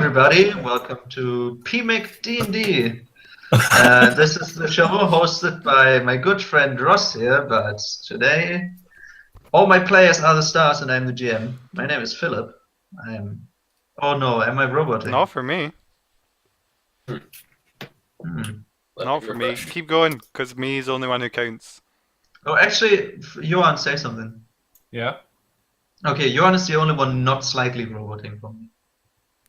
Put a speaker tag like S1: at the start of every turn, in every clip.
S1: everybody. Welcome to PMIC D&D. This is the show hosted by my good friend Ross here, but today all my players are the stars and I'm the GM. My name is Philip. Oh no, am I roboting?
S2: Not for me. Not for me. Keep going, because me is the only one who counts.
S1: Oh, actually, Johan, say something.
S3: Yeah.
S1: Okay, Johan is the only one not slightly roboting for me.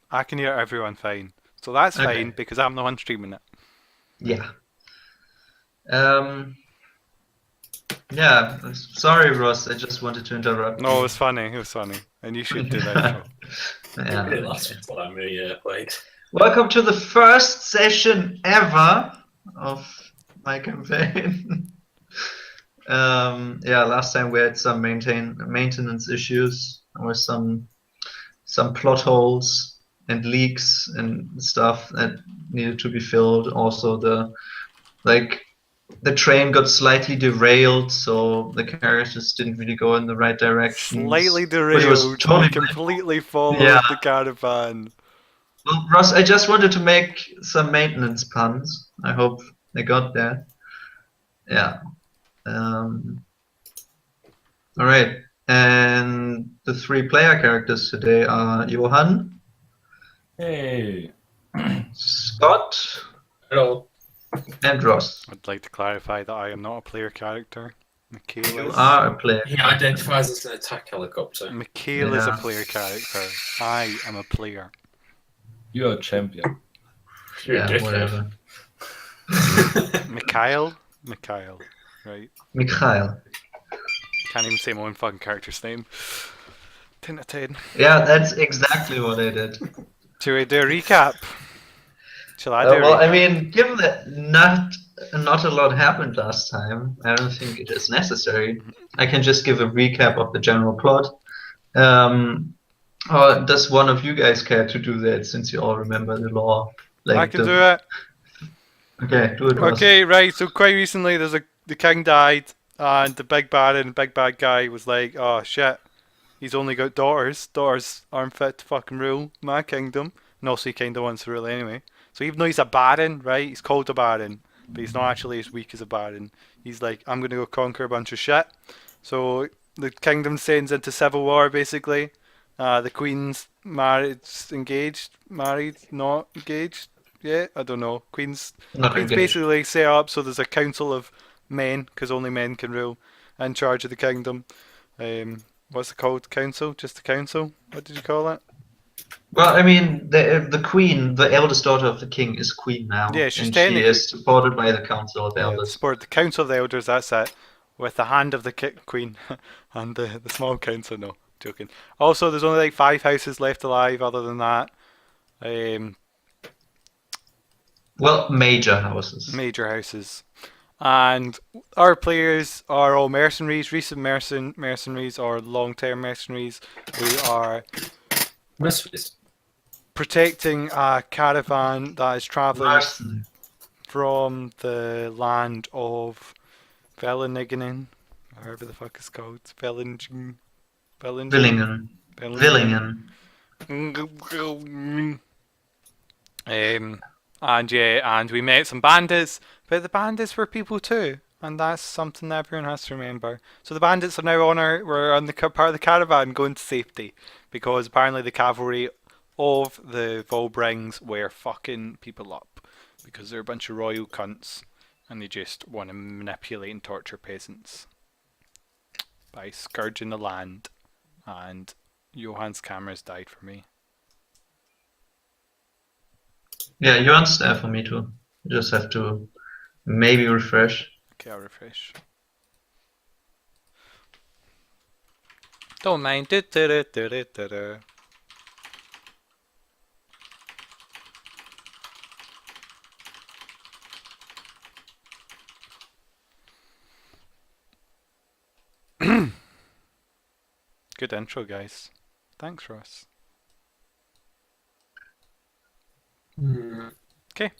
S2: I can hear everyone fine. So that's
S1: Okay.
S2: fine, because I'm the one streaming it.
S1: Yeah. Yeah, sorry Ross, I just wanted to interrupt.
S2: No, it was funny. It was funny. And you should do that.
S1: Yeah.
S3: Really last time we played.
S1: Welcome to the first session ever of my campaign. Yeah, last time we had some maintenance issues or some plot holes and leaks and stuff that needed to be filled. Also, the train got slightly derailed, so the characters didn't really go in the right direction.
S2: Slightly derailed.
S1: Totally
S2: completely followed
S1: Yeah.
S2: the caravan.
S1: Well, Ross, I just wanted to make some maintenance puns. I hope they got there. Yeah. All right. And the three player characters today are Johan,
S3: Hey.
S1: Scott,
S3: Hello.
S1: and Ross.
S2: I'd like to clarify that I am not a player character. Mikhail
S1: You
S2: is.
S1: are a player.
S3: He identifies as an attack helicopter.
S2: Mikhail is a
S1: Yeah.
S2: player character. I am a player.
S3: You're a champion.
S1: Yeah, whatever.
S2: Mikhail? Mikhail. Right.
S1: Mikhail.
S2: Can't even say my own fucking character's name. 10 out of 10.
S1: Yeah, that's exactly what I did.
S2: Should we do a recap? Shall I do a
S1: Well, I
S2: recap?
S1: mean, given that not a lot happened last time, I don't think it is necessary. I can just give a recap of the general plot. Or does one of you guys care to do that, since you all remember the lore?
S2: I can do it.
S1: Okay, do it. Ross.
S2: Okay, right. So quite recently, the king died, and the big bad guy was like, "Oh shit, he's only got daughters. Daughters aren't fit to fucking rule my kingdom." And also, he kind of wants to rule anyway. So even though he's a baron, right? He's called a baron, but he's not actually as weak as a baron. He's like, "I'm gonna go conquer a bunch of shit." So the kingdom sends into civil war, basically. The queen's married, not engaged yet. I don't know. Queen's basically set up so there's a council of men, because only men can rule, in charge of the kingdom. What's it called? Council? Just the council? What did you call it?
S1: Well, I mean, the queen, the eldest daughter of the king, is queen now.
S2: Yeah, she's
S1: and
S2: technically-
S1: she is supported by the council of
S2: Yeah,
S1: elders.
S2: support the council of the elders. That's it. With the hand of the queen and the small council. No, joking. Also, there's only like 5 houses left alive. Other than that,
S1: Well, major houses.
S2: major houses. And our players are all mercenaries, recent mercenaries or long-term mercenaries who are
S3: Mercenaries.
S2: protecting a caravan that is travelling
S1: Mercenary.
S2: from the land of Velliniginen, or however the fuck it's called. Villingen.
S1: Villingen.
S2: And we met some bandits, but the bandits were people too, and that's something that everyone has to remember. So the bandits are now we're on the part of the caravan going to safety, because apparently the cavalry of the Volbrings were fucking people up, because they're a bunch of royal cunts, and they just want to manipulate and torture peasants by scourging the land. And Johan's cameras died for me.
S1: Yeah, you're on staff for me too. You just have to maybe refresh.
S2: Okay, I'll refresh. Don't mind. Good intro, guys. Thanks, Ross. Okay.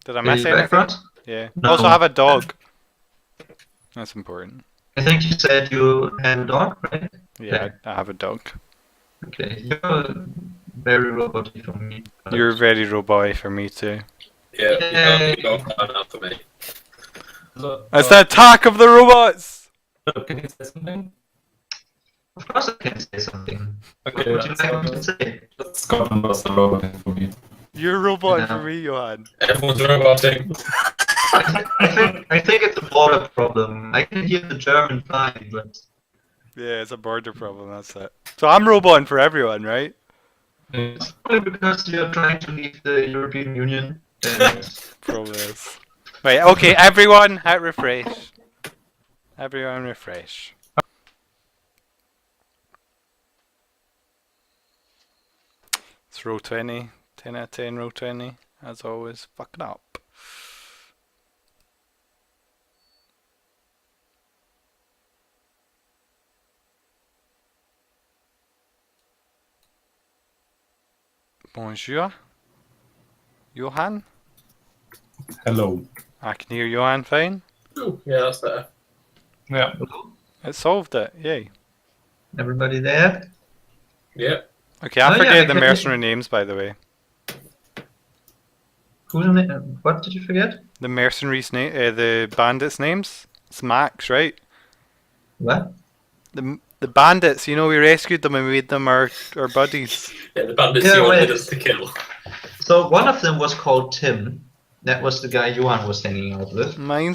S2: Did I miss
S1: Is it
S2: anything?
S1: background?
S2: Yeah.
S1: No.
S2: Also, I have a dog. That's important.
S1: I think you said you had a dog, right?
S2: Yeah,
S1: Okay.
S2: I have a dog.
S1: Okay, you're very roboty for me. but-
S2: You're very roboty for me too.
S3: Yeah, you go down after me.
S4: So,
S2: It's the attack of the robots!
S4: can you say something?
S1: Of course, I can say something. What
S4: Okay,
S1: would you like me to say?
S4: Scotland was the robot for me.
S2: You're roboting
S1: Yeah.
S2: for me, Johan.
S3: Everyone's roboting.
S1: I think it's a border problem. I can hear the German fine, but
S2: Yeah, it's a border problem, that's it. So I'm roboting for everyone, right?
S1: it's probably because you're trying to leave the European Union. And
S2: Probably is. Right, okay, everyone, hit refresh. Everyone refresh. It's row 20. 10 out of 10, row 20. As always, fucking up. Bonjour. Johan?
S4: Hello.
S2: I can hear Johan fine.
S3: Ooh, yeah, that's better.
S4: Yeah.
S2: It solved it, yay.
S1: everybody there?
S3: Yeah.
S2: Okay, I
S1: Oh, yeah,
S2: forget
S1: I
S2: the
S1: can-
S2: mercenary names, by the way.
S1: What did you forget?
S2: The mercenaries' name, the bandits' names. It's Max, right?
S1: What?
S2: The bandits. You know, we rescued them and made them our buddies.
S3: Yeah, the bandits
S1: Yeah,
S3: you wanted
S1: wait.
S3: us to kill.
S1: So one of them was called Tim. That was the guy Johan was hanging out with.
S2: Mine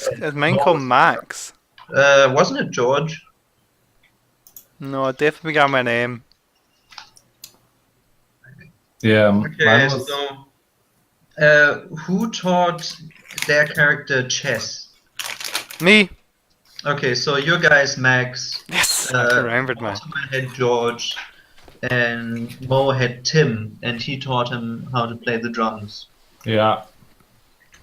S2: called Max.
S1: Wasn't it George?
S2: No, it definitely got my name.
S4: Yeah.
S1: Okay,
S4: Mine was,
S1: so who taught their character chess?
S2: Me.
S1: Okay, so your guy's Max.
S2: Yes, I remembered man.
S1: Mortimer had George, and Mo had Tim, and he taught him how to play the drums.
S4: yeah.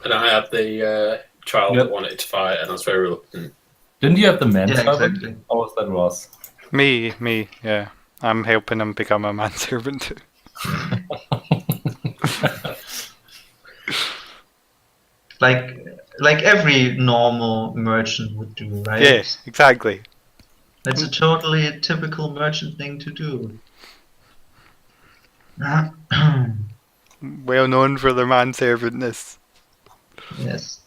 S3: And I had the child
S4: Yep.
S3: that wanted to fight, and I was very reluctant.
S4: Didn't you have the man
S1: Yeah,
S4: servant?
S1: exactly.
S4: Or was that Ross?
S2: Me, yeah. I'm helping him become a manservant too.
S1: Like every normal merchant would do, right?
S2: Yeah, exactly.
S1: That's a totally typical merchant thing to do.
S2: Well known for their manservantness.
S1: Yes.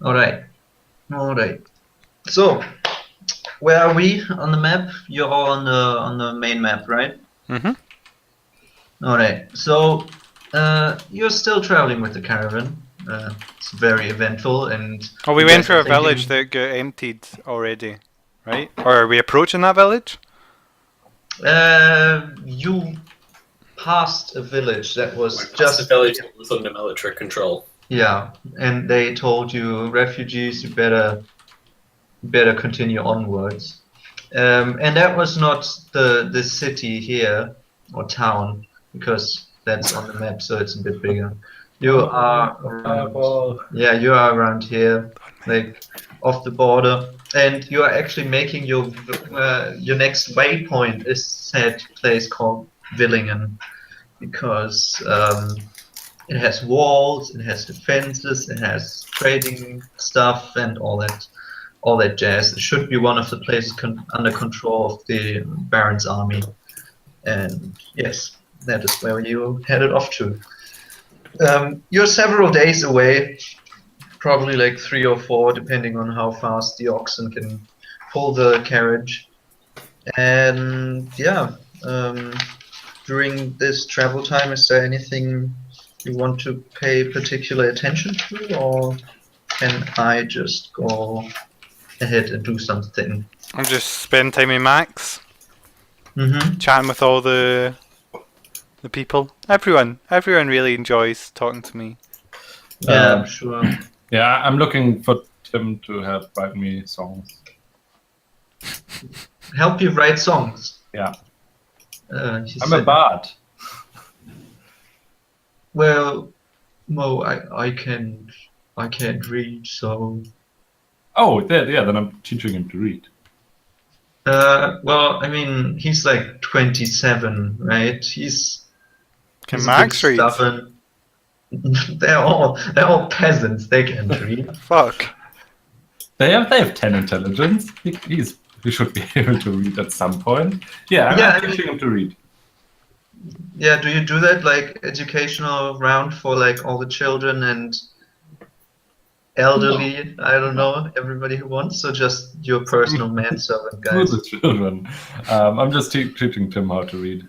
S1: Alright. Alright. So, where are we on the map? You're all on the main map, right?
S2: Mhm.
S1: Alright. So, you're still traveling with the caravan. It's very eventful, and
S2: Oh, we
S1: you
S2: went
S1: guys
S2: for
S1: are
S2: a village
S1: thinking-
S2: that got emptied already, right? Or are we approaching that village?
S1: You passed a village that was
S3: Just
S1: just
S3: the village that was under military control.
S1: yeah, and they told you refugees, you better continue onwards. And that was not the city here or town because that's on the map, so it's a bit bigger. You are around, yeah, you are around here, like off the border, and you are actually making your next waypoint is said place called Villingen because it has walls, it has defenses, it has trading stuff, and all that jazz. It should be one of the places under control of the Baron's army. And yes, that is where you headed off to. You're several days away, probably like 3 or 4, depending on how fast the oxen can pull the carriage. And yeah, during this travel time, is there anything you want to pay particular attention to, or can I just go ahead and do something?
S2: I'm just spending time with Max,
S1: Mm-hmm.
S2: chatting with all the people. Everyone really enjoys talking to me.
S1: Yeah,
S4: Um,
S1: I'm sure.
S4: Yeah, I'm looking for Tim to help write me songs.
S1: Help you write songs.
S4: Yeah.
S1: He
S4: I'm a
S1: said,
S4: bard.
S1: well, Mo, I can't read, so.
S4: Oh, yeah, then I'm teaching him to read.
S1: Well, I mean, he's like 27, right? He's
S2: Can
S1: a
S2: Max
S1: bit
S2: read?
S1: stubborn. they're all peasants. They can't read.
S2: Fuck.
S4: They have 10 intelligence. He's he should be able to read at some point. Yeah, I'm teaching him to read.
S1: Yeah, do you do that like educational round for like all the children and elderly? I don't know, everybody who wants, so just your personal manservant
S4: To
S1: guys.
S4: the children. I'm just teaching Tim how to read.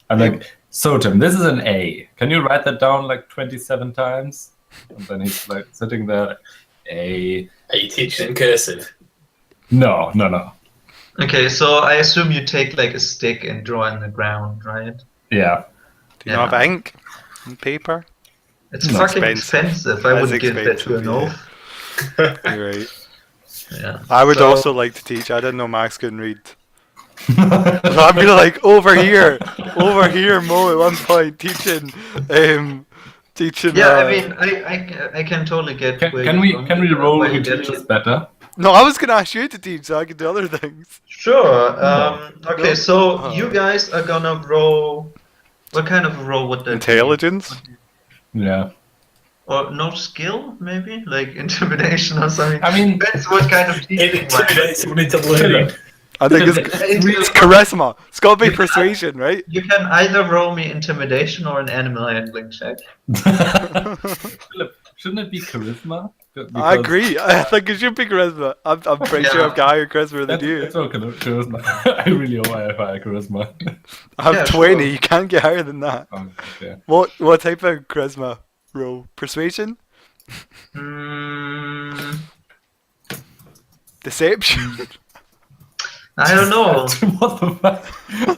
S4: I'm like, so Tim, this is an A. Can you write that down like 27 times? And then he's like sitting there, A.
S3: Are you teaching in cursive?
S4: No.
S1: Okay, so I assume you take like a stick and draw in the ground, right?
S4: Yeah.
S2: Do you not have ink and paper?
S1: It's
S4: No,
S1: fucking expensive. I
S2: That's
S1: wouldn't give that to an
S2: expensive,
S1: oaf.
S2: You're right.
S1: Yeah.
S2: I would
S1: So-
S2: also like to teach. I didn't know Max couldn't read. I'd be like over here, Mo, at one point teaching.
S1: Yeah, I mean, I can totally get. where
S4: Can
S1: you're
S4: we
S1: going,
S4: roll
S1: where
S4: who
S1: you're getting
S4: teaches
S1: it.
S4: better?
S2: No, I was gonna ask you to teach so I could do other things.
S1: Sure. Okay,
S2: No.
S1: so you guys are gonna roll. What kind of a roll would that
S2: Intelligence.
S4: Yeah.
S1: be? Or no skill, maybe like intimidation or something.
S4: I mean-
S1: depends what kind of
S3: It
S1: teaching.
S3: intimidates someone into learning.
S2: I think it's
S1: It's
S2: charisma. It's gotta be persuasion, right?
S1: You can either roll me intimidation or an animal handling check.
S4: Philip, shouldn't it be charisma?
S2: I agree. I think it should be charisma. I'm pretty sure I've got higher charisma than you.
S4: That's okay, charisma. I really hope I have high charisma.
S2: I have
S1: Yeah,
S2: 20.
S1: sure.
S2: You can't get higher than that.
S4: Okay.
S2: What type of charisma roll? Persuasion?
S1: Mm,
S2: Deception?
S1: I don't know.
S4: What the fuck?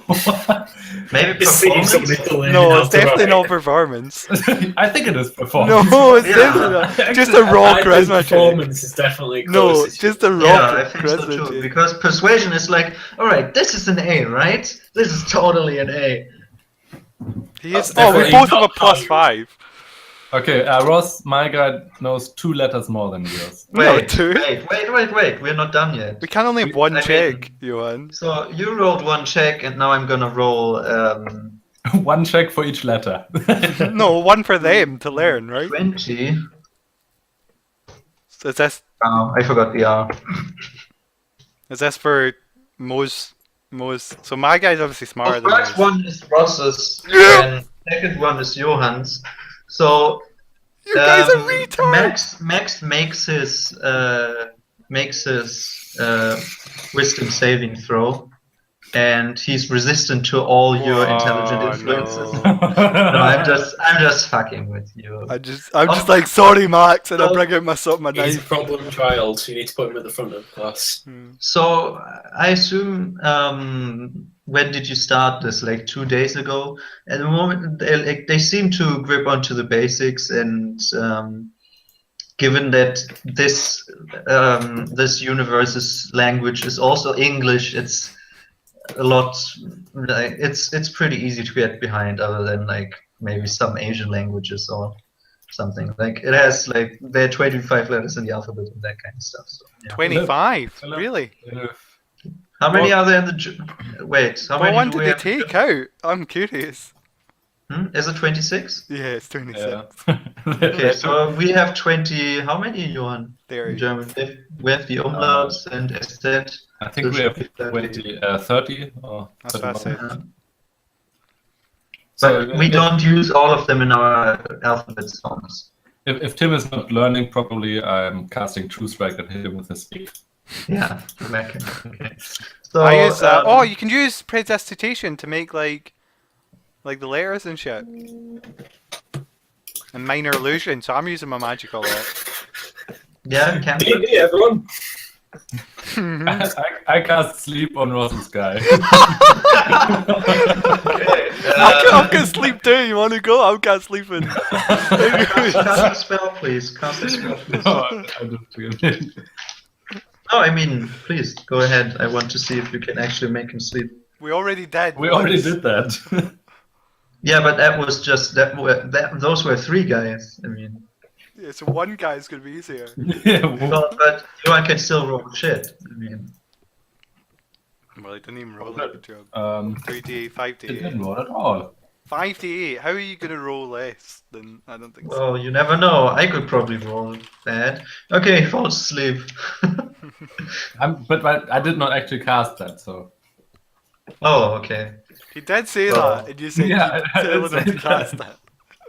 S4: What?
S1: Maybe
S3: Just seeing someone
S1: performance.
S3: into learning
S2: No,
S3: how
S2: it's
S3: to
S2: definitely
S3: write.
S2: not performance.
S4: I think it is performance.
S2: No, it's
S1: Yeah.
S2: definitely not. Just a raw
S3: I think
S2: charisma check.
S3: performance is definitely
S2: No,
S3: closest.
S2: just a raw
S1: Yeah, I think so
S2: charisma
S1: too.
S2: check.
S1: Because persuasion is like, all right, this is an A, right? This is totally an A.
S2: He is.
S3: That's
S2: Oh, we
S3: definitely
S2: both have a
S3: not
S2: plus
S3: value.
S2: 5.
S4: Okay, Ross, my guy knows 2 letters more than yours.
S2: No,
S1: Wait,
S2: 2.
S1: wait. We're not done yet.
S2: We can only have one
S1: I mean-
S2: check, Johan.
S1: So you rolled one check, and now I'm gonna roll
S4: 1 check for each letter.
S2: No, one for them to learn, right?
S1: 20.
S2: So is
S1: Oh, I forgot the R.
S2: this for Mo's? So my guy's obviously smarter
S1: The
S2: than
S1: first
S2: Mo's.
S1: one is Ross's,
S2: Yeah.
S1: and second one is Johann's. So
S2: You guys are retards.
S1: Max makes his wisdom saving throw, and he's resistant to all your intelligent
S2: Oh,
S1: influences.
S2: no.
S1: No, I'm just fucking with you.
S2: I'm just like, sorry, Max, and I
S1: So-
S2: bring out my
S3: He's a
S2: knife.
S3: problem child, so you need to put him at the front of the class.
S1: So I assume when did you start this? Like 2 days ago. At the moment, they seem to grip onto the basics, and given that this universe's language is also English, it's a lot. Like, it's pretty easy to get behind, other than like maybe some Asian languages or something. Like it has like there are 25 letters in the alphabet and that kind of stuff. So, yeah.
S2: 25?
S4: Hello.
S2: Really?
S1: How many are there in the? Wait, how
S2: What
S1: many
S2: one
S1: do
S2: did
S1: we
S2: they
S1: have?
S2: take out? I'm curious.
S1: Is it 26?
S2: Yeah, it's 26.
S4: Yeah.
S1: Okay, so we have 20. How many, Johan?
S2: There
S1: In
S2: you
S1: German, we have the umlauts and SZ.
S4: I think we have 20, 30 or
S2: That's what I
S4: 31.
S2: said.
S1: But
S4: So
S1: we don't use all of them in our alphabet songs.
S4: if Tim is not learning properly, I'm casting True Strike at him with his stick.
S1: Yeah, okay. So
S2: I use. Oh, you can use prestidigitation to make like the letters and shit. And minor illusion. So I'm using my magic a lot.
S1: yeah, can
S3: D&D, everyone!
S4: I cast Sleep on Ross's guy.
S1: Okay,
S2: I can't sleep too. You want to go? I can't sleep in.
S1: cast a spell, please. Cast a spell, please.
S4: No, I just kidding.
S1: No, I mean, please go ahead. I want to see if you can actually make him sleep.
S2: We already did.
S4: We already
S2: once.
S4: did that.
S1: Yeah, but that was just those were 3 guys. I mean,
S2: Yeah, so one guy's gonna be easier.
S4: Yeah, well,
S1: but Johan can still roll shit. I mean,
S2: Well, I didn't even roll
S4: Well,
S2: like a job. 3d8,
S4: it
S2: 5d8.
S4: didn't roll at all.
S2: 5d8. How are you gonna roll less than? I don't think so.
S1: well, you never know. I could probably roll bad. Okay, he falls asleep.
S4: But I did not actually cast that, so.
S1: Oh, okay.
S2: He did say
S1: Oh.
S2: that, and you said
S4: Yeah,
S2: you
S4: I
S2: telling him to
S4: said
S2: cast
S4: that.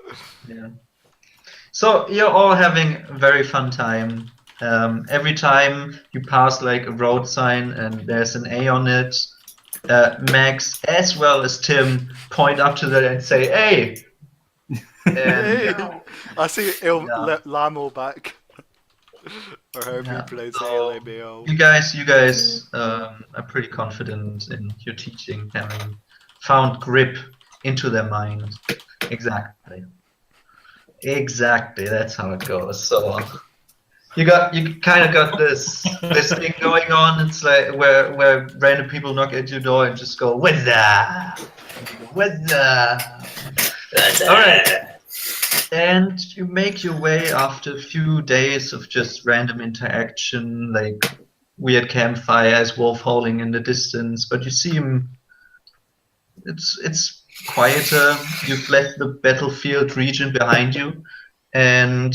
S2: that.
S1: Yeah. So you're all having a very fun time. Every time you pass like a road sign and there's an A on it, Max as well as Tim point up to that and say, "Hey!" And
S2: Hey, I say
S1: Yeah.
S2: Lamo back. Or however you
S1: yeah,
S2: pronounce it,
S1: so
S2: LMAO.
S1: you guys are pretty confident in your teaching, having found grip into their mind. Exactly. Exactly, that's how it goes. So you kind of got this thing going on. It's like where random people knock at your door and just go, "What's up? What's up?" All right, and you make your way after a few days of just random interaction, like weird campfires, wolf howling in the distance. But you seem it's quieter. You've left the battlefield region behind you, and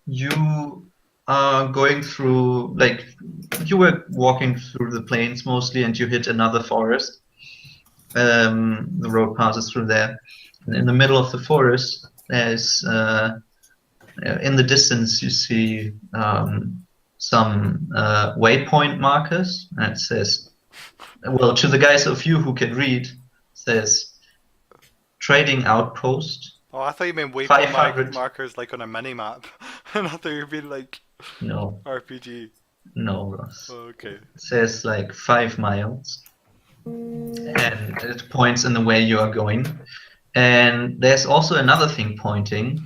S1: you are going through, like, you were walking through the plains mostly and you hit another forest. The road passes through there, and in the middle of the forest there's in the distance you see some waypoint markers, and it says, well, to the guys of you who can read, it says trading outpost
S2: Oh, I thought you meant waypoint
S1: 500.
S2: markers like on a mini map. And I thought you were being like
S1: No,
S2: RPG.
S1: no, Ross.
S2: Oh, okay.
S1: It says like 5 miles, and it points in the way you are going. And there's also another thing pointing,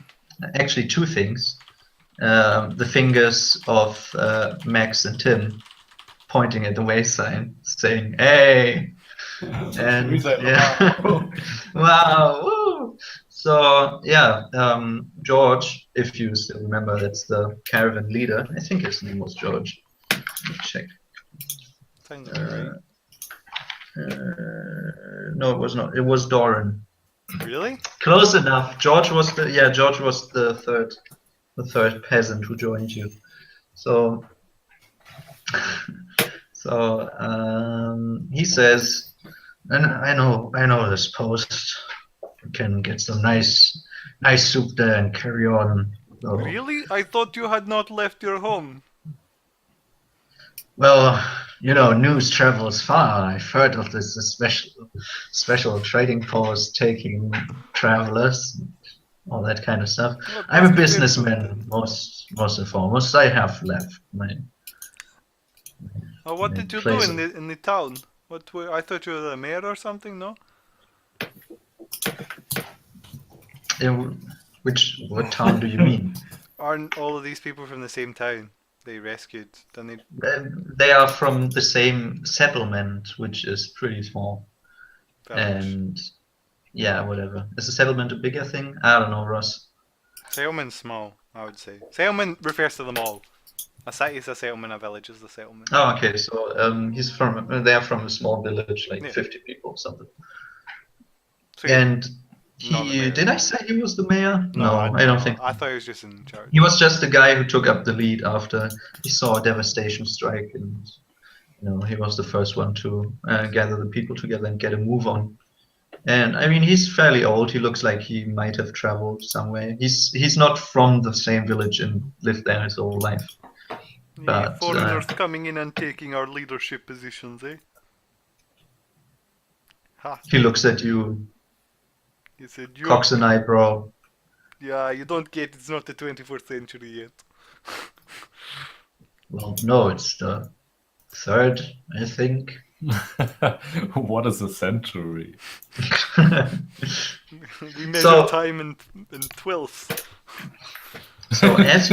S1: actually two things. The fingers of Max and Tim pointing at the way sign, saying, "Hey!" And
S4: We said,
S1: yeah,
S4: wow.
S1: wow, woo! So yeah, George, if you still remember, that's the caravan leader. I think his name was George. Let me check.
S2: Sounds about right.
S1: No, it was not. It was Doran.
S2: Really?
S1: Close enough. George was the third peasant who joined you. So he says, and I know this post. You can get some nice soup there and carry on. So,
S2: Really? I thought you had not left your home.
S1: well, news travels far. I've heard of this special trading post taking travelers, all that kind of stuff.
S2: Well, it
S1: I'm
S2: must
S1: a
S2: be very good
S1: businessman,
S2: then.
S1: most and foremost. I have left my
S2: Oh, what
S1: my
S2: did you do
S1: place.
S2: in the town? I thought you were the mayor or something, no?
S1: What town do you mean?
S2: Aren't all of these people from the same town? They rescued, didn't they?
S1: They are from the same settlement, which is pretty small.
S2: Village.
S1: And yeah, whatever. Is the settlement a bigger thing? I don't know, Ross.
S2: Settlement's small, I would say. Settlement refers to them all. A city is a settlement, a village is a settlement.
S1: Oh, okay. So they're from a small village, like
S2: Yeah.
S1: 50 people or something.
S2: So yeah,
S1: And
S2: not the mayor.
S1: did I say he was the mayor? No, I don't think.
S2: I thought he was just in charge.
S1: He was just the guy who took up the lead after he saw a devastation strike, and he was the first one to gather the people together and get a move on. And I mean, he's fairly old. He looks like he might have traveled somewhere. He's not from the same village and lived there his whole life. But
S2: foreigners coming in and taking our leadership positions, eh? Ha!
S1: he looks at you,
S2: You said
S1: cocks an eyebrow.
S2: Yeah, you don't get it's not the 24th century yet.
S1: Well, no, it's the third, I think.
S4: What is a century?
S2: We measure
S1: So-
S2: time in twelfths.
S1: So as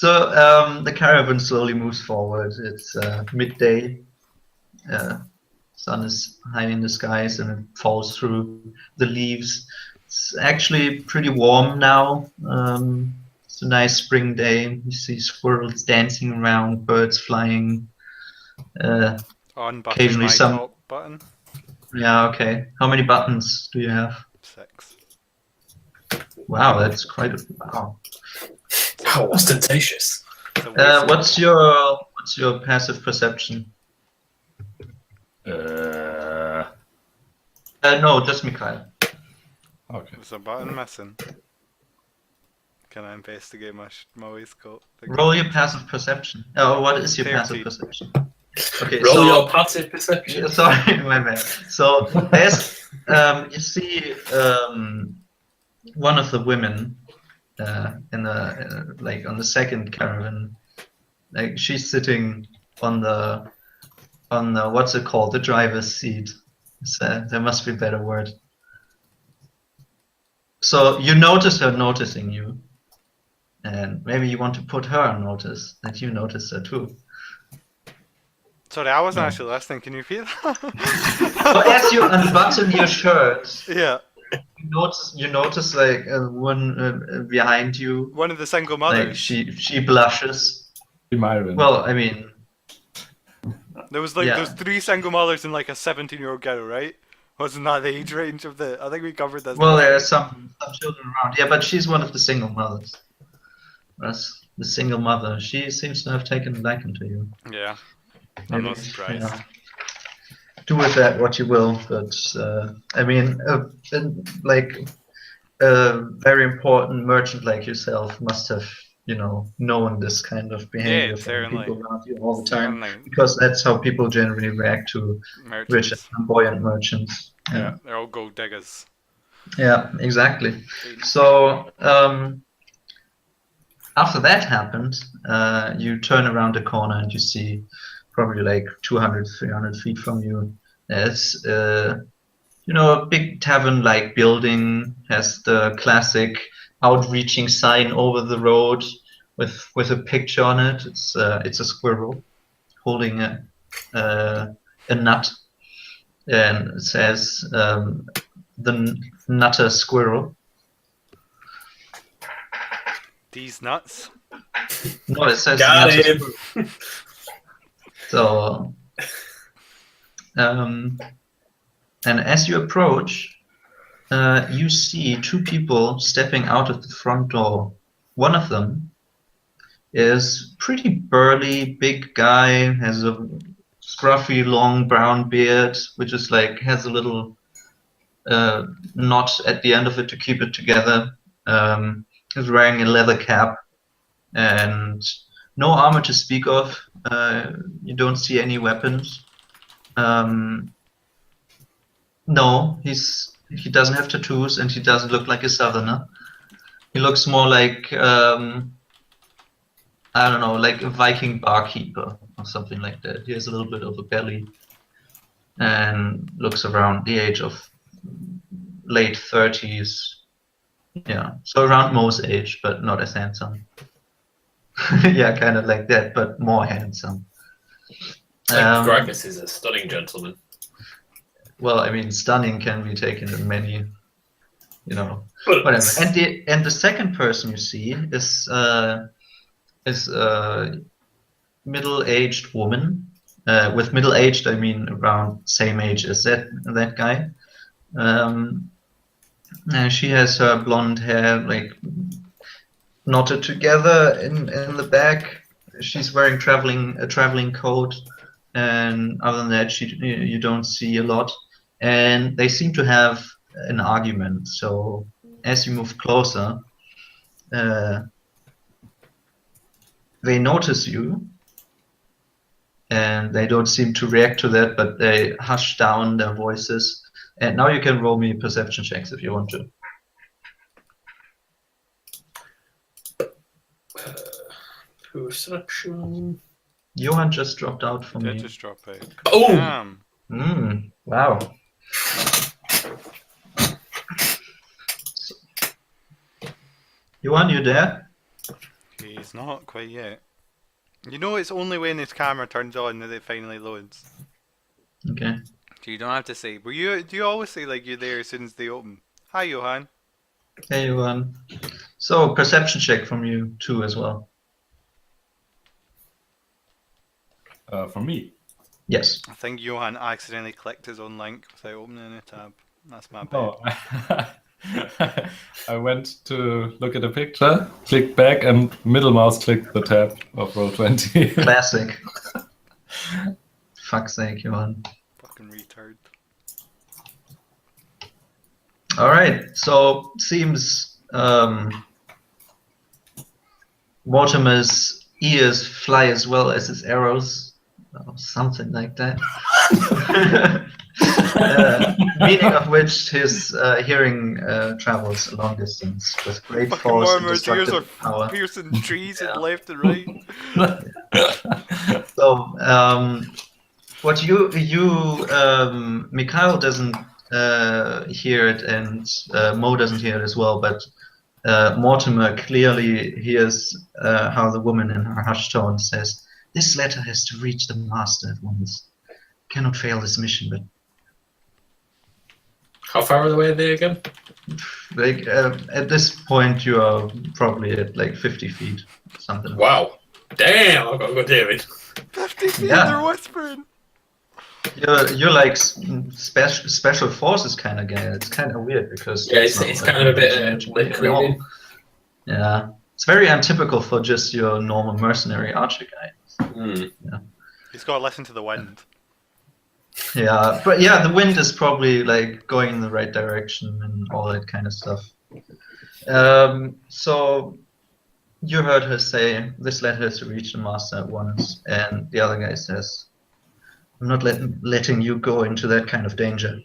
S1: the caravan slowly moves forward. It's midday. Sun is high in the skies and it falls through the leaves. It's actually pretty warm now. It's a nice spring day. You see squirrels dancing around, birds flying.
S2: On button
S1: Occasionally
S2: my
S1: some-
S2: top button.
S1: Yeah, okay. How many buttons do you have?
S2: 6.
S1: Wow, that's quite a wow.
S3: How ostentatious.
S2: It's a waistcoat.
S1: What's your passive perception? No, just Mikhail.
S4: Okay.
S2: There's a button missing. Can I investigate my waistcoat?
S1: Roll your passive perception. Oh, what is your passive
S2: 13.
S1: perception? Okay,
S3: Roll
S1: so
S3: your passive perception.
S1: yeah, sorry, my bad. So as you see, one of the women in the like on the second caravan, like she's sitting on the what's it called, the driver's seat. There must be a better word. So you notice her noticing you, and maybe you want to put her on notice that you notice her too.
S2: Sorry, I wasn't
S4: No.
S2: actually listening. Can you repeat
S1: So
S2: that?
S1: as you unbutton your shirt,
S2: Yeah,
S1: you notice like one behind you,
S2: one of the single
S1: like
S2: mothers.
S1: she blushes.
S4: Myron.
S1: Well, I mean,
S2: There was like
S1: yeah.
S2: there's 3 single mothers and like a 17-year-old girl, right? Wasn't that the age range of the? I think we covered this.
S1: Well,
S2: last
S1: there are
S2: week.
S1: some children around. Yeah, but she's one of the single mothers. That's the single mother. She seems to have taken a liking to you.
S2: Yeah, I'm not
S1: Maybe,
S2: surprised.
S1: yeah. Do with that what you will, but I mean, like a very important merchant like yourself must have, known this kind of behavior from
S2: certainly.
S1: people around you all the time,
S2: Certainly,
S1: because that's how people generally react to rich and
S2: merchants.
S1: flamboyant merchants.
S2: Yeah, they're all gold diggers.
S1: Yeah, exactly. So after that happened, you turn around the corner and you see probably like 200, 300 feet from you. There's, a big tavern-like building, has the classic outreaching sign over the road with a picture on it. It's a squirrel holding a nut, and it says the Nutter Squirrel.
S2: These nuts.
S1: No, it says
S3: Got
S1: Nutter
S3: him.
S1: Squirrel. So, and as you approach, you see 2 people stepping out of the front door. One of them is pretty burly, big guy, has a scruffy, long brown beard, which is like has a little knot at the end of it to keep it together. He's wearing a leather cap and no armor to speak of. You don't see any weapons. No, he doesn't have tattoos and he doesn't look like a southerner. He looks more like I don't know, like a Viking barkeeper or something like that. He has a little bit of a belly and looks around the age of late 30s. Yeah, so around Mo's age, but not as handsome. Yeah, kind of like that, but more handsome.
S3: Gragas is a stunning gentleman.
S1: Well, I mean, stunning can be taken in many,
S3: But
S1: whatever. And the second person you see is a middle-aged woman. With middle-aged, I mean around same age as that guy. And she has her blonde hair like knotted together in the back. She's wearing a traveling coat, and other than that, you don't see a lot. And they seem to have an argument. So as you move closer, they notice you, and they don't seem to react to that, but they hush down their voices. And now you can roll me perception checks if you want to.
S3: Perception.
S1: Johan just dropped out for
S2: Did
S1: me.
S2: just drop out.
S3: Oh!
S2: Damn.
S1: Wow. Johan, you there?
S2: He's not quite yet. You know, it's only when his camera turns on that it finally loads.
S1: Okay.
S2: So you don't have to say. But do you always say like you're there as soon as they open? Hi, Johan.
S1: Hey, Johan. So perception check from you too as well.
S4: For me.
S1: Yes.
S2: I think Johan accidentally clicked his own link without opening a tab. That's my bad.
S4: Oh, I went to look at a picture, clicked back, and middle mouse clicked the tab of Roll20.
S1: Classic. Fuck's sake, Johan.
S2: Fucking retard.
S1: Alright, so seems Mortimer's ears fly as well as his arrows, or something like that. Meaning of which his hearing travels a long distance with great
S2: Fucking
S1: force and
S2: Mortimer's ears are
S1: destructive power.
S2: piercing trees and
S1: Yeah.
S2: left and right.
S1: So, what Mikhail doesn't hear it, and Mo doesn't hear it as well, but Mortimer clearly hears how the woman in her hushed tone says, "This letter has to reach the master at once. Cannot fail this mission, but
S3: How far away are they again?
S1: like at this point you are probably at like 50 feet, something."
S3: Wow. Damn, I've got to go, David.
S2: 50 feet,
S1: Yeah.
S2: they're whispering.
S1: You're like special forces kind of guy. It's kind of weird because
S3: Yeah,
S1: it's
S3: it's
S1: not
S3: kind of a bit
S1: like
S3: creepy.
S1: Yeah, it's very untypical for just your normal mercenary archer guy.
S3: Hmm.
S2: He's got to listen to the wind.
S1: Yeah, but yeah, the wind is probably like going in the right direction and all that kind of stuff. So you heard her say, "This letter has to reach the master at once," and the other guy says, "I'm not letting you go into that kind of danger."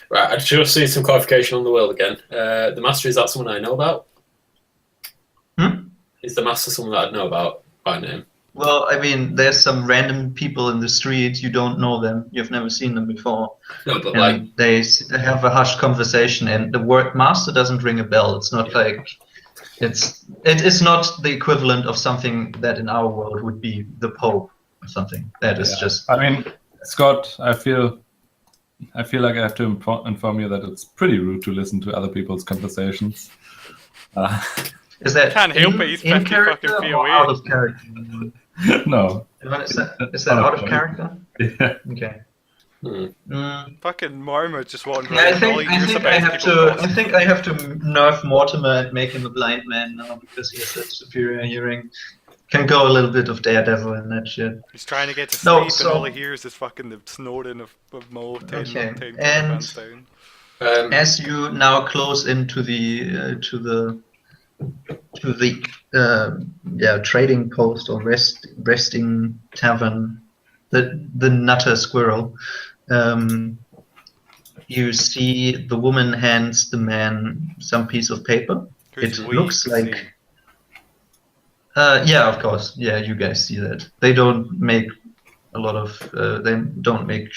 S3: Right, I just need some clarification on the world again. The master, is that someone I know about? Is the master someone that I'd know about by name?
S1: Well, I mean, there's some random people in the street. You don't know them. You've never seen them before.
S3: No, but
S1: And
S3: like,
S1: they have a hushed conversation, and the word master doesn't ring a bell. It's not like it is not the equivalent of something that in our world would be the Pope or something. That is just.
S4: I mean, Scott, I feel like I have to inform you that it's pretty rude to listen to other people's conversations.
S1: Is that
S2: Can't help it, he's
S1: in
S2: 50
S1: character
S2: fucking feet
S1: or
S2: away.
S1: out of character?
S4: No.
S1: Is that out of character?
S4: Yeah.
S1: Okay.
S2: Fucking Mortimer just wandering
S1: Yeah, I
S2: around. All
S1: think
S2: he hears about
S1: I
S2: is
S1: have
S2: people
S1: to. I
S2: gossiping.
S1: think I have to nerf Mortimer and make him a blind man now because he has such superior hearing. Can go a little bit of Daredevil in that shit.
S2: He's trying to get to
S1: No,
S2: sleep
S1: so-
S2: and all he hears is fucking the snoring of Mo 10
S1: Okay,
S2: 10
S1: and-
S2: caravans down.
S1: As you now close into the trading post or resting tavern, the Nutter Squirrel, you see the woman hands the man some piece of paper.
S2: Who's
S1: It
S2: we
S1: looks
S2: see?
S1: like yeah, of course, yeah, you guys see that. They don't make a lot of they don't make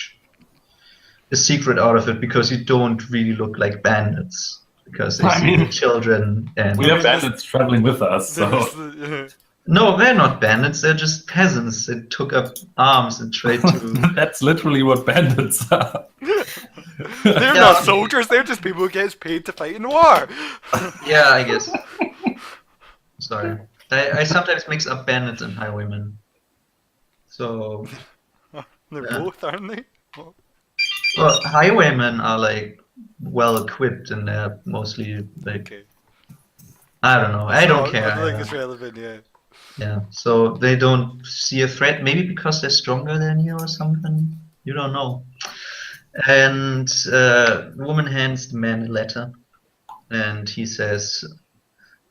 S1: a secret out of it because you don't really look like bandits because they
S4: I
S1: see
S4: mean,
S1: children and
S4: We have bandits traveling with us,
S2: There
S4: so
S2: was the-
S1: no, they're not bandits. They're just peasants that took up arms and tried to.
S4: that's literally what bandits are.
S2: They're
S1: Yeah.
S2: not soldiers, they're just people who gets paid to fight in war.
S1: Yeah, I guess. Sorry, I sometimes mix up bandits and highwaymen. So,
S2: They're
S1: Yeah.
S2: both, aren't they?
S1: well, highwaymen are like well equipped and they're mostly like
S2: Okay.
S1: I don't know. I don't
S2: So,
S1: care.
S2: I don't think it's relevant, yeah.
S1: Yeah, so they don't see a threat, maybe because they're stronger than you or something. You don't know. And woman hands the man a letter, and he says,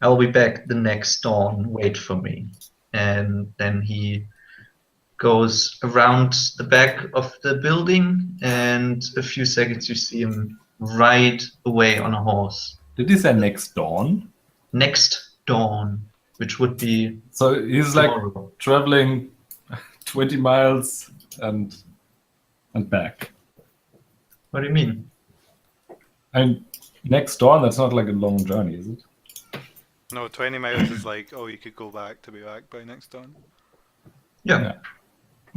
S1: "I'll be back the next dawn. Wait for me." And then he goes around the back of the building, and a few seconds you see him ride away on a horse.
S4: Did he say next dawn?
S1: Next dawn, which would be
S4: So he's like
S1: tomorrow.
S4: traveling 20 miles and back.
S1: What do you mean?
S4: And next dawn, that's not like a long journey, is it?
S2: No, 20 miles is like, oh, you could go back to be back by next dawn.
S1: Yeah.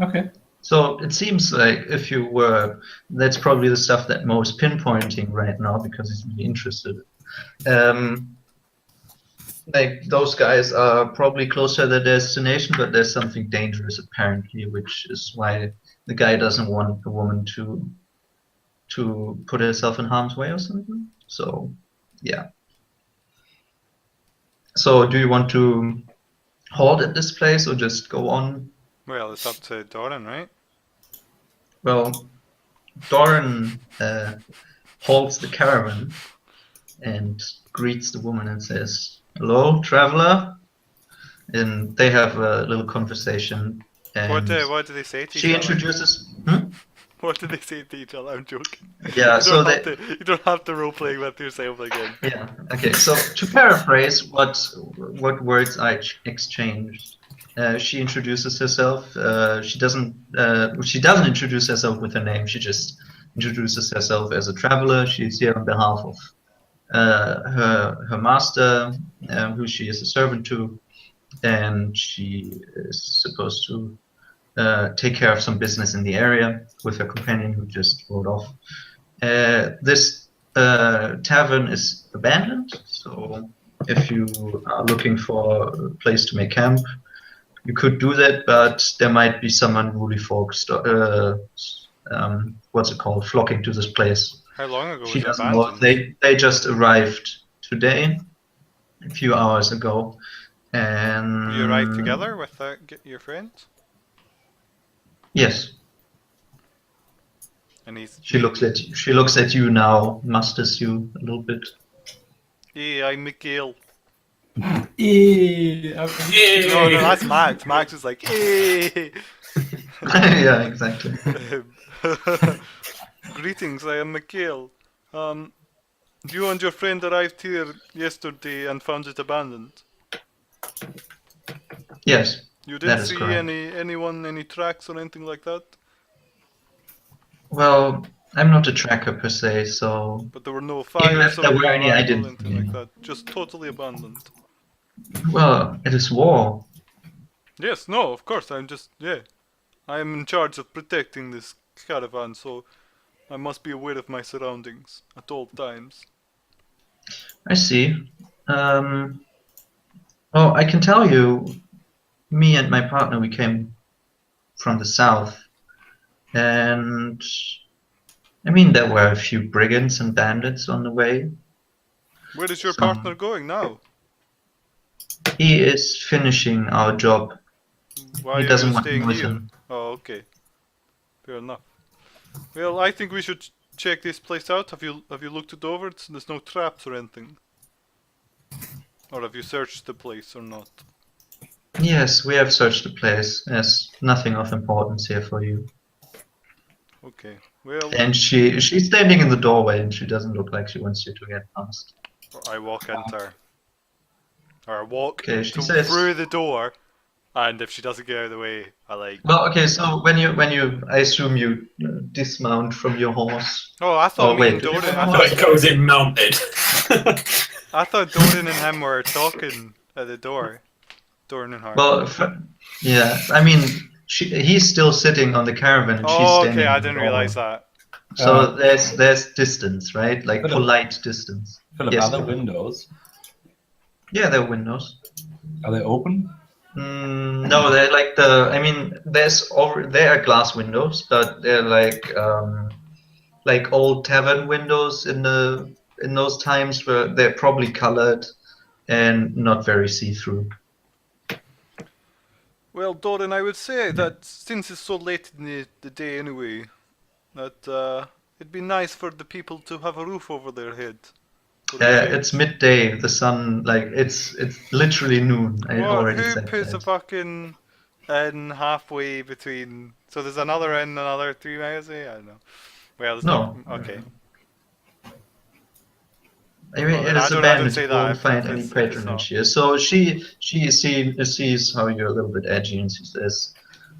S4: Okay.
S1: So it seems like if you were, that's probably the stuff that Mo's pinpointing right now because he's really interested. Like those guys are probably closer to their destination, but there's something dangerous apparently, which is why the guy doesn't want the woman to put herself in harm's way or something. So yeah. So, do you want to halt at this place or just go on?
S2: Well, it's up to Doran, right?
S1: Well, Doran halts the caravan and greets the woman and says, "Hello, traveler." And they have a little conversation.
S2: What
S1: And
S2: do they say to each
S1: she
S2: other?
S1: introduces.
S2: What do they say to each other? I'm joking.
S1: Yeah,
S2: You
S1: so
S2: don't
S1: they.
S2: have to. You don't have to role playing with yourself again.
S1: Yeah. Okay. So to paraphrase, what words are exchanged? She introduces herself. She doesn't. She doesn't introduce herself with her name. She just introduces herself as a traveler. She's here on behalf of her master, who she is a servant to, and she is supposed to take care of some business in the area with her companion who just rode off. This tavern is abandoned, so if you are looking for a place to make camp, you could do that, but there might be some unruly folks, what's it called, flocking to this place.
S2: How long ago
S1: She
S2: was it
S1: doesn't know.
S2: abandoned?
S1: They just arrived today, a few hours ago, and
S2: You arrived together with your friends,
S1: yes.
S2: and he's.
S1: She looks at you now, musters you a little bit.
S2: Hey, I'm Mikhail.
S4: Yeah.
S2: No, that's Max. Max is like, hey.
S1: Yeah, exactly.
S2: Greetings, I am Mikhail. You and your friend arrived here yesterday and found it abandoned.
S1: Yes,
S2: You
S1: that
S2: didn't
S1: is
S2: see
S1: correct.
S2: any tracks or anything like that?
S1: Well, I'm not a tracker per se, so
S2: But there were no
S1: even
S2: fires
S1: if
S2: of
S1: there
S2: your
S1: were any, I
S2: arrival,
S1: didn't.
S2: anything like that. Just totally abandoned.
S1: Well, it is war.
S2: Yes, no, of course, I am in charge of protecting this caravan, so I must be aware of my surroundings at all times.
S1: I see. Well, I can tell you, me and my partner, we came from the south, and I mean, there were a few brigands and bandits on the way.
S2: Where is your
S1: Some-
S2: partner going now?
S1: He is finishing our job.
S2: Why
S1: He
S2: are
S1: doesn't
S2: you
S1: want
S2: staying
S1: me with
S2: here?
S1: him.
S2: Oh, okay. Fair enough. Well, I think we should check this place out. Have you looked it over? There's no traps or anything. Or have you searched the place or not?
S1: Yes, we have searched the place. There's nothing of importance here for you.
S2: Okay. Well,
S1: And she's standing in the doorway, and she doesn't look like she wants you to get past.
S2: I walk into or I walk
S1: Okay, she says.
S2: through the door, and if she doesn't get out of the way, I like.
S1: Well, okay. So when you, I assume you dismount from your horse.
S2: Oh, I thought
S1: Oh,
S2: me
S1: wait,
S2: and
S1: do you
S2: Doran.
S1: have
S2: I
S1: a
S3: So
S2: thought
S3: it goes in mounted.
S2: I thought Doran and him were talking at the door. Doran and her.
S1: Well, yeah. I mean, he's still sitting on the caravan, and she's
S2: Oh,
S1: standing.
S2: okay. I
S1: in the
S2: didn't
S1: doorway.
S2: realize that.
S1: So there's distance, right? Like
S4: Philip.
S1: polite distance.
S4: Philip,
S1: Yes,
S4: are there
S1: Philip.
S4: windows?
S1: Yeah, there are windows.
S4: Are they open?
S1: No, they're like I mean, there are glass windows, but they're like old tavern windows in those times where they're probably colored and not very see-through.
S2: Well, Doran, I would say that since it's so late in the day anyway, that it'd be nice for the people to have a roof over their head.
S1: It's midday. The sun, like it's literally noon. I already
S2: Who
S1: said
S2: puts a
S1: that.
S2: fucking inn halfway between? So there's another inn another 3 miles away. I don't know. Well, there's
S1: No.
S2: not. Okay.
S1: I mean,
S2: Well,
S1: it
S2: then I
S1: is
S2: don't
S1: abandoned.
S2: say
S1: You
S2: that
S1: won't
S2: if
S1: find
S2: it's-
S1: any
S2: if it's
S1: patronage
S2: not.
S1: here. So she sees how you're a little bit edgy, and she says,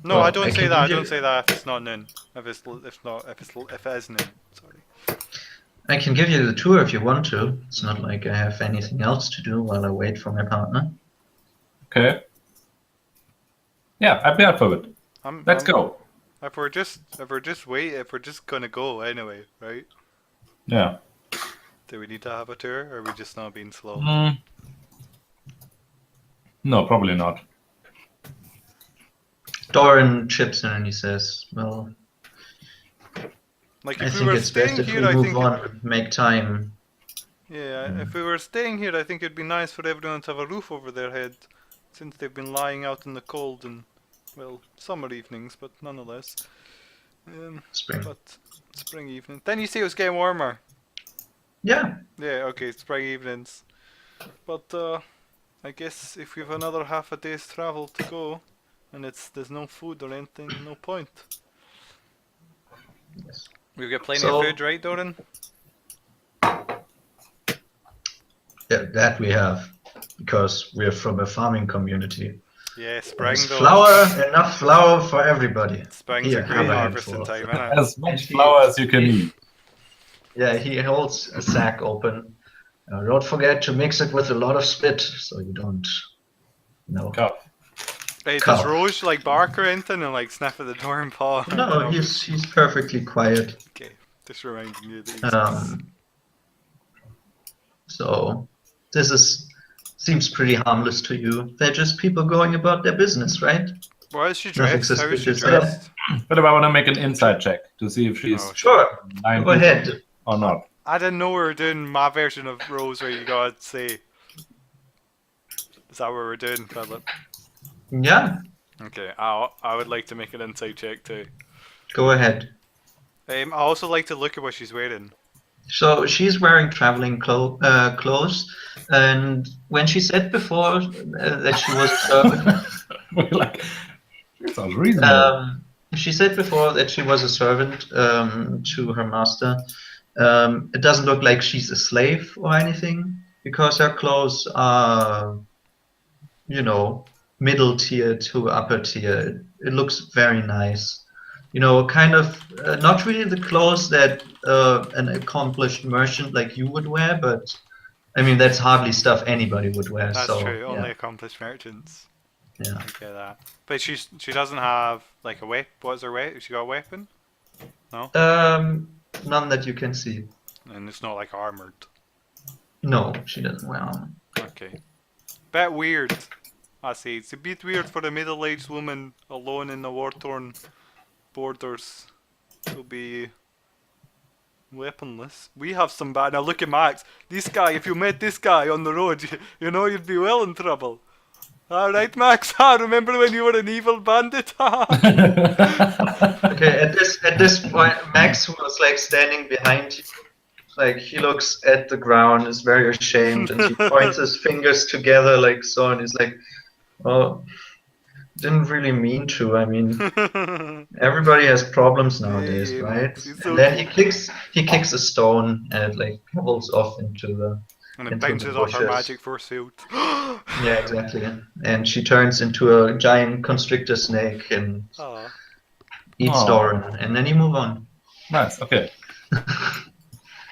S2: No,
S1: Well,
S2: I don't
S1: I
S2: say
S1: can
S2: that. I
S1: give you-
S2: don't say that if it's not noon. If it is noon. Sorry.
S1: "I can give you the tour if you want to. It's not like I have anything else to do while I wait for my partner."
S4: Okay. Yeah, I'd be up for it. Let's go.
S2: If we're just gonna go anyway, right?
S4: Yeah.
S2: Do we need to have a tour, or are we just not being slow?
S4: No, probably not.
S1: Doran chips in and he says, "Well,
S2: Like
S1: I
S2: if we
S1: think
S2: were
S1: it's best
S2: staying
S1: if
S2: here,
S1: we
S2: I
S1: move
S2: think.
S1: on and make time."
S2: Yeah, if we were staying here, I think it'd be nice for everyone to have a roof over their head, since they've been lying out in the cold and, well, summer evenings, but nonetheless.
S1: Spring.
S2: But spring evening. Then you say it was getting warmer.
S1: Yeah.
S2: Yeah, okay, spring evenings. But I guess if we have another half a day's travel to go, and there's no food or anything, no point.
S1: Yes.
S2: We've got plenty
S1: So-
S2: of food, right, Doran?
S1: Yeah, that we have, because we're from a farming community.
S2: Yeah, spring
S1: There's
S2: though.
S1: enough flour for everybody.
S2: Spring's
S1: Here,
S2: a great
S1: have a
S2: harvesting
S1: handful.
S2: time, isn't it?
S4: As much flour as you can eat.
S1: Yeah, he holds a sack open. Don't forget to mix it with a lot of spit, so you don't,
S4: Cup.
S2: Hey, does
S1: Cow.
S2: Rose like bark or anything and like sniff at the door and paw?
S1: No, he's perfectly quiet.
S2: Okay, just reminding you that he's
S1: So this seems pretty harmless to you. They're just people going about their business, right?
S2: Why is she
S1: Nothing
S2: dressed? How is she
S1: suspicious.
S2: dressed?
S4: But if I want to make an inside check to see if she's
S2: Oh,
S1: Sure,
S4: 90
S1: go ahead.
S4: or not.
S2: I didn't know we were doing my version of Rose where you gotta say. Is that what we're doing, Philip?
S1: Yeah,
S2: Okay, I would like to make an inside check too.
S1: go ahead.
S2: I also like to look at what she's wearing.
S1: So she's wearing traveling clothes, and when she said before that she was a servant,
S4: We're like, it sounds reasonable.
S1: she said before that she was a servant to her master. It doesn't look like she's a slave or anything, because her clothes are, middle tier to upper tier. It looks very nice. Kind of not really the clothes that an accomplished merchant like you would wear, but I mean that's hardly stuff anybody would wear.
S2: That's
S1: so,
S2: true. Only
S1: yeah.
S2: accomplished merchants.
S1: Yeah.
S2: I get that. But she doesn't have like a weapon. What's her weapon? She got a weapon?
S1: None that you can see.
S2: And it's not like armored.
S1: No, she doesn't wear armor.
S2: Okay. Bit weird. I say it's a bit weird for a middle-aged woman alone in the war-torn borders to be weaponless. We have some bad. Now look at Max. This guy. If you met this guy on the road, you know you'd be well in trouble. All right, Max. Remember when you were an evil bandit?
S1: Okay, at this point, Max was like standing behind you. Like he looks at the ground, is very ashamed, and he points his fingers together like so, and he's like, "Oh, didn't really mean to. I mean, everybody has problems nowadays,
S2: Yeah,
S1: right?"
S2: Max, it's
S1: And then
S2: okay.
S1: he kicks a stone, and it like rolls off into the.
S2: And it
S1: into
S2: bounces
S1: the
S2: off her
S1: bushes.
S2: magic force field.
S1: Yeah, exactly. And she turns into a giant constrictor snake and
S2: Aw.
S1: eats
S4: Aw.
S1: Doran, and then you move on.
S4: Nice, okay.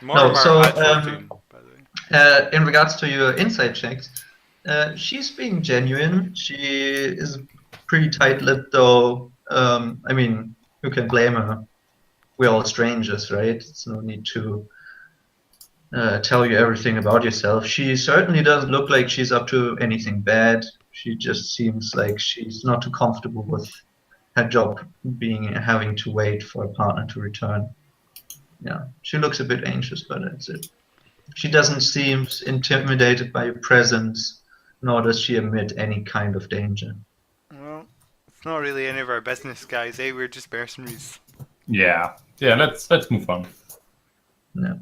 S2: Mortimer
S1: so,
S2: had 14, by the way.
S1: In regards to your insight checks, she's being genuine. She is pretty tight-lipped, though. I mean, who can blame her? We're all strangers, right? It's no need to tell you everything about yourself. She certainly doesn't look like she's up to anything bad. She just seems like she's not too comfortable with her job, having to wait for a partner to return. Yeah, she looks a bit anxious, but that's it. She doesn't seem intimidated by your presence, nor does she emit any kind of danger.
S2: Well, it's not really any of our business, guys. Eh? We're just mercenaries.
S4: Yeah, let's move on.
S1: Yeah.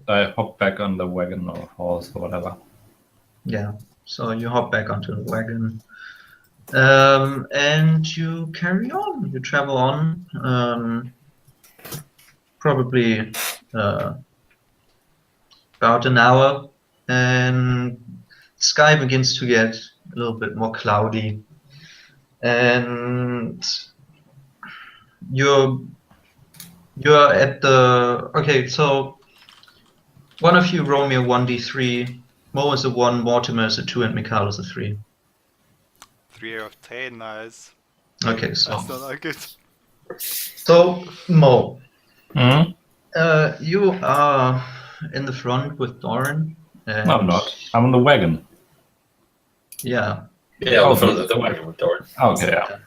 S4: I hop back on the wagon or horse or whatever.
S1: Yeah, so you hop back onto the wagon, and you carry on. You travel on, probably about an hour, and the sky begins to get a little bit more cloudy, and you're at the okay. So one of you roll me a 1d3. Mo is a 1, Mortimer is a 2, and Mikhail is a 3.
S2: 3 out of 10, that is.
S1: Okay, so
S2: That's not that good.
S1: Mo,
S4: Hmm?
S1: you are in the front with Doran. And,
S4: No, I'm not. I'm on the wagon.
S1: Yeah.
S3: Yeah, on the front of the wagon with Doran.
S4: Okay, yeah.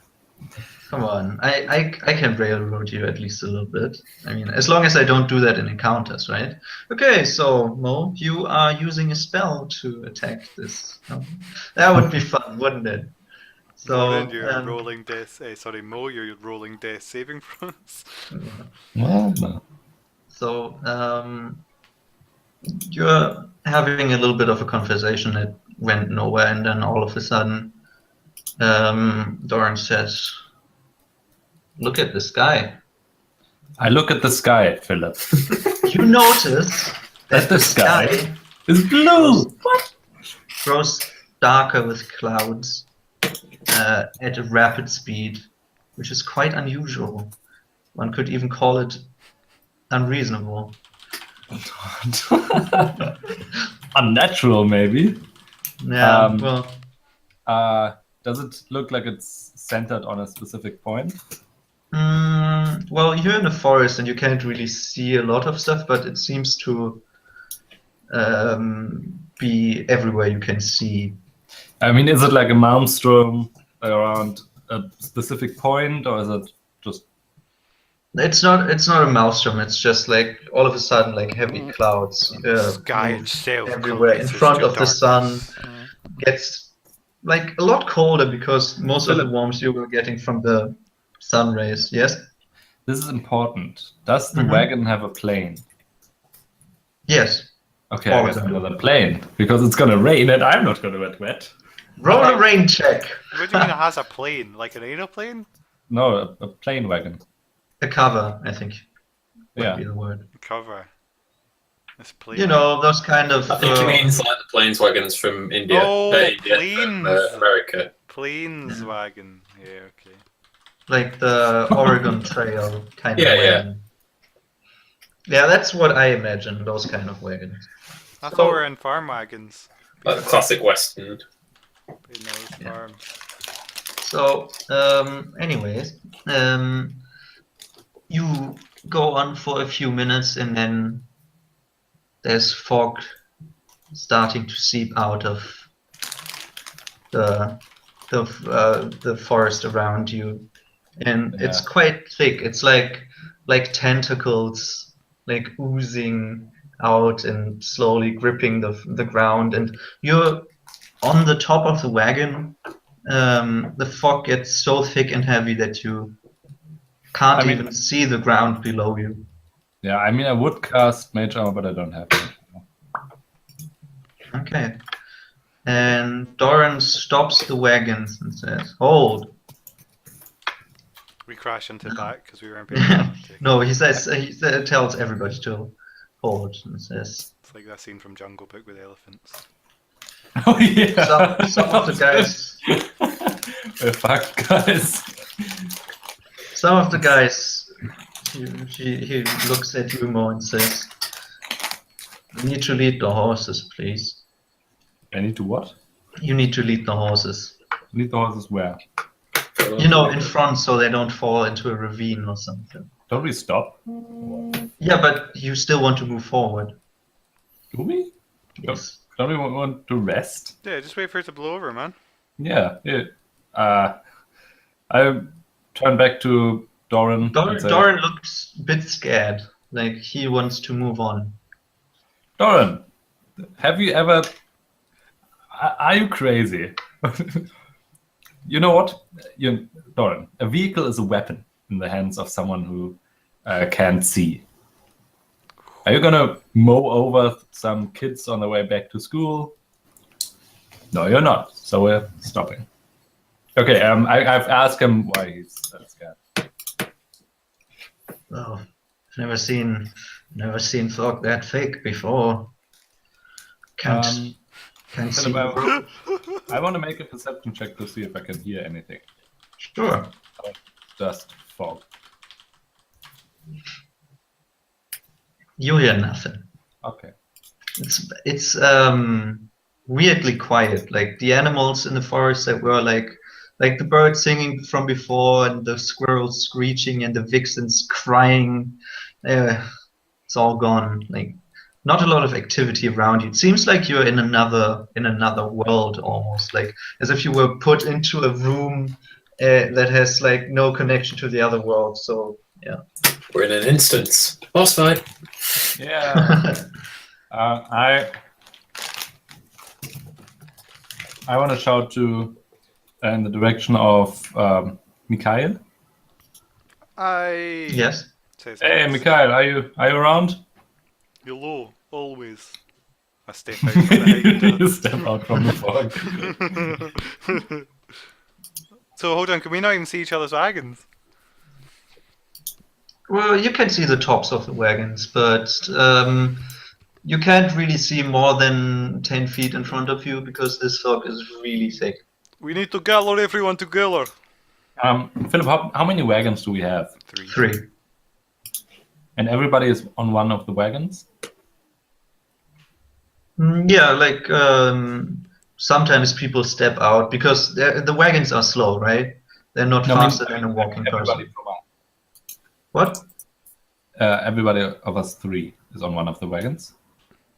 S1: Come on, I can railroad you at least a little bit. I mean, as long as I don't do that in encounters, right? Okay, so Mo, you are using a spell to attack this. That would be fun, wouldn't it?
S2: Lauren,
S1: So,
S2: you're rolling death. Sorry, Mo, you're rolling death saving throws.
S4: Well, no.
S1: so you're having a little bit of a conversation that went nowhere, and then all of a sudden, Doran says, "Look at the sky."
S4: I look at the sky, Philip.
S1: You notice that
S4: the sky is blue. What?
S1: grows darker with clouds at a rapid speed, which is quite unusual. One could even call it unreasonable.
S4: Unnatural, maybe.
S1: Yeah, well,
S4: Does it look like it's centered on a specific point?
S1: well, you're in a forest and you can't really see a lot of stuff, but it seems to be everywhere you can see.
S4: I mean, is it like a maelstrom around a specific point, or is it just?
S1: It's not a maelstrom. It's just like all of a sudden, like heavy clouds
S2: Sky
S1: move
S2: itself
S1: everywhere in
S2: coalesces
S1: front
S2: to
S1: of the sun.
S2: darkness.
S1: Gets like a lot colder because most of the warmth you were getting from the sun rays. Yes.
S4: This is important. Does the
S1: Mhm.
S4: wagon have a plane?
S1: Yes.
S4: Okay,
S1: All
S4: I
S1: of
S4: guess
S1: them.
S4: another plane because it's gonna rain and I'm not gonna get wet.
S1: Roll a rain check.
S2: What do you mean it has a plane? Like an aeroplane?
S4: No, a plane wagon.
S1: A cover, I think, would
S4: Yeah.
S1: be the word.
S2: Cover. It's plane.
S1: You know, those kind of.
S3: I think it means like the planeswagons from India.
S2: Oh,
S3: India
S2: planes.
S3: from America.
S2: Planes wagon. Yeah, okay.
S1: Like the Oregon Trail kind
S3: Yeah,
S1: of
S3: yeah.
S1: wagon. Yeah, that's what I imagine, those kind of wagons.
S2: I
S1: So-
S2: thought we were in farm wagons.
S3: Like the classic Western.
S2: But no, it's
S1: Yeah.
S2: farm.
S1: So, anyways, you go on for a few minutes and then there's fog starting to seep out of the forest around you, and it's
S4: Yeah.
S1: quite thick. It's like tentacles, like oozing out and slowly gripping the ground, and you're on the top of the wagon. The fog gets so thick and heavy that you can't
S4: I mean-
S1: even see the ground below you.
S4: Yeah, I mean, I would cast Mage Armor, but I don't have it.
S1: Okay. And Doran stops the wagons and says, "Hold."
S2: We crash into back because we weren't paying attention.
S1: No, he tells everybody to hold and says,
S2: It's like that scene from Jungle Book with elephants.
S4: Oh yeah.
S1: some of the guys,
S4: Well, fuck, guys.
S1: he looks at you more and says, "You need to lead the horses, please.
S4: I need to what?
S1: You need to lead the horses.
S4: Lead the horses where?
S1: You know, in front so they don't fall into a ravine or something."
S4: Don't we stop?
S1: Yeah, but you still want to move forward.
S4: Do we?
S1: Yes.
S4: Don't we want to rest?
S2: Yeah, just wait for it to blow over, man.
S4: Yeah. I turn back to Doran. and say,
S1: Doran looks a bit scared, like he wants to move on.
S4: Doran, have you ever? Are you crazy? You know what? Doran, a vehicle is a weapon in the hands of someone who can't see. Are you gonna mow over some kids on the way back to school? No, you're not. So we're stopping. Okay. I've asked him why he's scared.
S1: Oh, never seen fog that thick before. Can't see.
S4: Philip, I want to make a perception check to see if I can hear anything.
S1: Sure.
S4: Just fog.
S1: You hear nothing.
S4: Okay.
S1: It's weirdly quiet. Like the animals in the forest that were like the birds singing from before, and the squirrels screeching, and the vixens crying. It's all gone. Like not a lot of activity around you. It seems like you're in another world almost, like as if you were put into a room that has like no connection to the other world. So yeah.
S3: We're in an instance. Boss fight.
S4: Yeah. I want to shout to in the direction of Mikhail.
S1: Yes.
S4: Hey, Mikhail, are you around?
S2: Hello, always. I step out from behind.
S4: You step out from the fog.
S2: So hold on, can we not even see each other's wagons?
S1: Well, you can see the tops of the wagons, but you can't really see more than 10 feet in front of you because this fog is really thick.
S2: We need to gather everyone together.
S4: Philip, how many wagons do we have?
S1: 3.
S4: And everybody is on one of the wagons?
S1: Yeah, like sometimes people step out because the wagons are slow, right? They're not faster than a walking person. What?
S4: Everybody of us 3 is on one of the wagons.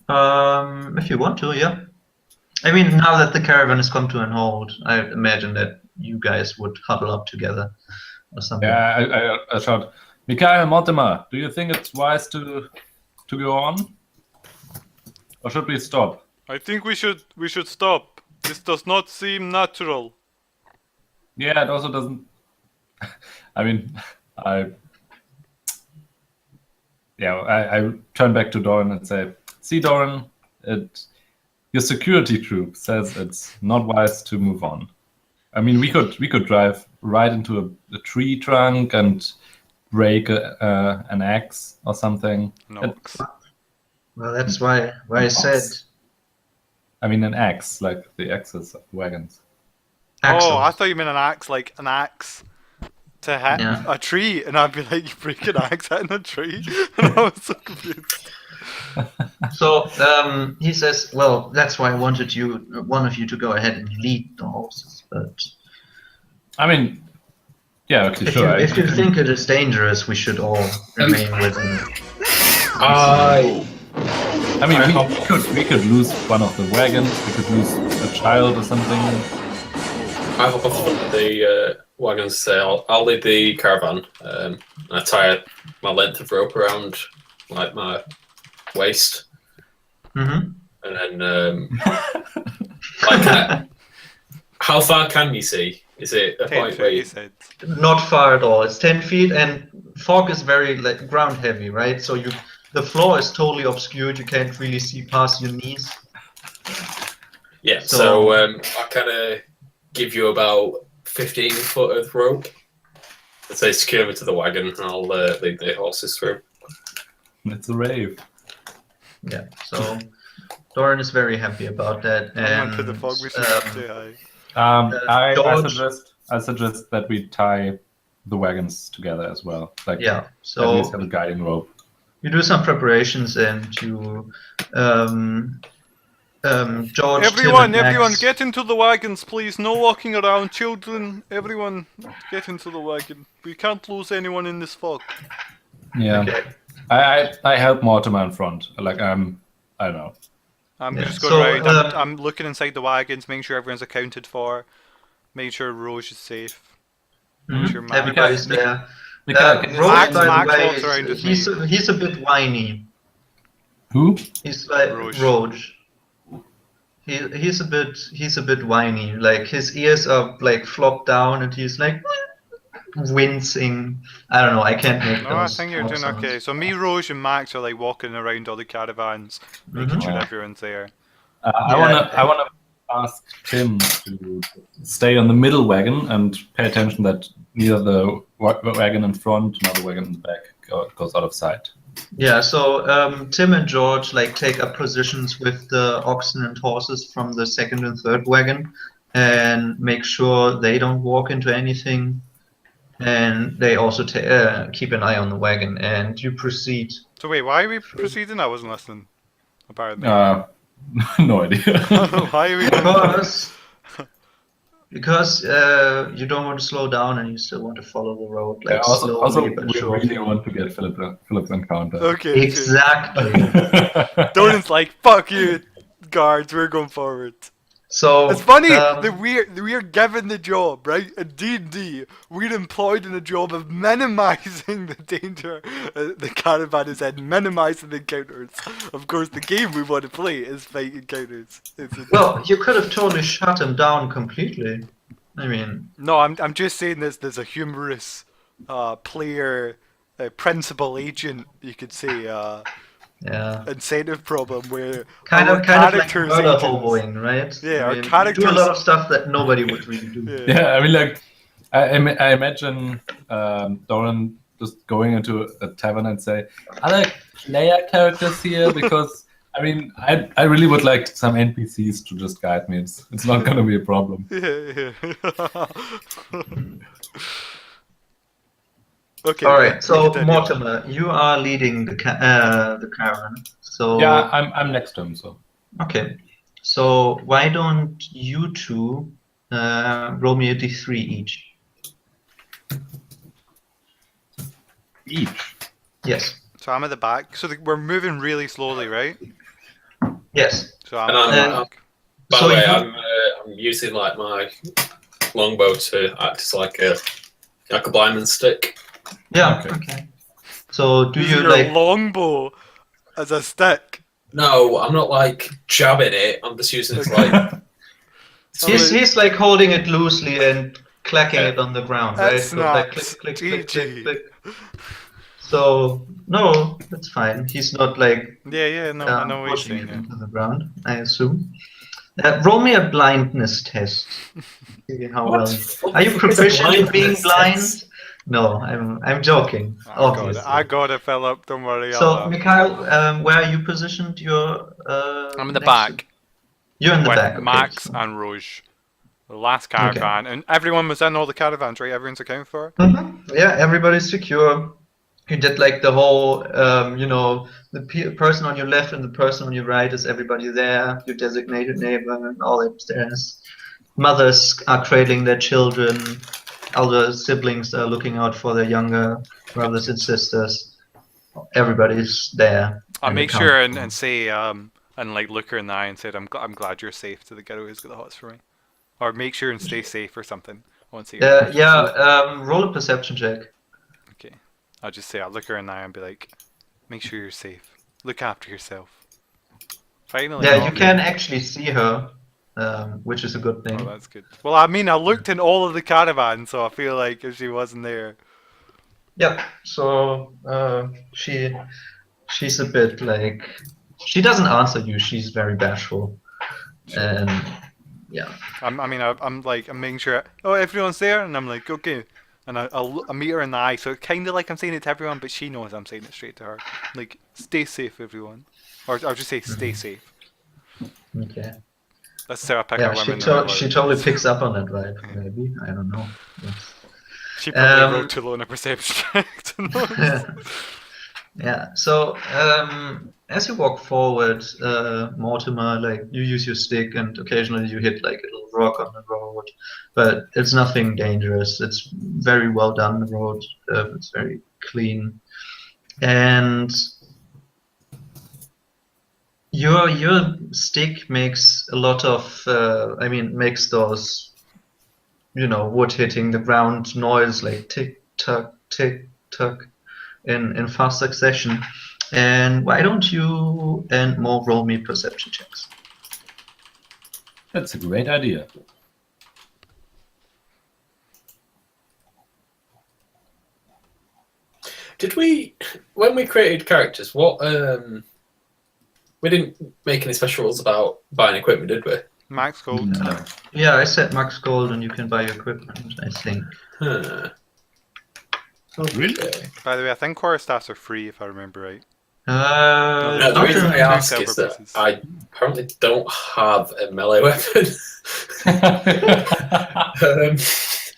S1: If you want to, yeah. I mean, now that the caravan has come to an halt, I imagine that you guys would huddle up together or something.
S4: Yeah, I shout, Mikhail, Mortimer, do you think it's wise to go on? Or should we stop?
S2: I think we should stop. This does not seem natural.
S4: Yeah, it also doesn't. I mean, I turn back to Doran and say, "See, Doran, your security troop says it's not wise to move on. I mean, we could drive right into a tree trunk and break an axe or something.
S2: Nox.
S1: Well, that's why I said.
S4: I mean, an axe, like the axes of wagons.
S1: Axle.
S2: Oh, I thought you meant an axe, like an axe to hit a tree, and I'd be like, you break an axe hitting a tree, and I was so confused.
S1: So he says, well, that's why I wanted one of you to go ahead and lead the horses. But
S4: I mean, yeah, okay,
S1: if
S4: sure.
S1: if you think it is dangerous, we should all remain within.
S4: I mean, we could lose one of the wagons. We could lose a child or something.
S3: I hop off the wagon and say, I'll lead the caravan. I tie my length of rope around like my waist,
S1: Mm-hmm.
S3: and then how far can you see? Is it a
S2: 10
S3: point
S2: feet,
S3: where
S2: he
S3: you...
S2: said.
S1: Not far at all. It's 10 feet, and fog is very like ground heavy, right? So the floor is totally obscured. You can't really see past your knees.
S3: Yeah. So I kind of give you about 15 foot of rope. I'd say secure me to the wagon, and I'll lead the horses through.
S4: It's a rave.
S1: Yeah. So Doran is very happy about that. And
S2: To the fog, we should not say hi.
S4: I suggest that we tie the wagons together as well. Like,
S1: yeah.
S4: at
S1: So
S4: least have a guiding rope.
S1: you do some preparations, and you George.
S2: Everyone,
S1: Tim, and
S2: everyone,
S1: Max,
S2: get into the wagons, please. No walking around. Children, everyone, get into the wagon. We can't lose anyone in this fog.
S4: Yeah.
S1: Okay.
S4: I help Mortimer in front. Like I don't know.
S2: I'm
S1: Yeah,
S2: just going
S1: so,
S2: around. I'm looking inside the wagons, making sure everyone's accounted for, making sure Rose is safe. Sure, Max.
S1: everybody's there.
S4: Mikhail,
S1: Rose, by
S2: Max
S1: the way,
S2: walks around with
S1: he's a bit whiny.
S4: Who?
S1: He's like
S2: Roche.
S1: Roach. He's a bit whiny. Like his ears are like flopped down, and he's like wincing. I don't know. I can't make
S2: No, I
S1: those
S2: think you're doing
S1: sounds.
S2: okay. So me, Rose, and Max are like walking around all the caravans, making sure
S4: Mhm.
S2: everyone's there.
S4: I wanna ask Tim to stay on the middle wagon and pay attention that neither the wagon in front nor the wagon in the back goes out of sight.
S1: Yeah. So Tim and George like take up positions with the oxen and horses from the second and third wagon, and make sure they don't walk into anything. And they also keep an eye on the wagon, and you proceed.
S2: So wait, why are we proceeding? I wasn't listening. Apparently.
S4: No idea.
S2: Why are we?
S1: Because you don't want to slow down, and you still want to follow the road, like
S4: also,
S1: slowly but
S4: we
S1: surely.
S4: really want to get Philip's encounter.
S2: Okay.
S1: Exactly.
S2: Doran's like, fuck you, guards. We're going forward.
S1: So
S2: It's funny that we're given the job, right? In D&D, we're employed in the job of minimizing the danger the caravan is in, minimizing the encounters. Of course, the game we want to play is fight encounters.
S1: Well, you could have totally shut him down completely. I mean,
S2: No, I'm just saying there's a humorous player, principal agent, you could say,
S1: yeah,
S2: incentive problem where
S1: kind
S2: our
S1: of like
S2: characters'
S1: murder
S2: agents.
S1: hoboing, right?
S2: Yeah,
S1: I
S2: our
S1: mean, you do a
S2: characters-
S1: lot of stuff that nobody would really do.
S2: Yeah.
S4: Yeah, I mean, like, I imagine Doran just going into a tavern and say, "Are there player characters here?" Because I mean, I really would like some NPCs to just guide me. It's not going to be a problem.
S2: Yeah. Okay.
S1: All right, so
S2: continue.
S1: Mortimer, you are leading the caravan. So
S4: Yeah, I'm next to him. So
S1: okay, so why don't you two roll me a d3 each?
S4: each.
S1: Yes.
S2: So I'm at the back. So we're moving really slowly, right?
S1: Yes.
S2: So I'm
S3: And
S2: at the
S3: I'm-
S2: back.
S3: By
S1: So
S3: the way,
S1: you-
S3: I'm using like my longbow to act as like a blind stick.
S1: Yeah.
S4: Okay.
S1: Okay. So do
S2: Using
S1: you
S2: your
S1: like?
S2: longbow as a stick?
S3: No, I'm not like jabbing it. I'm just using it to like.
S1: He's like holding it loosely and clacking it on the ground,
S2: That
S1: right? So like
S2: snaps.
S1: click, click, click,
S2: GG.
S1: click, click. So no, that's fine. He's not like
S2: Yeah, no, I know what you're
S1: pushing
S2: saying.
S1: it
S2: Yeah.
S1: into the ground, I assume. Roll me a blindness test. See how
S3: What?
S1: well. Are you proficient in being
S3: Blindness
S1: blind?
S3: test?
S1: No, I'm joking. Obviously.
S2: I got it, Philip. Don't worry.
S1: So, Mikhail, where are you positioned? You're.
S2: I'm in the
S1: next
S2: back
S1: to- You're in the
S2: with
S1: back. Okay,
S2: Max
S1: so-
S2: and Rouge. The last caravan, and everyone was in all the caravans, right? Everyone's accounted for.
S1: Yeah, everybody's secure. You did like the whole, the person on your left and the person on your right is everybody there. Your designated neighbor and all that. There's mothers are cradling their children. Elder siblings are looking out for their younger brothers and sisters. Everybody's there.
S2: I
S1: and
S2: make
S1: they
S2: sure
S1: come.
S2: and say and like look her in the eye and said, I'm glad you're safe to the girl who's got the hots for me, or make sure and stay safe or something. I won't say.
S1: Roll a perception check.
S2: Okay. I'll just say I'll look her in the eye and be like, make sure you're safe. Look after yourself. Finally.
S1: Yeah,
S2: not
S1: you
S2: me.
S1: can actually see her, which is a good thing.
S2: Oh, that's good. Well, I mean, I looked in all of the caravans, so I feel like if she wasn't there.
S1: Yeah, so she's a bit like she doesn't answer you. She's very bashful, and yeah.
S2: I'm making sure. Oh, everyone's there, and I'm like, okay, and I meet her in the eye. So it's kind of like I'm saying it to everyone, but she knows I'm saying it straight to her. Like, stay safe, everyone, or I'll just say, stay safe.
S1: Okay.
S2: That's how I pick
S1: Yeah,
S2: up
S1: she,
S2: women.
S1: she totally picks up on it, right? Maybe I don't know. Yes.
S2: She probably
S1: Um,
S2: wrote too low in a perception check to know.
S1: Yeah. So as you walk forward, Mortimer, like you use your stick, and occasionally you hit like a little rock on the road, but it's nothing dangerous. It's very well done. The road, it's very clean, and your stick makes a lot of, makes those, wood hitting the ground noise like tick tock, in fast succession. And why don't you and Mo roll me perception checks?
S4: That's a great idea.
S3: Did we, when we created characters, we didn't make any special rules about buying equipment, did we?
S2: Max Gold.
S4: No.
S1: Yeah, I said max gold, and you can buy your equipment, I think.
S3: Huh.
S4: Really?
S3: Okay.
S2: By the way, I think core staffs are free if I remember right.
S1: Uh,
S3: No, the
S2: Not
S3: reason
S2: in
S3: I
S2: two
S3: ask
S2: silver
S3: is that
S2: pieces.
S3: I apparently don't have a melee weapon.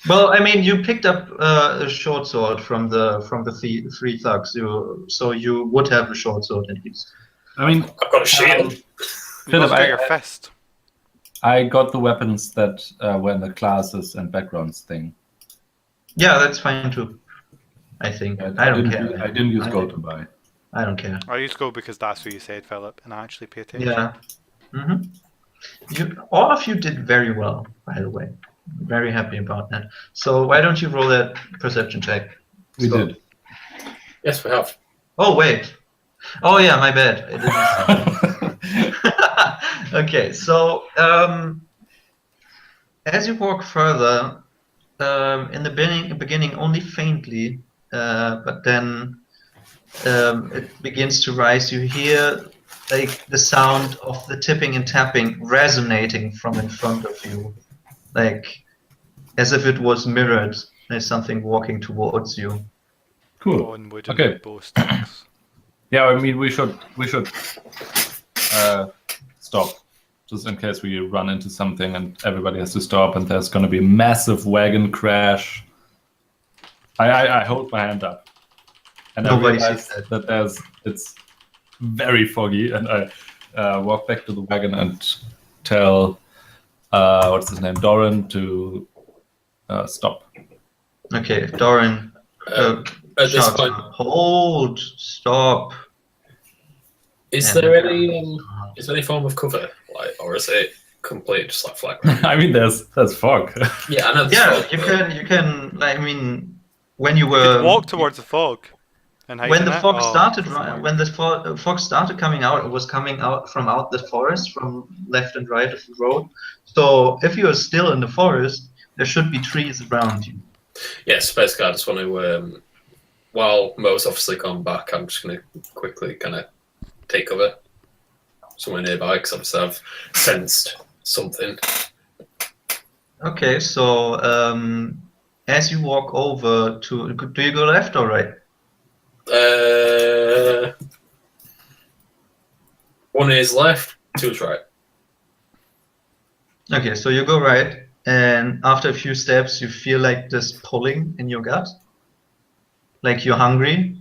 S1: well, I mean, you picked up a short sword from the three thugs, so you would have a short sword at least.
S4: I mean,
S3: I've got a shield.
S2: You
S4: Philip,
S2: also got your fist.
S4: I got the weapons that were in the classes and backgrounds thing.
S1: Yeah, that's fine too. I think. I don't care.
S4: I didn't use gold to buy.
S1: I don't care.
S2: I used to go because that's what you said, Philip, and I actually pay attention.
S1: Yeah. All of you did very well, by the way. Very happy about that. So why don't you roll that perception check?
S4: We
S1: So-
S4: did.
S3: Yes, we have.
S1: Oh wait. Oh yeah, my bad. I didn't. Okay, so as you walk further, in the beginning only faintly, but then it begins to rise. You hear like the sound of the tipping and tapping resonating from in front of you, like as if it was mirrored. There's something walking towards you.
S4: Cool.
S2: Onward and
S4: Okay.
S2: bow sticks.
S4: Yeah, I mean, we should stop, just in case we run into something and everybody has to stop, and there's going to be a massive wagon crash. I hold my hand up, and
S1: Nobody
S4: I realize
S1: sees
S4: that it's very foggy, and I walk back to the wagon and tell what's his name, Doran, to stop.
S1: Okay, Doran.
S3: At this
S1: Shouts
S3: point,
S1: out, hold, stop.
S3: is
S1: And
S3: there
S1: the
S3: any
S1: ground stops.
S3: is there any form of cover, like, or is it complete just like flag?
S4: I mean, there's fog.
S3: Yeah, I know.
S1: Yeah, you can. Like, I mean, when you
S2: You
S1: were
S2: could walk towards the fog. And hide
S1: when
S2: in
S1: the
S2: it.
S1: fog
S2: Oh,
S1: started,
S2: doesn't work.
S1: when the fog started coming out, it was coming out from out the forest, from left and right of the road. So if you are still in the forest, there should be trees around you.
S3: Yes, basically, I just want to. While Mo's obviously gone back, I'm just going to quickly kind of take cover somewhere nearby because obviously I've sensed something.
S1: Okay, so as you walk over to, do you go left or right?
S3: One is left, two is right.
S1: Okay, so you go right, and after a few steps, you feel like this pulling in your gut, like you're hungry,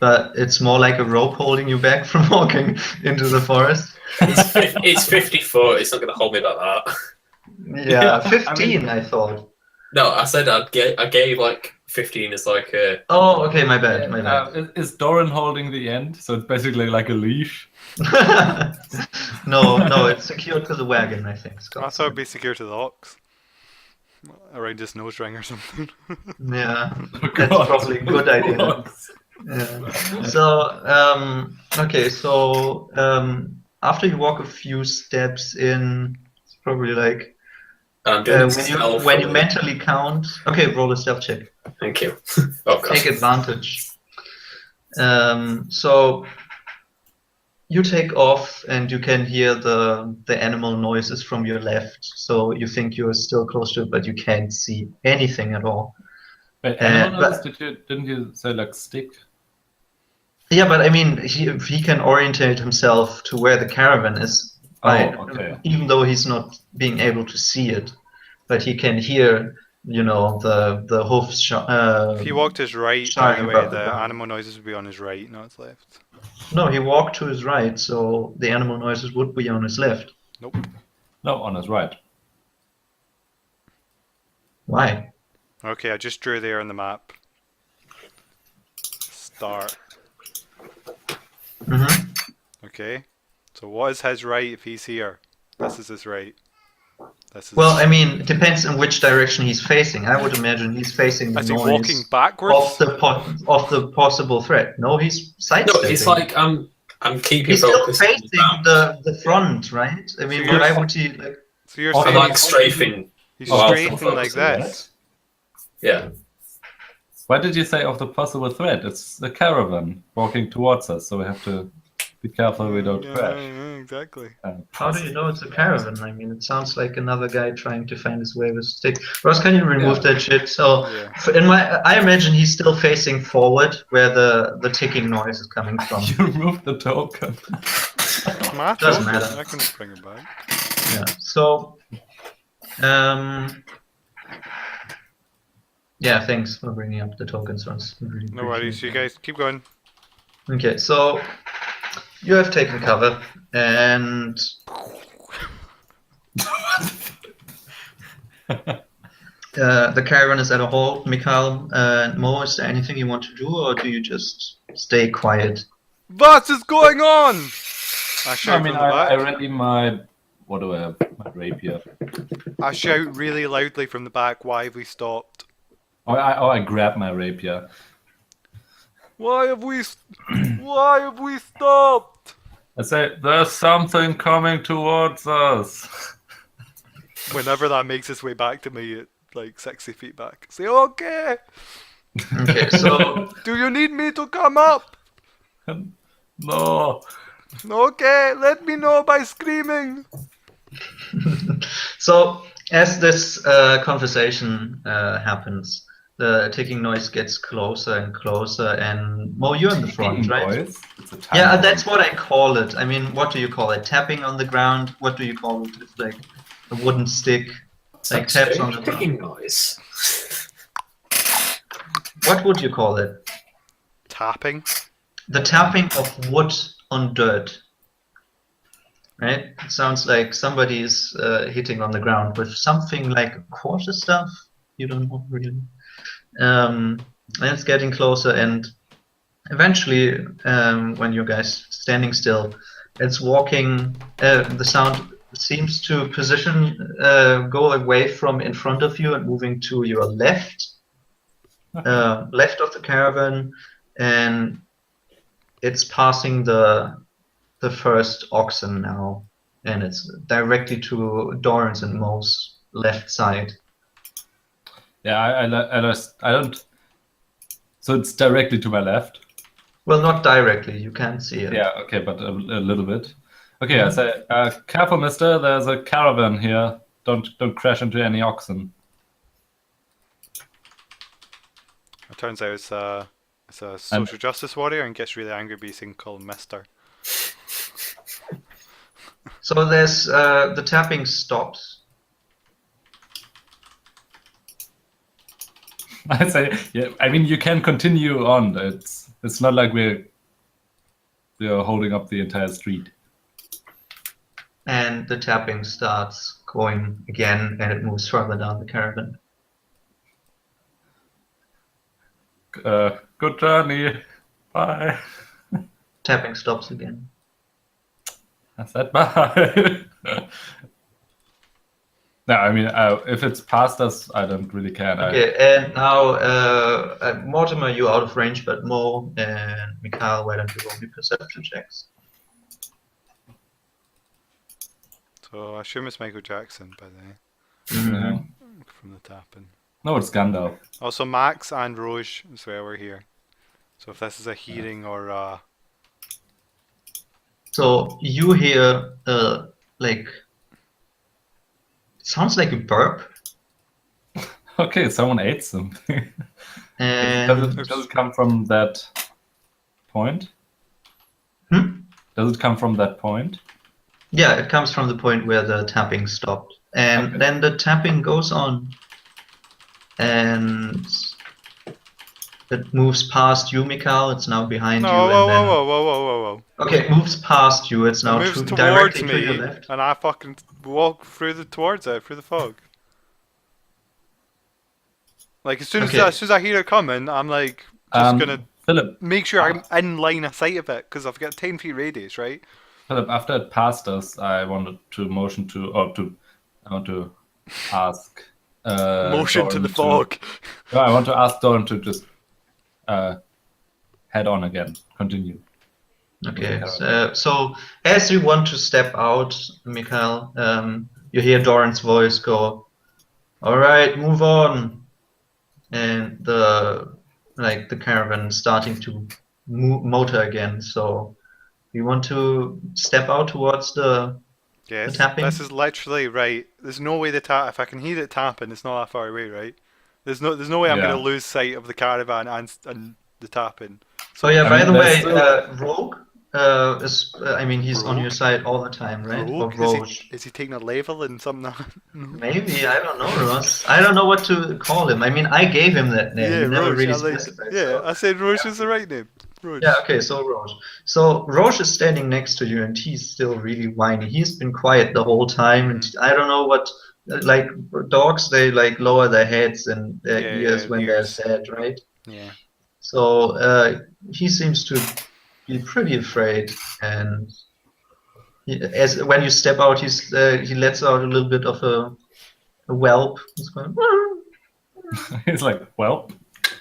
S1: but it's more like a rope holding you back from walking into the forest.
S3: It's 50 foot. It's not going to hold me like that.
S1: Yeah,
S4: I
S1: 15,
S4: mean-
S1: I thought.
S3: No, I said I gave like 15 as like a.
S1: Oh, okay, my bad, my bad.
S4: Is Doran holding the end? So it's basically like a leash.
S1: No, it's secured to the wagon, I think. Scott.
S2: I thought it'd be secure to the ox. Around his nose ring or something.
S1: Yeah,
S4: Oh,
S1: that's
S4: God.
S1: probably a good idea. Yeah. So, okay, so after you walk a few steps in, it's probably like
S3: I'm doing
S1: when you mentally count. Okay, roll a stealth check.
S3: Thank you. Oh, God.
S1: Take advantage. So you take off, and you can hear the animal noises from your left. So you think you're still close to it, but you can't see anything at all.
S4: Wait, animal
S1: but-
S4: noise? Didn't you say like stick?
S1: Yeah, but I mean, he can orientate himself to where the caravan is. Right?
S4: okay.
S1: Even though he's not being able to see it, but he can hear, the hoofs.
S2: If he walked his right, by
S1: Sorry
S2: the way,
S1: about
S2: the
S1: that.
S2: animal noises would be on his right, not his left.
S1: No, he walked to his right, so the animal noises would be on his left.
S2: Nope.
S4: No, on his right.
S1: Why?
S2: Okay, I just drew there on the map. Start.
S1: Mm-hmm.
S2: Okay. So what is his right if he's here? This is his right. This is.
S1: Well, I mean, it depends on which direction he's facing. I would imagine he's facing the
S2: is he
S1: noise
S2: walking backwards?
S1: of the possible threat. No, he's sidestepping.
S3: No, it's like I'm keeping
S1: he's still
S3: focus on
S1: facing
S3: that.
S1: the front, right? I mean,
S2: So
S1: why
S2: you're-
S1: would he like?
S2: So you're
S4: Oh,
S3: I'm
S2: saying
S3: like strafing.
S2: he's
S3: Oh,
S2: strafing like this.
S3: Yeah.
S4: Why did you say of the possible threat? It's the caravan walking towards us, so we have to be careful we don't crash.
S2: Yeah, exactly.
S1: How do you know it's a caravan? I mean, it sounds like another guy trying to find his way with a stick. Ross, can you remove that shit? So,
S2: Yeah.
S1: I imagine he's still facing forward, where the ticking noise is coming from.
S4: You removed the token.
S1: Doesn't matter.
S2: I can bring it back.
S1: Yeah. So, yeah. Thanks for bringing up the tokens, Ross. Really
S2: No worries, you
S1: appreciate
S2: guys keep going.
S1: that. Okay, so you have taken cover, and the caravan is at a halt. Mikhail and Mo, is there anything you want to do, or do you just stay quiet?
S2: What is going on? I
S4: I
S2: shout
S4: mean,
S2: from the back.
S4: I ready my what do I have? My rapier.
S2: I shout really loudly from the back, why have we stopped?
S4: I grab my rapier.
S2: Why have we stopped?
S4: I say, there's something coming towards us.
S2: Whenever that makes its way back to me, at like 60 feet back. Say, okay,
S1: Okay, so
S2: do you need me to come up?
S4: No.
S2: Okay, let me know by screaming.
S1: so as this conversation happens, the ticking noise gets closer and closer, and Mo, you're in the front, right?
S4: Noise? It's a tiny
S1: Yeah,
S4: one.
S1: that's what I call it. I mean, what do you call it? Tapping on the ground? What do you call it? It's like a wooden stick,
S3: It's
S1: like taps on the ground.
S3: ticking noise.
S1: What would you call it?
S2: Tapping?
S1: The tapping of wood on dirt. Right? It sounds like somebody is hitting on the ground with something like quarter stuff. You don't know really. And it's getting closer, and eventually, when you guys standing still, it's walking. The sound seems to go away from in front of you and moving to your left, left of the caravan, and it's passing the first oxen now, and it's directly to Doran's and Mo's left side.
S4: Yeah, I don't. So it's directly to my left.
S1: Well, not directly. You can't see it.
S4: Yeah, okay, but a little bit. Okay, I say, careful, mister. There's a caravan here. Don't crash into any oxen.
S2: It turns out it's a social justice warrior and gets really angry being called Mister.
S1: So there's the tapping stops.
S4: I say, yeah. I mean, you can continue on. It's not like we're holding up the entire street.
S1: And the tapping starts going again, and it moves further down the caravan.
S4: Good journey. Bye.
S1: Tapping stops again.
S4: I said bye. No, I mean, if it's past us, I don't really care.
S1: Okay, and now Mortimer, you're out of range, but Mo and Mikhail, why don't you roll me perception checks?
S2: So I assume it's Michael Jackson by the
S4: Yeah.
S2: from the tapping.
S4: No, it's Gandalf.
S2: Also, Max and Rouge is where we're here. So if this is a hearing or
S1: So you hear like it sounds like a burp,
S4: Okay, someone ate something.
S1: and
S4: Does it come from that point? Does it come from that point?
S1: yeah, it comes from the point where the tapping stopped, and
S4: Okay.
S1: then the tapping goes on, and it moves past you, Mikhail. It's now behind
S2: no,
S1: you,
S2: whoa,
S1: and
S2: whoa,
S1: then
S2: whoa, whoa, whoa, whoa, whoa.
S1: okay, it moves past you. It's
S2: It
S1: now
S2: moves towards
S1: directly to your
S2: me,
S1: left.
S2: and I fucking walk through the fog. Like as soon as I hear it coming, I'm like just gonna
S4: Philip,
S2: make sure I'm in line of sight of it because I've got 10 feet radius, right?
S4: Philip, after it passed us, I wanted to motion to, I want to ask.
S2: Motion to
S4: Doran
S2: the fog.
S4: No, I want to ask Doran to just head on again. Continue.
S1: Okay, so as you want to step out, Mikhail, you hear Doran's voice go, "All right, move on," and the caravan starting to motor again. So you want to step out towards the
S2: Yes,
S1: tapping?
S2: this is literally right. There's no way if I can hear it tapping, it's not that far away, right? There's no way I'm
S4: Yeah.
S2: gonna lose sight of the caravan and the tapping.
S1: So yeah,
S4: I
S1: by
S4: mean,
S1: the
S4: there's
S1: way, Rogue is, I mean, he's on
S2: Rogue?
S1: your side all the time, right? Or
S2: Rogue?
S1: Rogue.
S2: Is he taking a level and something?
S1: Maybe, I don't know, Ross. I don't know what to call him. I mean, I gave him that name.
S2: Yeah,
S1: He never
S2: Roche.
S1: really
S2: I like.
S1: specified.
S2: Yeah,
S1: so.
S2: I said Roche is the right name. Roche.
S1: Yeah, okay, so Roche. So Roche is standing next to you, and he's still really whiny. He's been quiet the whole time, and I don't know what, like dogs, they like lower their heads and their
S2: Yeah,
S1: ears
S2: yeah,
S1: when
S2: ears.
S1: they're sad, right?
S2: Yeah.
S1: So he seems to be pretty afraid, and As when you step out, he lets out a little bit of a whelp. He's going,
S4: He's like, well,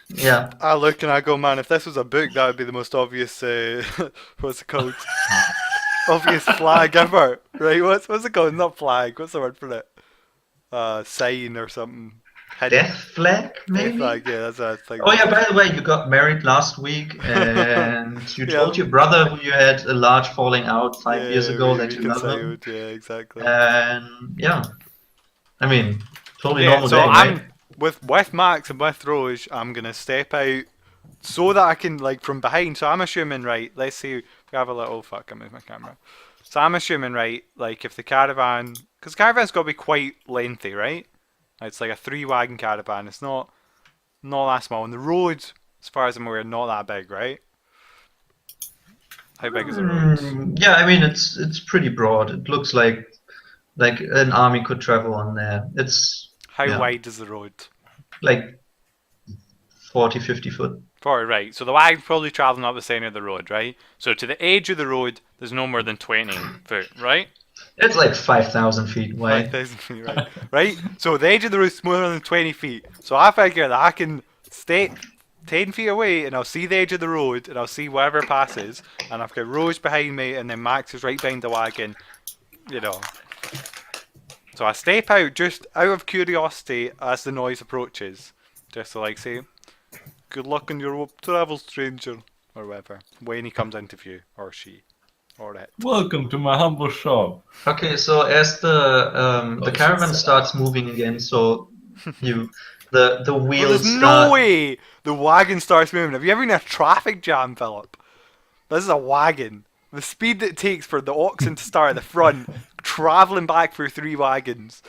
S1: yeah.
S2: I look and I go, man, if this was a book, that would be the most obvious, what's it called? Obvious flag ever, right? What's it called? Not flag. What's the word for it? Sign or something.
S1: Death flag, maybe?
S2: Death flag, yeah, that's a thing.
S1: Oh yeah, by the way, you got married last week, and you
S2: Yeah.
S1: told your brother who you had a large falling out 5 years ago
S2: we
S1: that you love him.
S2: reconciled, yeah, exactly.
S1: And yeah, I mean, totally
S2: Yeah,
S1: normal
S2: so
S1: day,
S2: I'm
S1: right?
S2: with Max and with Rose, I'm gonna step out so that I can like from behind. So I'm assuming, right? Let's see, we have a little fuck. I moved my camera. So I'm assuming, right? Like if the caravan, because caravan's got to be quite lengthy, right? It's like a 3-wagon caravan. It's not that small. And the road, as far as I'm aware, not that big, right? How big is the road?
S1: Yeah, I mean it's pretty broad. It looks like an army could travel on there. It's
S2: How
S1: yeah.
S2: wide is the road?
S1: like 40, 50 foot.
S2: Right. So the wagon's probably travelling up the centre of the road, right? So to the edge of the road, there's no more than 20 foot, right?
S1: It's like 5,000 feet wide.
S2: 5,000 feet, right? Right? So the edge of the road is more than 20 feet. So I figure that I can step 10 feet away and I'll see the edge of the road and I'll see whatever passes. And I've got Rose behind me and then Max is right behind the wagon, you know. So I step out just out of curiosity as the noise approaches. Just to like say, good luck on your travel, stranger. Or whatever. When he comes into view. Or she. Or it.
S4: welcome to my humble shop.
S1: Okay, so as the caravan starts moving again, so the
S2: Well,
S1: wheels
S2: there's
S1: start.
S2: no way the wagon starts moving. Have you ever been in a traffic jam, Philip? This is a wagon. The speed that it takes for the oxen to start at the front, travelling back through 3 wagons.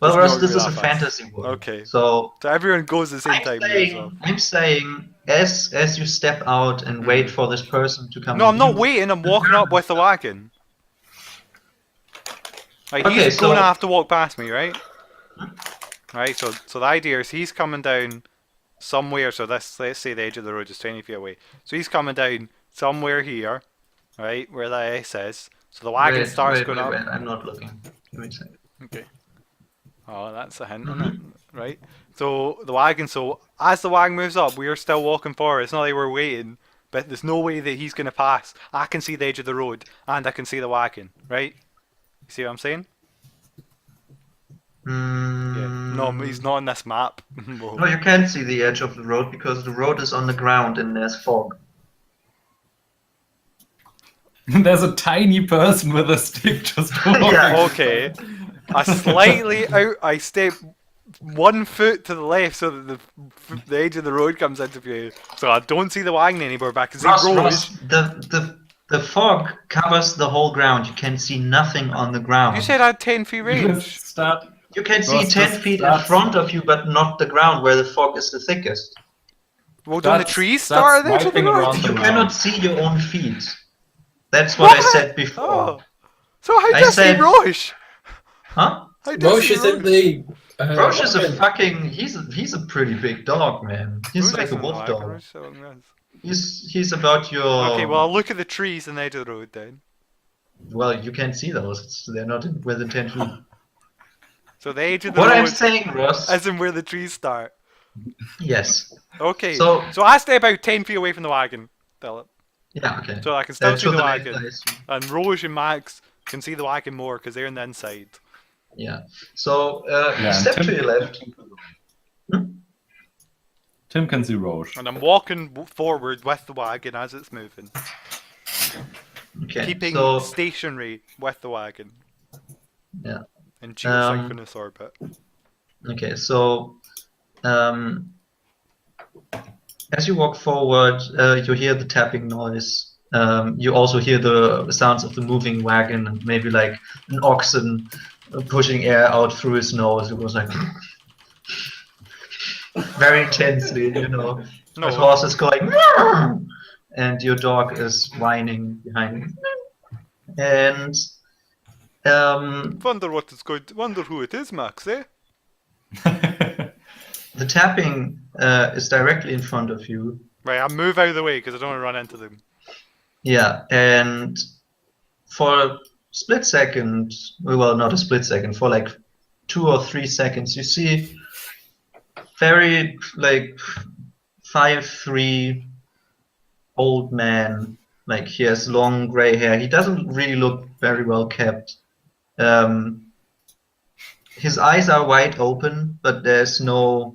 S1: Well,
S2: It's
S1: Russ,
S2: not
S1: this
S2: really
S1: is a
S2: that fast.
S1: fantasy world.
S2: Okay.
S1: So
S2: So everyone goes at the same time.
S1: I'm saying as you step out and wait for this person to come.
S2: No, I'm not
S1: you-
S2: waiting. I'm walking up with the wagon. Like,
S1: Okay,
S2: he's
S1: so-
S2: going to have to walk past me, right? Right. So the idea is he's coming down somewhere. So let's say the edge of the road is 20 feet away. So he's coming down somewhere here, right, where that S is. So the wagon starts going up.
S1: Wait, I'm not looking. Give me a second.
S2: Okay. Oh, that's a hint, isn't it? Right. So the wagon. So as the wagon moves up, we are still walking forward. It's not like we're waiting, but there's no way that he's gonna pass. I can see the edge of the road, and I can see the wagon. Right. You see what I'm saying? Yeah. No, he's not on this map. Whoa.
S1: No, you can't see the edge of the road because the road is on the ground and there's fog.
S4: There's a tiny person with a stick just walking.
S1: Yeah.
S2: Okay. I slightly out. I step 1 foot to the left so that the edge of the road comes into view. So I don't see the wagon anymore, but I can see
S1: Ross,
S2: road.
S1: the fog covers the whole ground. You can see nothing on the ground.
S2: You said I had 10 feet
S4: You
S2: range.
S4: just start.
S1: You can see
S4: Ross,
S1: 10
S4: just
S1: feet in
S4: start-
S1: front of you, but not the ground where the fog is the thickest.
S2: Well, don't the
S4: That's-
S2: trees
S4: that's
S2: start at the edge of the
S4: swiping
S2: road?
S4: around the
S1: You
S4: round.
S1: cannot see your own feet. That's what I said before.
S2: Oh. So how
S1: I
S2: does he
S1: said-
S2: Roche?
S1: Huh?
S2: How does
S3: Roche
S2: he
S3: is in the.
S1: Roche is a
S3: wagon.
S1: fucking. He's a pretty big dog, man. He's like a wolf dog. He's about your.
S2: Okay, well I'll look at the trees on the edge of the road then.
S1: Well, you can't see those. They're not within 10 feet.
S2: So the edge of the
S1: What I'm
S2: road
S1: saying, Ross.
S2: as in where the trees start.
S1: Yes.
S2: Okay,
S1: So-
S2: so I stay about 10 feet away from the wagon, Philip.
S1: Yeah. Okay.
S2: So I can still see
S1: to
S2: the
S1: left,
S2: wagon.
S1: I assume.
S2: And Roche and Max can see the wagon more because they're on the inside.
S1: Yeah. So
S4: Yeah,
S1: step
S4: and
S1: to your left.
S4: Tim can see Roche.
S2: And I'm walking forward with the wagon as it's moving.
S1: Okay.
S2: Keeping
S1: So
S2: stationary with the wagon.
S1: Yeah.
S2: In geosynchronous orbit.
S1: okay. So as you walk forward, you hear the tapping noise. You also hear the sounds of the moving wagon and maybe like an oxen pushing air out through his nose. It was like very intensely, you know.
S2: No.
S1: The horse is going, and your dog is whining behind him. And
S2: Wonder what it's going to, wonder who it is, Max, eh?
S1: the tapping is directly in front of you.
S2: Right, I move out of the way because I don't want to run into them.
S1: Yeah, and for a split second, well, not a split second, for like 2 or 3 seconds, you see very like 5'3" old man. Like he has long gray hair. He doesn't really look very well kept. His eyes are wide open, but there's no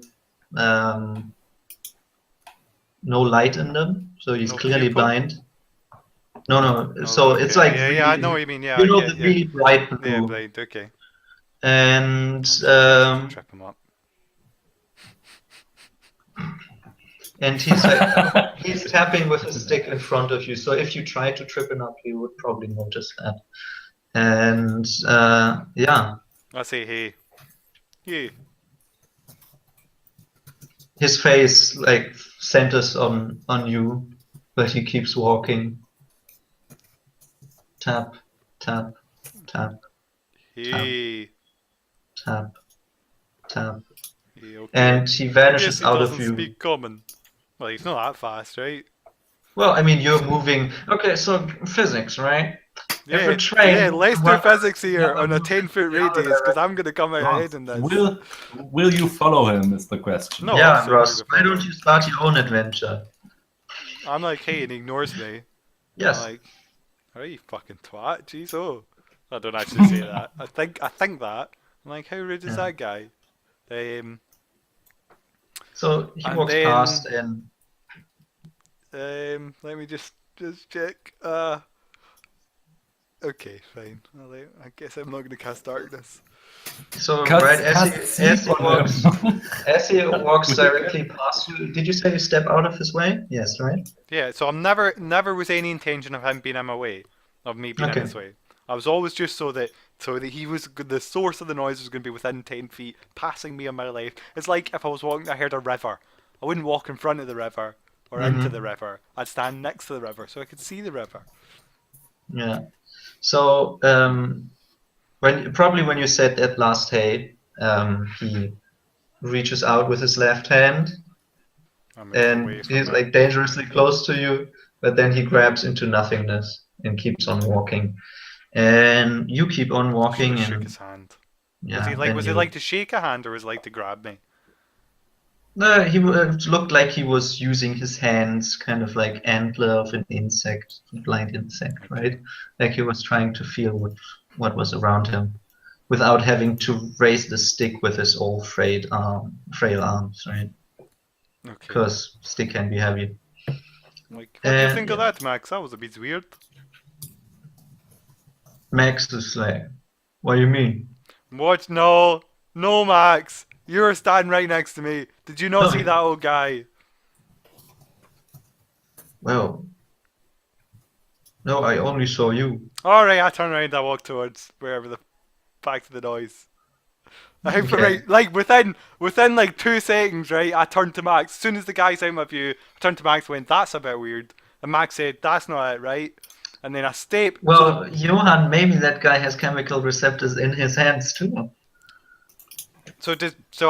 S1: light in them, so he's
S2: No
S1: clearly
S2: pupil?
S1: blind. No, no.
S2: Oh,
S1: So
S2: okay.
S1: it's like
S2: yeah, I know what
S1: really,
S2: you mean. Yeah,
S1: you
S2: I
S1: know,
S2: get
S1: the really bright
S2: yeah,
S1: blue.
S2: blind. Okay.
S1: And
S2: I'm so tempted to trip him up.
S1: and he's like he's tapping with a stick in front of you. So if you try to trip him up, you would probably notice that. And yeah,
S2: I say, hey, you.
S1: his face like centers on you, but he keeps walking. Tap, tap, tap,
S2: Hey.
S1: tap, tap,
S2: Hey, okay.
S1: and he
S2: I guess
S1: vanishes
S2: he
S1: out of
S2: doesn't
S1: you.
S2: speak common. Well, he's not that fast, right?
S1: Well, I mean, you're moving. Okay, so physics, right? If
S2: Yeah,
S1: a train
S2: yeah, let's do
S1: runs
S2: physics here on a
S1: in
S2: 10-foot
S1: the other
S2: radius, because
S1: direction-
S2: I'm going to come out ahead in this.
S4: Will you follow him? Is the question.
S2: No.
S1: Yeah,
S2: absolutely
S1: Ross. Why
S2: before.
S1: don't you start your own adventure?
S2: I'm like, hey, and he ignores me.
S1: Yes.
S2: I'm like, are you fucking twat? Jeez, oh. I don't actually say that. I think that. I'm like, how rude is
S1: Yeah.
S2: that guy?
S1: So he
S2: And
S1: walks
S2: then-
S1: past, and
S2: Let me just check. Okay, fine. I guess I'm not going to cast darkness.
S1: so
S4: Cast-
S1: right
S4: cast sleep on him.
S1: as he walks directly past you. Did you say you step out of his way? Yes, right.
S2: Yeah, so I'm never was any intention of him being in my way, of me being
S1: Okay.
S2: in his way. I was always just so that he was the source of the noise was going to be within 10 feet, passing me on my left. It's like if I was walking, I heard a river. I wouldn't walk in front of the river or into the river. I'd stand next to the river so I could see the river.
S1: Yeah. So when you said that last hey, he reaches out with his left hand,
S2: I'm moving away
S1: and
S2: from
S1: he's
S2: it.
S1: like dangerously close to you, but then he grabs into nothingness and keeps on walking, and you keep on walking,
S2: Should've shook
S1: and
S2: his hand.
S1: yeah,
S2: Was he like to shake a hand or was he like to grab me?
S1: No, he looked like he was using his hands, kind of like antler of an insect, blind insect, right? Like he was trying to feel what was around him, without having to raise the stick with his all frail arms, right?
S2: Okay.
S1: Because stick can be heavy.
S2: Like, what do you think of that, Max? That was a bit weird.
S1: Max is like, what do you mean?
S2: What? No, Max. You were standing right next to me. Did you not see that old guy?
S1: Well, no, I only saw you.
S2: Alright, I turn around, I walk towards wherever back to the noise. I think
S1: Okay.
S2: like within like 2 seconds, right, I turned to Max. As soon as the guy's out of my view, I turned to Max and went, that's a bit weird. And Max said, that's not it, right? And then I stepped.
S1: Well, Johan, maybe that guy has chemical receptors in his hands too.
S2: So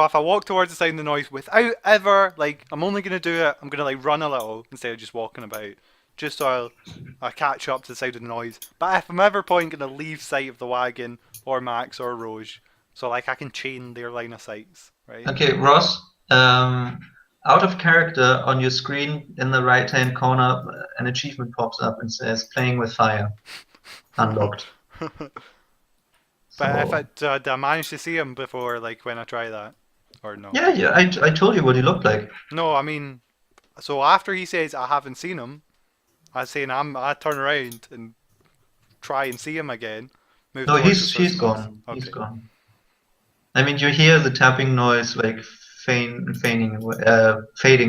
S2: if I walk towards the side of the noise without ever, like, I'm only going to do it, I'm going to like run a little instead of just walking about. Just so I catch up to the side of the noise. But if I'm ever going to leave sight of the wagon, or Max, or Roge, so like I can chain their line of sights, right?
S1: Okay, Ross, out of character on your screen in the right hand corner, an achievement pops up and says playing with fire. Unlocked.
S2: But if
S1: So-
S2: did I manage to see him before, like when I try that, or no?
S1: Yeah, I told you what he looked like.
S2: No, I mean, so after he says I haven't seen him, I turn around and try and see him again. Move
S1: No,
S2: towards the
S1: he's
S2: first
S1: gone.
S2: noise.
S1: He's
S2: Okay.
S1: gone. I mean, you hear the tapping noise like fading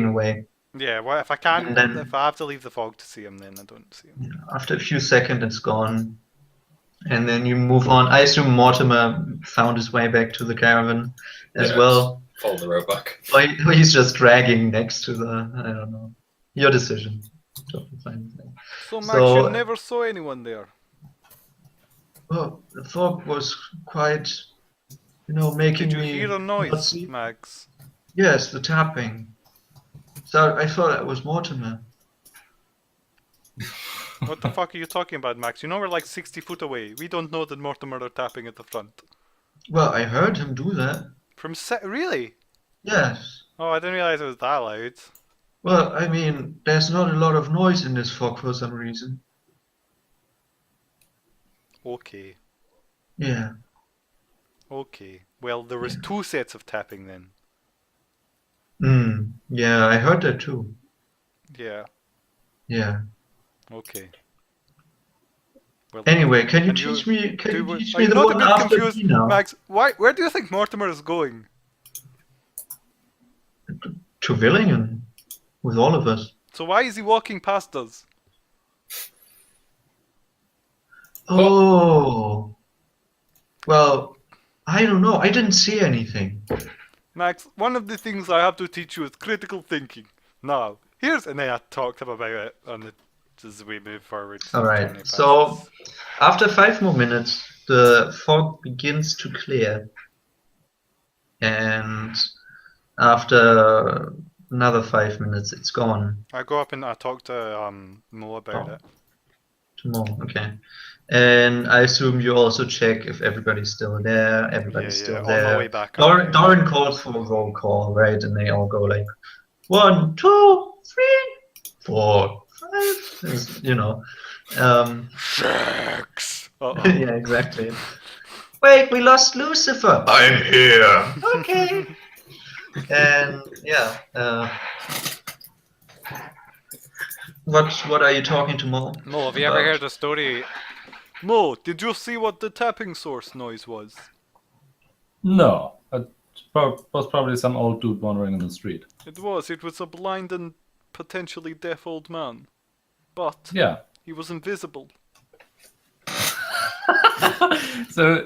S1: away.
S2: Yeah, well, if I can't,
S1: And then-
S2: if I have to leave the fog to see him, then I don't see him.
S1: After a few seconds, it's gone. And then you move on. I assume Mortimer found his way back to the caravan as
S3: Yeah,
S1: well.
S3: Follow the road back.
S1: Or he's just dragging next to the, I don't know. Your decision. Totally fine with me.
S2: So Max,
S1: So-
S2: you never saw anyone there.
S1: Well, the fog was quite, making
S2: Did you
S1: me
S2: hear a
S1: not
S2: noise,
S1: sleep.
S2: Max?
S1: Yes, the tapping. So I thought it was Mortimer.
S2: What the fuck are you talking about, Max? You know we're like 60 foot away. We don't know that Mortimer are tapping at the front.
S1: Well, I heard him do that.
S2: Really?
S1: Yes.
S2: Oh, I didn't realize it was that loud.
S1: Well, I mean, there's not a lot of noise in this fog for some reason.
S2: Okay.
S1: Yeah.
S2: Okay. Well, there was 2 sets of tapping then.
S1: Yeah, I heard that too.
S2: Yeah.
S1: Yeah.
S2: Okay. Well,
S1: Anyway, can you
S2: and
S1: teach me? Can you teach me
S2: I'm
S1: the
S2: not a
S1: one
S2: bit
S1: after
S2: confused,
S1: me now?
S2: Max. Where do you think Mortimer is going?
S1: To Willingen, with all of us.
S2: So why is he walking past us?
S1: Oh. Well, I don't know. I didn't see anything.
S2: Max, one of the things I have to teach you is critical thinking. Now, and then I talked about it as we move forward.
S1: All right.
S2: 20
S1: So,
S2: passes.
S1: after 5 more minutes, the fog begins to clear, and after another 5 minutes, it's gone.
S2: I go up and I talk to Mo about it.
S1: Tomorrow, okay. And I assume you also check if everybody's still there. Everybody's
S2: Yeah,
S1: still
S2: on
S1: there.
S2: my way back up, yeah.
S1: Doran calls for a roll call, right? And they all go like 1, 2, 3, 4, 5. You know.
S2: 6.
S1: Yeah, exactly. Wait, we lost Lucifer. I'm here. Okay. And yeah. What are you talking to Mo?
S2: Mo, have you ever
S1: about?
S2: heard a story? Mo, did you see what the tapping source noise was?
S4: No, it was probably some old dude wandering in the street.
S2: It was a blind and potentially deaf old man. But
S4: Yeah.
S2: he was invisible.
S4: So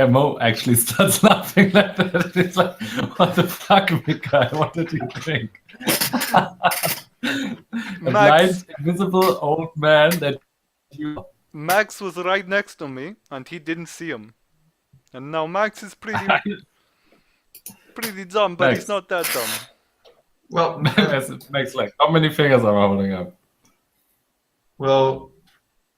S4: Mo actually starts laughing like that. It's like, what the fuck, big guy? What did you think? A blind, invisible old man that you.
S2: Max was right next to me, and he didn't see him. And now Max is pretty dumb, but
S4: Max.
S2: he's not that dumb.
S1: Well,
S4: Max, like, how many fingers am I holding up?
S1: well,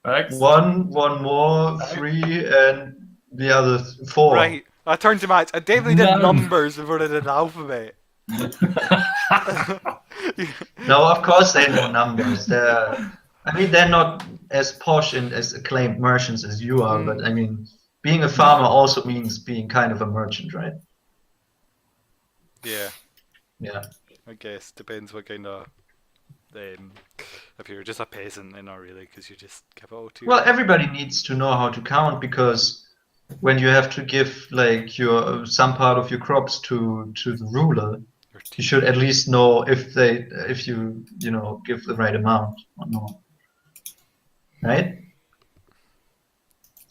S4: Max?
S1: one more, 3, and the other 4.
S2: Right. I turned to Max. I definitely did
S4: None.
S2: numbers before I did alphabet.
S1: No, of course they know numbers. They're not as posh and as acclaimed merchants as you are, but I mean, being a farmer also means being kind of a merchant, right?
S2: Yeah.
S1: Yeah.
S2: I guess depends what kind of. If you're just a peasant, then not really, because you just give it all to.
S1: Well, everybody needs to know how to count, because when you have to give like some part of your crops to the ruler, you should at least know if you give the right amount or not. Right?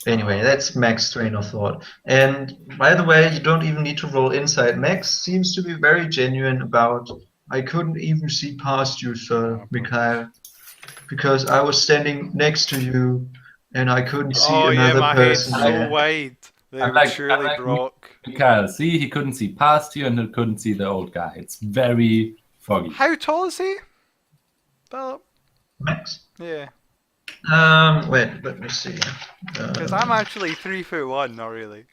S1: Anyway, that's Max's train of thought. And by the way, you don't even need to roll insight. Max seems to be very genuine about, I couldn't even see past you, sir, Mikhail, because I was standing next to you and I couldn't see another
S2: my
S1: person
S2: head's
S1: there.
S2: so wide. They
S4: I
S2: would
S4: like-
S2: surely
S4: I like
S2: Brock.
S4: Mikhail, see, he couldn't see past you and he couldn't see the old guy. It's very foggy.
S2: How tall is he? Philip?
S1: Max?
S2: Yeah.
S1: Wait, let me see.
S2: Because I'm actually 3'1", not really.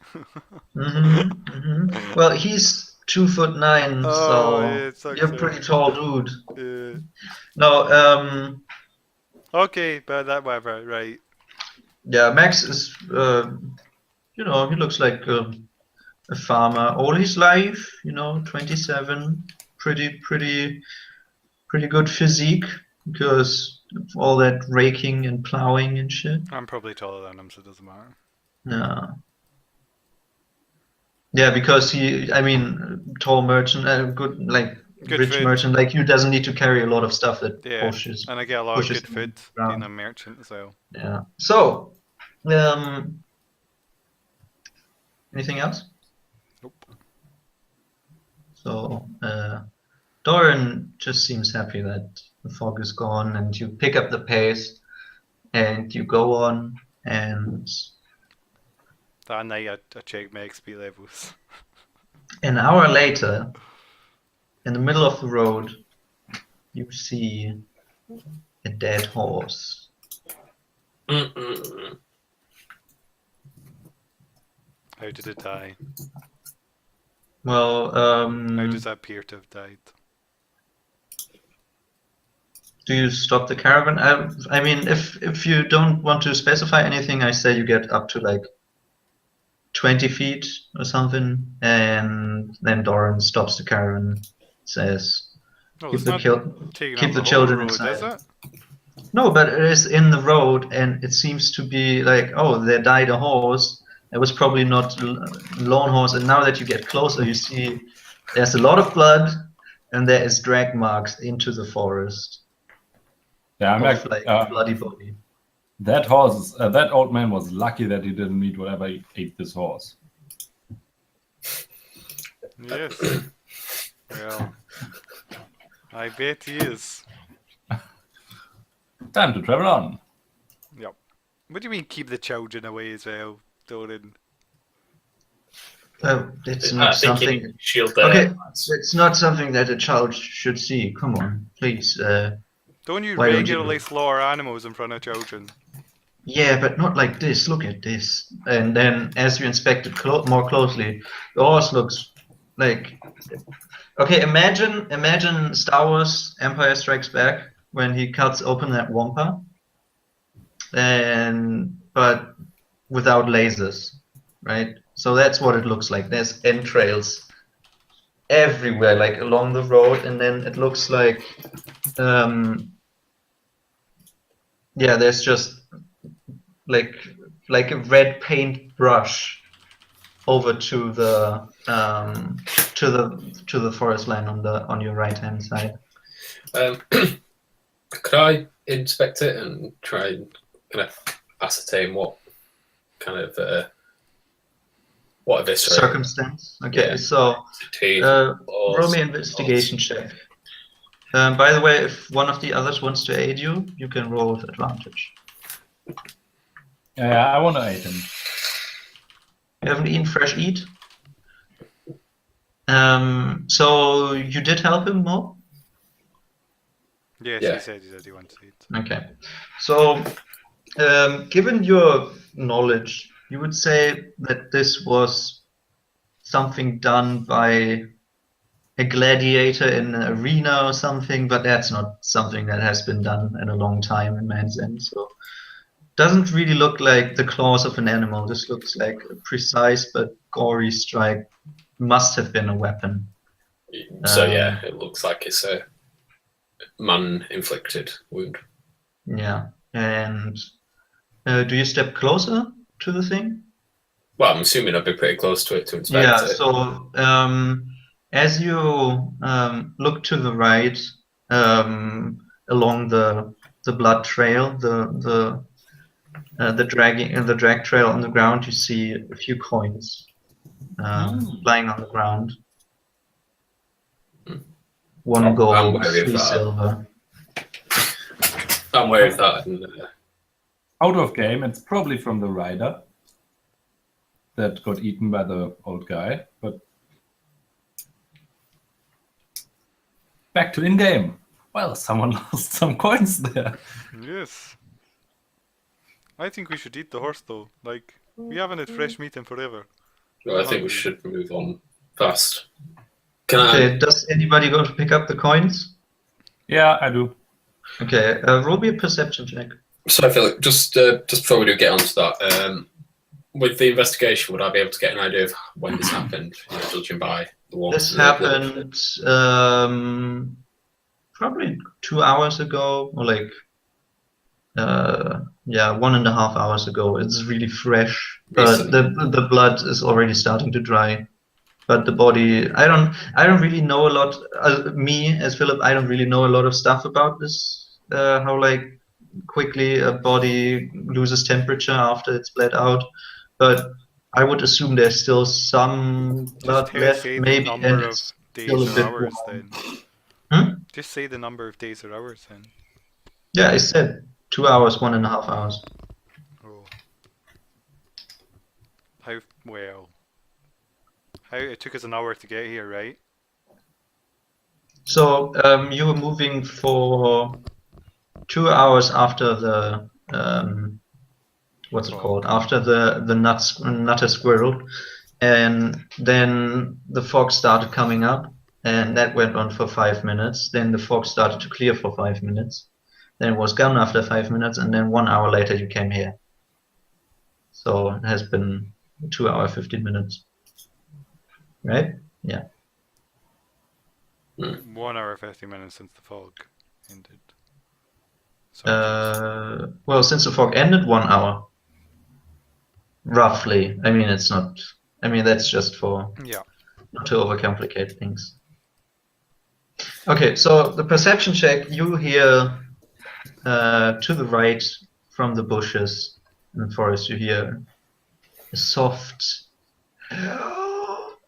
S1: Well, he's 2'9", so
S2: yeah, it's
S1: you're a
S2: okay.
S1: pretty tall dude.
S2: Yeah.
S1: No,
S2: Okay, but that whatever, right.
S1: yeah, Max is, he looks like a farmer all his life, 27, pretty good physique, because of all that raking and plowing and shit.
S2: I'm probably taller than him, so it doesn't matter.
S1: Yeah. Yeah, because tall merchant, good, like,
S2: Good
S1: rich
S2: food.
S1: merchant like you doesn't need to carry a lot of stuff that
S2: Yeah,
S1: pushes.
S2: and I get a lot of
S1: pushes
S2: good food
S1: around.
S2: being a merchant, so.
S1: Yeah. So, anything else?
S2: Nope.
S1: So, Doran just seems happy that the fog is gone, and you pick up the pace, and you go on, and
S2: That night I checked my XP levels.
S1: an hour later, in the middle of the road, you see A dead horse.
S3: Mm-mm.
S2: How did it die?
S1: Well,
S2: How does that appear to have died?
S1: do you stop the caravan? I mean, if you don't want to specify anything, I say you get up to like 20 feet or something, and then Doran stops the caravan, says,
S2: No,
S1: "Keep
S2: it's
S1: the
S2: not taking
S1: keep
S2: up
S1: the
S2: the whole
S1: children
S2: road,
S1: inside."
S2: is it?
S1: No, but it is in the road, and it seems to be like, oh, there died a horse. It was probably not a lone horse, and now that you get closer, you see there's a lot of blood, and there is drag marks into the forest
S4: Yeah, I'm
S1: of
S4: like,
S1: like a bloody body.
S4: that horse, that old man was lucky that he didn't eat whatever he ate this horse.
S2: Yes. Well, I bet he is.
S4: Time to travel on.
S2: Yep. What do you mean keep the children away as well, Doran?
S1: It's
S3: I
S1: not
S3: think you
S1: something.
S3: need to shield there.
S1: Okay, it's not something that a child should see. Come on, please.
S2: Don't you
S1: Why don't you
S2: regularly
S1: do it?
S2: slaughter animals in front of children?
S1: Yeah, but not like this. Look at this. And then as you inspect it more closely, the horse looks like. Okay, imagine Star Wars Empire Strikes Back when he cuts open that wampa, and but without lasers, right? So that's what it looks like. There's entrails everywhere, like along the road, and then it looks like, um, yeah, there's just like a red paint brush over to the to the forest line on your right hand side.
S3: Could I inspect it and try and kind of ascertain what kind of what eviscerate
S1: Circumstance. Okay,
S3: Yeah.
S1: so
S3: teeth,
S1: roll me
S3: claws,
S1: investigation check. By the way, if one of the others wants to aid you, you can roll with advantage.
S4: Yeah, I want to eat him.
S1: You haven't eaten fresh eat. So you did help him, Mo?
S2: Yes,
S3: Yeah.
S2: he said he wanted to eat.
S1: Okay. So, given your knowledge, you would say that this was something done by a gladiator in an arena or something, but that's not something that has been done in a long time in Mansend. So, doesn't really look like the claws of an animal. This looks like a precise but gory strike. Must have been a weapon.
S3: So yeah, it looks like it's a man-inflicted wound.
S1: Yeah. And do you step closer to the thing?
S3: Well, I'm assuming I'd be pretty close to it to inspect
S1: Yeah.
S3: it.
S1: So as you look to the right along the blood trail, the drag trail on the ground, you see a few coins lying on the ground. One
S3: I'm
S1: gold,
S3: wary of
S1: 3
S3: that.
S1: silver.
S3: I'm wary of that. And,
S4: Out of game, it's probably from the rider that got eaten by the old guy, but back to in-game. Well, someone lost some coins there.
S2: Yes. I think we should eat the horse though. Like, we haven't had fresh meat in forever.
S3: well, I think we should move on fast. Can
S1: Okay, does anybody go to pick up the coins?
S4: Yeah, I do.
S1: Okay, roll me a perception check.
S3: So I feel like just before we do get onto that, with the investigation, would I be able to get an idea of when this happened? You know, judging by the one.
S1: This happened probably 2 hours ago, or like yeah, 1.5 hours ago. It's really fresh, but the blood is already starting to dry. But the body, I don't really know a lot. Me as Philip, I don't really know a lot of stuff about this. How like quickly a body loses temperature after it's bled out, but I would assume there's still some blood left,
S2: say
S1: maybe,
S2: the
S1: and
S2: number of
S1: it's
S2: days
S1: still a
S2: or
S1: bit
S2: hours
S1: warm.
S2: then. Just say the number of days or hours then.
S1: Yeah, I said 2 hours, 1.5 hours.
S2: Oh. How well? How it took us an hour to get here, right?
S1: So you were moving for 2 hours after the what's it
S2: Fog.
S1: called? After the nutter squirrel, and then the fog started coming up, and that went on for 5 minutes. Then the fog started to clear for 5 minutes. Then it was gone after 5 minutes, and then 1 hour later you came here. So it has been 2 hour 15 minutes, right? Yeah.
S2: 1 hour 50 minutes since the fog ended. So
S1: Well, since the fog ended, 1 hour, roughly. I mean, it's not. I mean, that's just for
S2: yeah.
S1: not to overcomplicate things. Okay, so the perception check, you hear to the right from the bushes in the forest, you hear a soft help.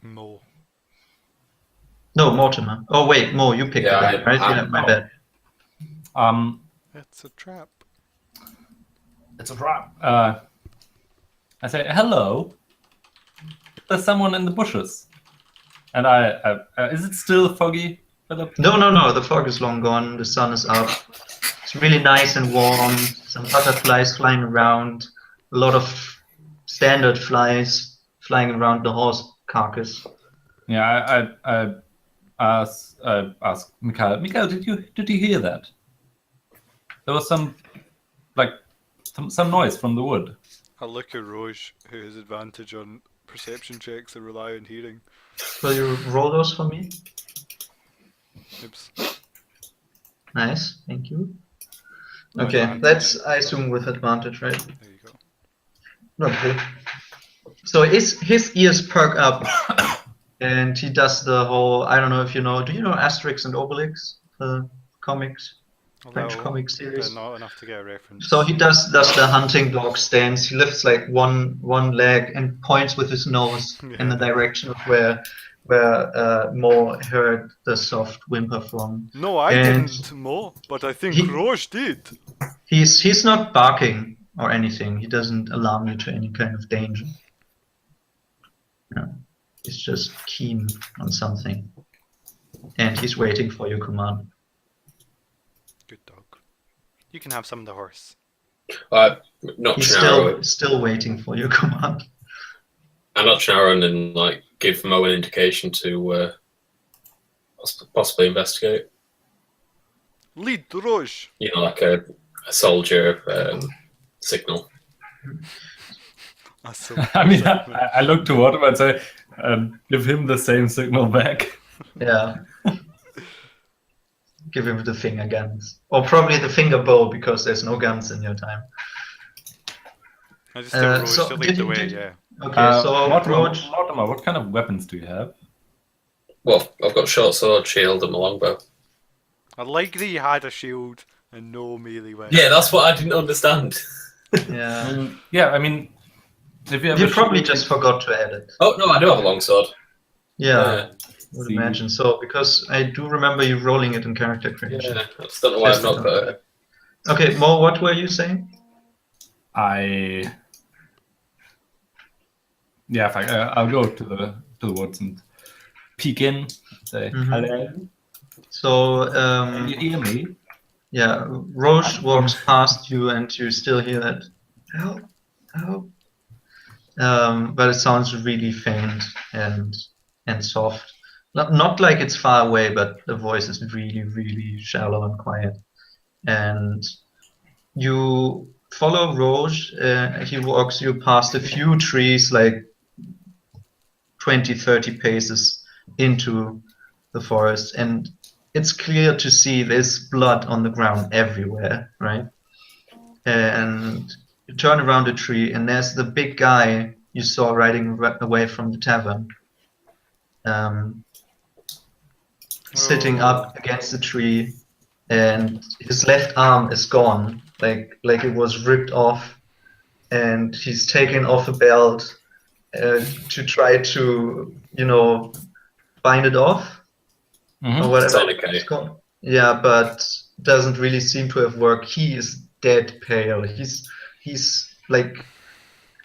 S2: Mo.
S1: No, Mortimer. Oh wait, Mo, you picked
S3: Yeah,
S1: it up, right? Yeah, my bad.
S2: It's a trap.
S4: It's a trap. I say, hello. There's someone in the bushes. And is it still foggy, Philip?
S1: No, the fog is long gone, the sun is up. It's really nice and warm, some butterflies flying around, a lot of standard flies flying around the horse carcass.
S4: Yeah, I asked Mikhail. Mikhail, did you hear that? There was some noise from the wood.
S2: I look at Roj, who has advantage on perception checks that rely on hearing.
S1: Will you roll those for me?
S2: Oops.
S1: Nice, thank you.
S2: No
S1: Okay,
S2: advantage.
S1: that's, I assume, with advantage, right?
S2: There you go.
S1: Okay. So his ears perk up, and he does the whole, I don't know if you know, do you know Asterix and Obelix, the comics, French
S2: Although,
S1: comic series?
S2: not enough to get a reference.
S1: So he does the hunting dog stance. He lifts like one leg and points with his nose in the direction of where Mo heard the soft whimper from.
S2: No, I
S1: And
S2: didn't, Mo, but I think
S1: he-
S2: Roj did.
S1: He's not barking or anything. He doesn't alarm you to any kind of danger. No, he's just keen on something, and he's waiting for your command.
S2: Good dog. You can have some of the horse.
S3: Not
S1: He's
S3: Chinaro.
S1: still waiting for your command.
S3: I'm not Chinaro and like give Mo an indication to possibly investigate.
S2: Lead Roj.
S3: You know, like a soldier signal.
S4: I mean, I look toward him and say, give him the same signal back.
S1: Yeah. Give him the finger guns. Or probably the finger bow, because there's no guns in your time.
S2: I just tell Roj
S1: so
S2: to
S1: did
S2: lead the
S1: you-
S2: way,
S1: did-
S2: yeah.
S1: Okay, so
S4: Mortimer, what kind of weapons do you have?
S3: Well, I've got short sword, shield, and a longbow.
S2: I like that you had a shield and no melee weapon.
S3: Yeah, that's what I didn't understand.
S1: yeah.
S4: Yeah, I mean, if you have
S1: You
S4: a
S1: probably
S4: shield-
S1: just forgot to add it.
S3: Oh no, I do have a longsword.
S1: Yeah, would
S4: See.
S1: imagine so, because I do remember you rolling it in character creation.
S3: Yeah, I just don't know why I've not got it.
S1: Okay, Mo, what were you saying?
S4: I'll go to the woods and peek in. Say hello.
S1: So
S4: Can you hear me?
S1: yeah, Roche walks past you, and you still hear that help, help. But it sounds really faint and soft. Not like it's far away, but the voice is really, really shallow and quiet. And you follow Roche. He walks you past a few trees, like 20, 30 paces into the forest, and it's clear to see there's blood on the ground everywhere, right? And you turn around a tree, and there's the big guy you saw riding away from the tavern, sitting up against the tree, and his left arm is gone, like it was ripped off, and he's taken off a belt to try to, bind it off or whatever
S3: Tourniquet.
S1: it's called. Yeah, but doesn't really seem to have worked. He is dead pale. He's like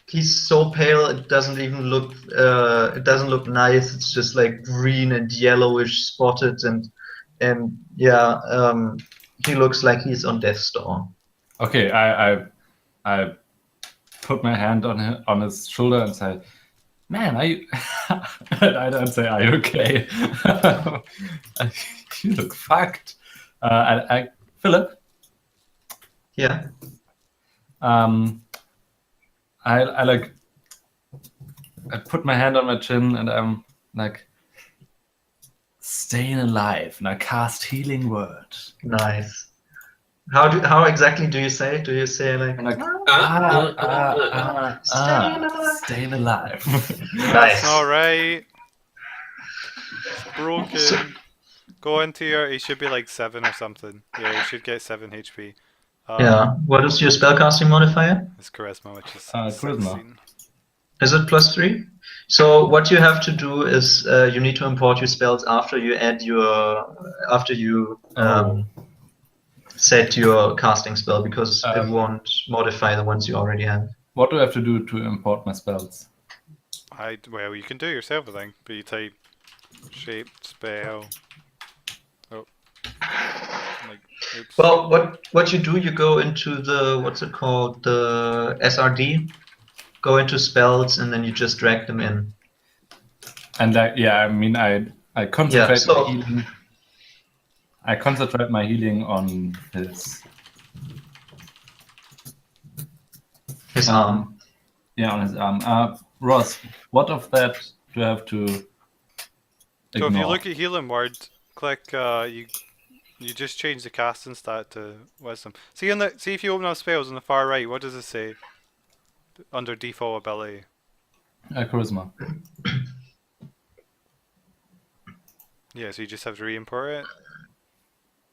S1: he's so pale it doesn't even look it doesn't look nice. It's just like green and yellowish spotted and yeah, he looks like he's on death's door.
S4: Okay, I put my hand on his shoulder and say, "Man, are you?" I don't say, "Are you okay?" You look fucked. Philip,
S1: Yeah.
S4: I like. I put my hand on my chin and I'm like, "Staying alive." And I cast healing word.
S1: Nice. How exactly do you say? Do you say like
S4: I'm like,
S1: staying alive?
S4: staying alive.
S2: That's
S1: Nice.
S2: not right. It's broken. Go into your. He should be like 7 or something. Yeah, he should get 7 HP.
S1: Yeah. What is your spellcasting modifier?
S2: His charisma, which is
S4: Charisma.
S2: 16.
S1: Is it +3? So what you have to do is you need to import your spells after you add your set your casting spell, because it won't modify the ones you already have.
S4: What do I have to do to import my spells?
S2: Well, you can do it yourself, I think. But you type shape spell. Oh, like oops.
S1: Well, what you do, you go into the what's it called, the SRD, go into spells, and then you just drag them in.
S4: And I mean, I concentrate
S1: so-
S4: my healing. I concentrate my healing on his
S1: arm.
S4: Yeah, on his arm. Ross, what of that do I have to ignore?
S2: So if you look at healing word, click you just change the casting stat to wisdom. See if you open up spells on the far right, what does it say under default ability?
S4: Charisma.
S2: Yeah, so you just have to re-import it.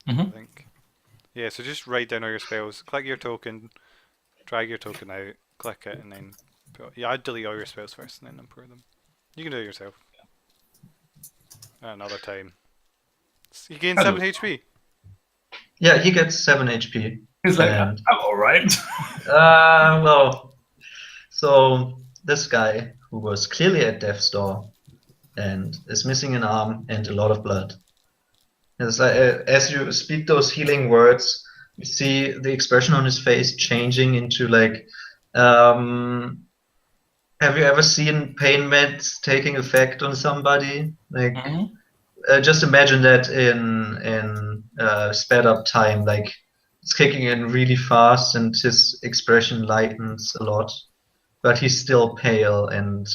S4: Mhm.
S2: I think. Yeah, so just write down all your spells. Click your token, drag your token out, click it, and then I'd delete all your spells first and then import them. You can do it yourself. Another time. You gain 7 HP.
S1: Yeah, he gets 7 HP.
S4: He's like,
S1: And-
S4: I'm alright.
S1: Well, so this guy who was clearly at death's door and is missing an arm and a lot of blood. As you speak those healing words, you see the expression on his face changing into like, have you ever seen pain meds taking effect on somebody? Like, just imagine that in sped up time, like it's kicking in really fast and his expression lightens a lot, but he's still pale and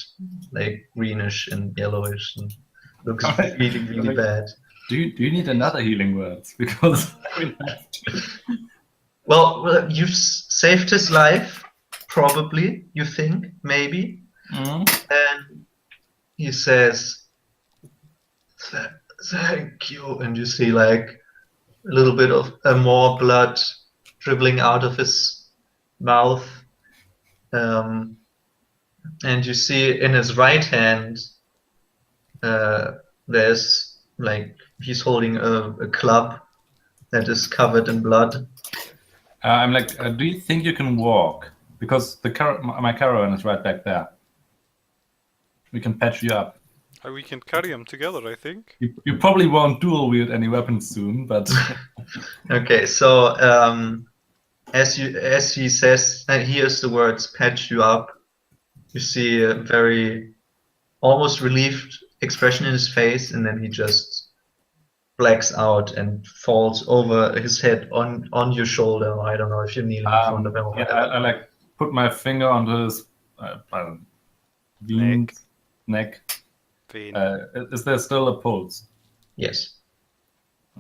S1: like greenish and yellowish and looks really, really bad.
S4: Do you need another healing words? Because
S1: well, you've saved his life, probably, you think, maybe. And he says, thank you. And you see like a little bit of more blood dribbling out of his mouth. And you see in his right hand, there's like he's holding a club that is covered in blood.
S4: I'm like, do you think you can walk? Because my caravan is right back there. We can patch you up.
S2: We can carry them together, I think.
S4: You probably won't dual wield any weapons soon, but
S1: Okay, so as he says, and hears the words "patch you up," you see a very almost relieved expression in his face, and then he just blacks out and falls over his head on your shoulder. I don't know if you're kneeling in front of him. Or whatever.
S4: I like put my finger onto his neck.
S2: Vein.
S4: Is there still a pulse?
S1: Yes,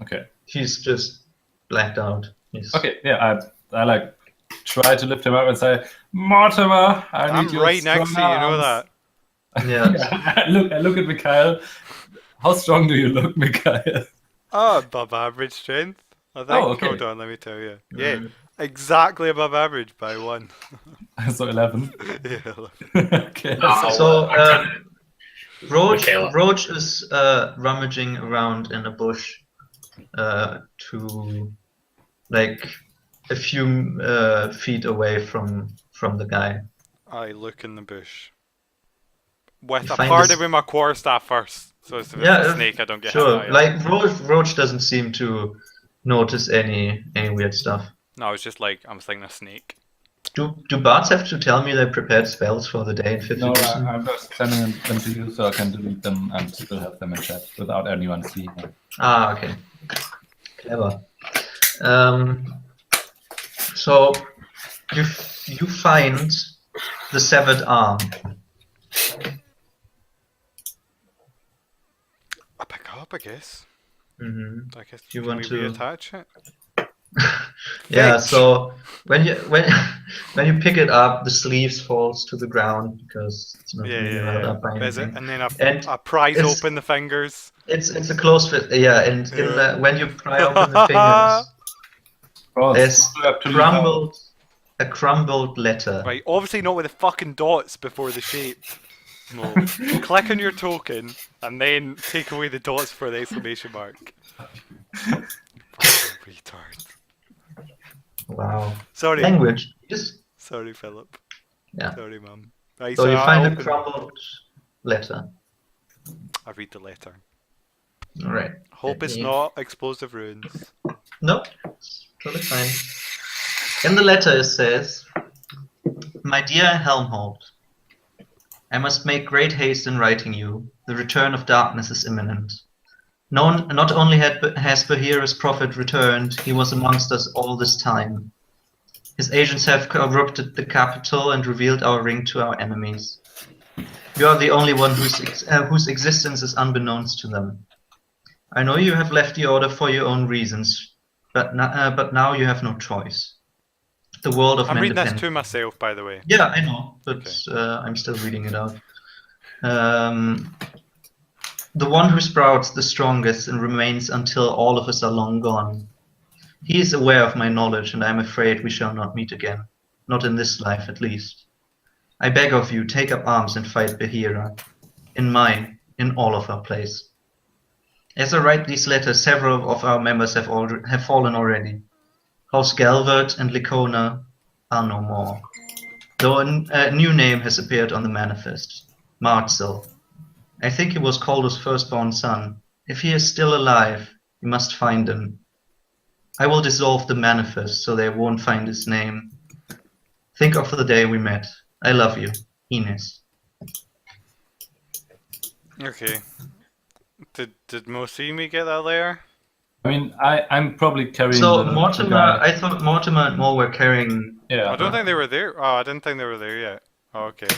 S4: Okay.
S1: he's just blacked out. Yes.
S4: Okay. Yeah. I like try to lift him up and say, Mortimer, I
S2: I'm
S4: need your
S2: right next to you, you know
S4: arms."
S2: that.
S1: Yeah.
S4: I look at Mikhail. How strong do you look, Mikhail?
S2: Above average strength, I think.
S4: Oh, okay.
S2: Hold on, let me tell you. Yeah, exactly above average by 1.
S4: So 11.
S2: Yeah.
S4: Okay.
S1: So Roach
S3: Michaela.
S1: is rummaging around in a bush to like a few feet away from the guy.
S2: I look in the bush. With
S1: You
S2: a
S1: find
S2: party
S1: this-
S2: with my quarterstaff first. So if it's
S1: Yeah,
S2: a snake, I don't get hit
S1: sure.
S2: by it.
S1: Like Roach doesn't seem to notice any weird stuff.
S2: No, I was just like, I was thinking a snake.
S1: Do bards have to tell me they prepared spells for the day in 5th
S4: No,
S1: edition?
S4: I'm just sending them to you so I can delete them and still have them in chat without anyone seeing them.
S1: Ah, okay. Clever. So you find the severed arm.
S2: I pick it up, I guess.
S1: Hmm.
S2: I guess
S1: You
S2: can
S1: want
S2: we
S1: to-
S2: reattach it?
S1: Yeah.
S2: Fetch.
S1: So when you pick it up, the sleeves falls to the ground because it's not really held up by
S2: Is it?
S1: anything.
S2: And then
S1: And
S2: I prise
S1: it's-
S2: open the fingers.
S1: It's a close fit. Yeah, and
S2: Yeah.
S1: when you pry open the fingers,
S4: Bro,
S1: there's
S4: you have to leave out.
S1: a crumbled letter.
S2: Right, obviously not with the fucking dots before the shape. No. Click on your token and then take away the dots for the exclamation mark. Fucking retard.
S1: Wow.
S2: Sorry.
S1: Language. Yes.
S2: Sorry, Philip.
S1: Yeah.
S2: Sorry, Mum. Right,
S1: So you
S2: I
S1: find a
S2: open-
S1: crumbled letter.
S2: I read the letter.
S1: All right.
S2: Hope it's
S1: Yeah.
S2: not explosive runes.
S1: No, it's totally fine. In the letter it says, "My dear Helmhold, I must make great haste in writing you. The return of darkness is imminent. Not only has Bahira's prophet returned, he was amongst us all this time. His agents have corrupted the capital and revealed our ring to our enemies. You are the only one whose existence is unbeknownst to them. I know you have left the order for your own reasons, but now you have no choice. The world of
S2: I'm
S1: men
S2: reading this
S1: depends."
S2: to myself, by the way.
S1: Yeah, I know, but
S2: Okay.
S1: I'm still reading it out. The one who sprouts the strongest and remains until all of us are long gone. He is aware of my knowledge, and I am afraid we shall not meet again. Not in this life, at least. I beg of you, take up arms and fight Bahira. In mine, in all of our place. As I write these letters, several of our members have fallen already. House Galvert and Licona are no more. Though a new name has appeared on the manifest, Marzel. I think he was Calder's firstborn son. If he is still alive, we must find him. I will dissolve the manifest so they won't find his name. Think of the day we met. I love you, Ines.
S2: Okay. Did Mosimi get that layer?
S4: I mean, I'm probably carrying
S1: So
S4: the
S1: Mortimer,
S4: guy.
S1: I thought Mortimer and Mo were carrying.
S4: Yeah.
S2: I don't think they were there. Oh, I didn't think they were there yet. Oh, okay.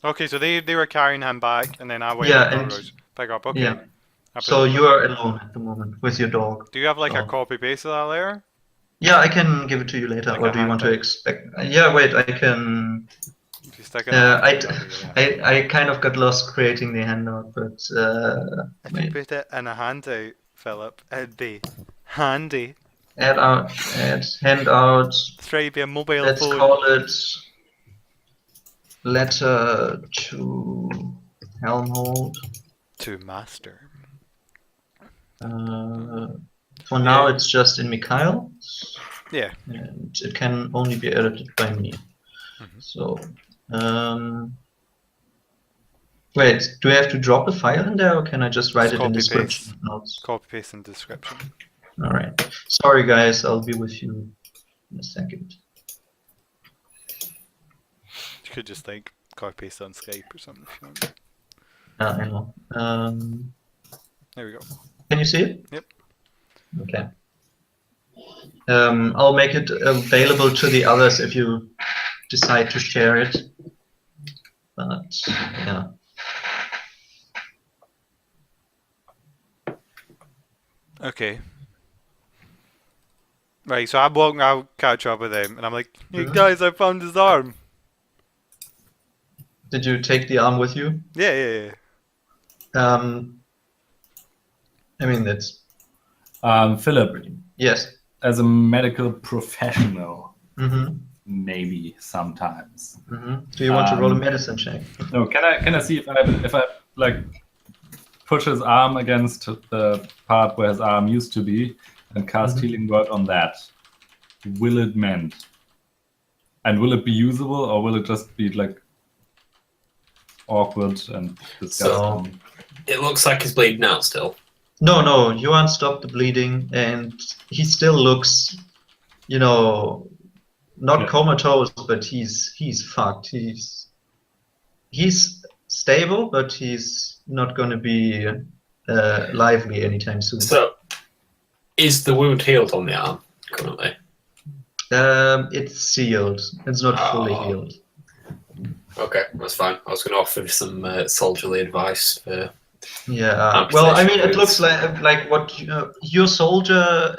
S2: Okay, so they were carrying him back, and then I went
S1: Yeah,
S2: and
S1: and-
S2: pick up. Okay.
S1: Yeah.
S2: I
S1: So
S2: put-
S1: you are alone at the moment with your dog.
S2: Do you have like a
S1: so-
S2: copy paste of that layer?
S1: Yeah, I can give it to you later.
S2: Like
S1: Or
S2: a
S1: do you want to
S2: handout.
S1: expect? Yeah, wait, I can.
S2: If you stick it in
S1: I kind of got lost creating the handout, but
S2: If you
S1: wait.
S2: put it in a handout, Philip, it'd be handy.
S1: Add handout.
S2: Try to be a mobile
S1: Let's
S2: phone.
S1: call it letter to Helmhold.
S2: To master.
S1: For now,
S2: Yeah.
S1: it's just in Mikhail,
S2: Yeah.
S1: and it can only be edited by me.
S2: Mhm.
S1: So, wait, do I have to drop the file in there, or can I just write
S2: Just
S1: it in
S2: copy
S1: description
S2: paste.
S1: notes?
S2: Copy paste in description.
S1: All right. Sorry, guys. I'll be with you in a second.
S2: You could just like copy paste on Skype or something if you want.
S1: I know.
S2: There we go.
S1: Can you see it?
S2: Yep.
S1: Okay. I'll make it available to the others if you decide to share it. But yeah.
S2: Okay. Right, so I'm walking out, catch up with him, and I'm like, "Hey
S1: Mhm.
S2: guys, I found his arm."
S1: Did you take the arm with you?
S2: Yeah.
S1: I mean that's
S4: Philip,
S1: yes.
S4: as a medical professional,
S1: Mm-hmm.
S4: maybe sometimes.
S1: Mm-hmm. Do you want to roll a
S4: Um,
S1: medicine check?
S4: No, can I see if I like push his arm against the part where his arm used to be and cast
S1: Mhm.
S4: healing word on that? Will it mend? And will it be usable, or will it just be like awkward and disgusting?
S3: It looks like he's bleeding out still.
S1: No, Yuan stopped the bleeding, and he still looks, not
S4: Yeah.
S1: comatose, but he's fucked. He's stable, but he's not going to be lively anytime soon.
S3: So, is the wound healed on the arm currently?
S1: It's sealed. It's not fully healed.
S3: Okay, that's fine. I was going to offer some soldierly advice for.
S1: Yeah. Well, I mean, it looks like what your soldier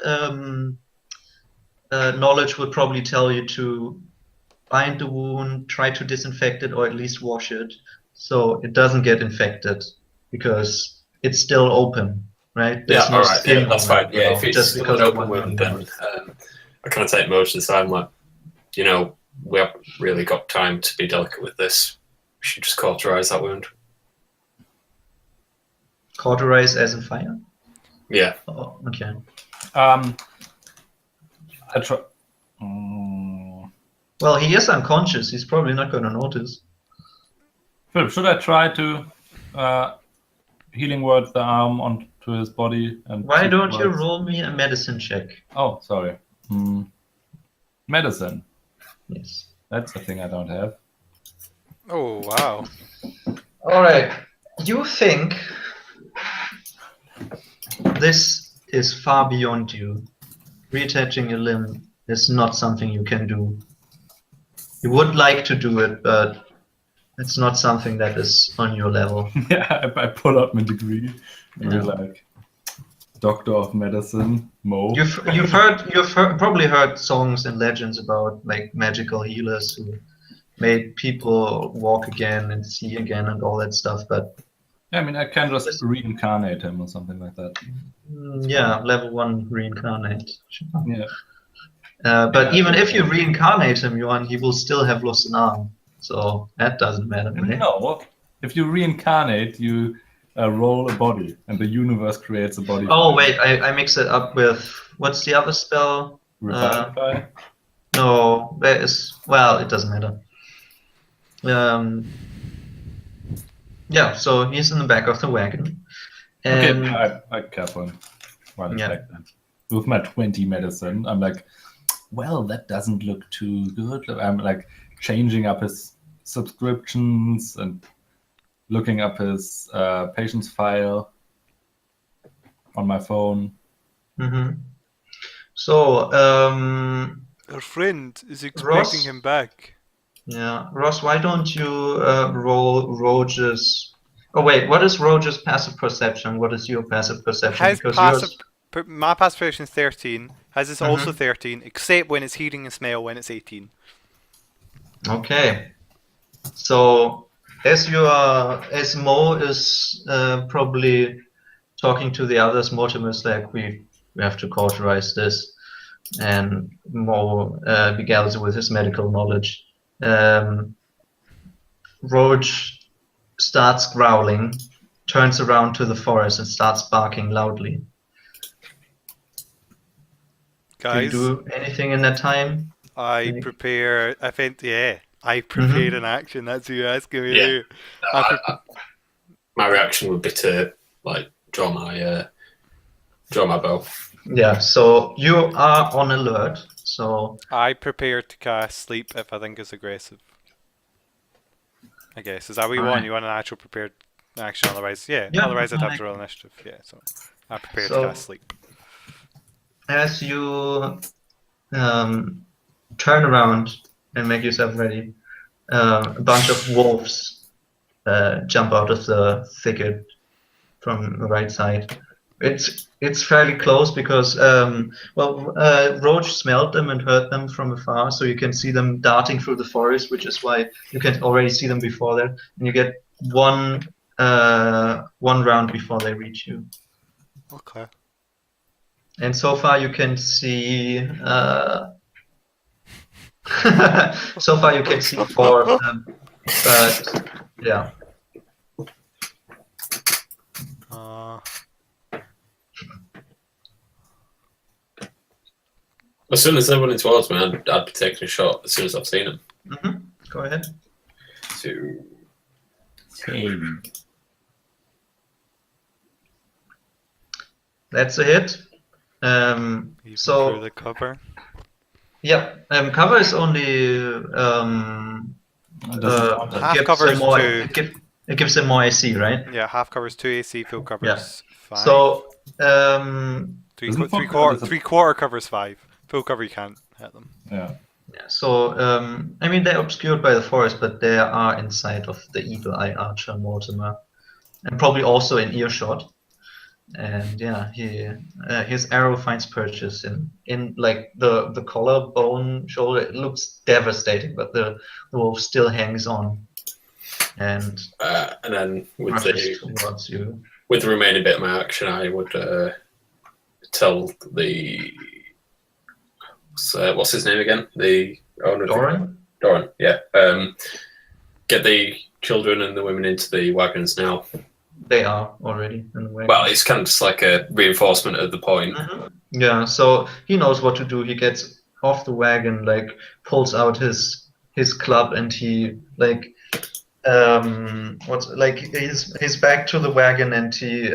S1: knowledge would probably tell you to bind the wound, try to disinfect it, or at least wash it, so it doesn't get infected, because it's still open, right? There's no skin.
S3: Yeah, that's fine. Yeah, if it's
S1: just
S3: still
S1: because
S3: an
S1: of
S3: open
S1: one
S3: wound, then I kind of take motion. So I'm like, we haven't really got time to be delicate with this. We should just cauterize that wound.
S1: Cauterize as in fire?
S3: Yeah.
S1: Oh, okay.
S4: I try.
S1: Well, he is unconscious. He's probably not going to notice.
S4: Philip, should I try to healing word the arm onto his body? And
S1: Why
S4: see if it
S1: don't you
S4: works?
S1: roll me a medicine check?
S4: Oh, sorry. Medicine.
S1: Yes.
S4: That's a thing I don't have.
S2: Oh wow.
S1: All right. You think this is far beyond you. Reattaching a limb is not something you can do. You would like to do it, but it's not something that is on your level.
S4: Yeah, I pull out my degree and
S1: Yeah.
S4: be like, Doctor of Medicine, Mo.
S1: You've probably heard songs and legends about like magical healers who made people walk again and see again and all that stuff, but
S4: Yeah, I mean, I can just reincarnate him or something like that.
S1: yeah, level 1 reincarnate.
S4: Yeah.
S1: But even if you reincarnate him, Johan, he will still have lost an arm, so that doesn't matter, right?
S4: No, if you reincarnate, you roll a body, and the universe creates a body.
S1: Oh wait, I mix it up with what's the other spell?
S4: Revivify?
S1: No, there is. Well, it doesn't matter. Yeah, so he's in the back of the wagon, and
S4: Okay, I care for him. While it's
S1: Yeah.
S4: like that. With my 20 medicine, I'm like, well, that doesn't look too good. I'm like changing up his subscriptions and looking up his patient's file on my phone.
S1: so
S2: Our friend is expecting
S1: Ross?
S2: him back.
S1: yeah, Ross, why don't you roll Roge's? Oh wait, what is Roge's passive perception? What is your passive perception?
S2: His
S1: Because
S2: passive,
S1: yours.
S2: my passive perception is 13. His is also 13, except when it's hearing and smell when it's 18.
S1: Okay. So as Mo is probably talking to the others, Mortimer's like, we have to cauterize this, and Mo begals with his medical knowledge. Roach starts growling, turns around to the forest, and starts barking loudly.
S2: Guys,
S1: Do you do anything in that time?
S2: I prepare. I think, yeah, I prepared an action. That's what you're asking me to do.
S3: My reaction would be to like draw my bow.
S1: Yeah, so you are on alert. So
S2: I prepare to cast sleep if I think it's aggressive. I guess. Is that what you want? You want an actual prepared action? Otherwise, yeah. Otherwise, I'd have to roll initiative. Yeah, so I prepare to cast sleep.
S1: As you turn around and make yourself ready, a bunch of wolves jump out of the thicket from the right side. It's fairly close because Roach smelled them and heard them from afar, so you can see them darting through the forest, which is why you can already see them before that, and you get one round before they reach you.
S2: Okay.
S1: And so far you can see so far you can see 4 of them, but yeah.
S3: As soon as they're running towards me, I'd be taking a shot as soon as I've seen them.
S1: Go ahead.
S3: To
S4: Same.
S1: That's a hit.
S2: Even through
S1: So
S2: the cover.
S1: yeah, cover is only
S2: Half
S1: gives
S2: cover
S1: him
S2: is
S1: more.
S2: 2.
S1: It gives him more AC, right?
S2: Yeah, half cover is 2 AC, full cover
S1: Yeah.
S2: is 5.
S1: So
S4: Isn't full cover the-
S2: 3/4 cover is 5. Full cover you can't hit them.
S4: Yeah.
S1: yeah, so I mean they're obscured by the forest, but they are inside of the Eagle Eye Archer Mortimer, and probably also in earshot. And yeah, his arrow finds purchase in like the collarbone shoulder. It looks devastating, but the wolf still hangs on and
S3: then with
S1: rushes towards you.
S3: the remaining bit of my action, I would tell the what's his name again? The owner.
S1: Doran?
S3: Yeah. Get the children and the women into the wagons now.
S1: They are already in the wagon.
S3: Well, it's kind of just like a reinforcement at the point.
S1: Yeah, so he knows what to do. He gets off the wagon, like pulls out his club, and he like he's back to the wagon, and he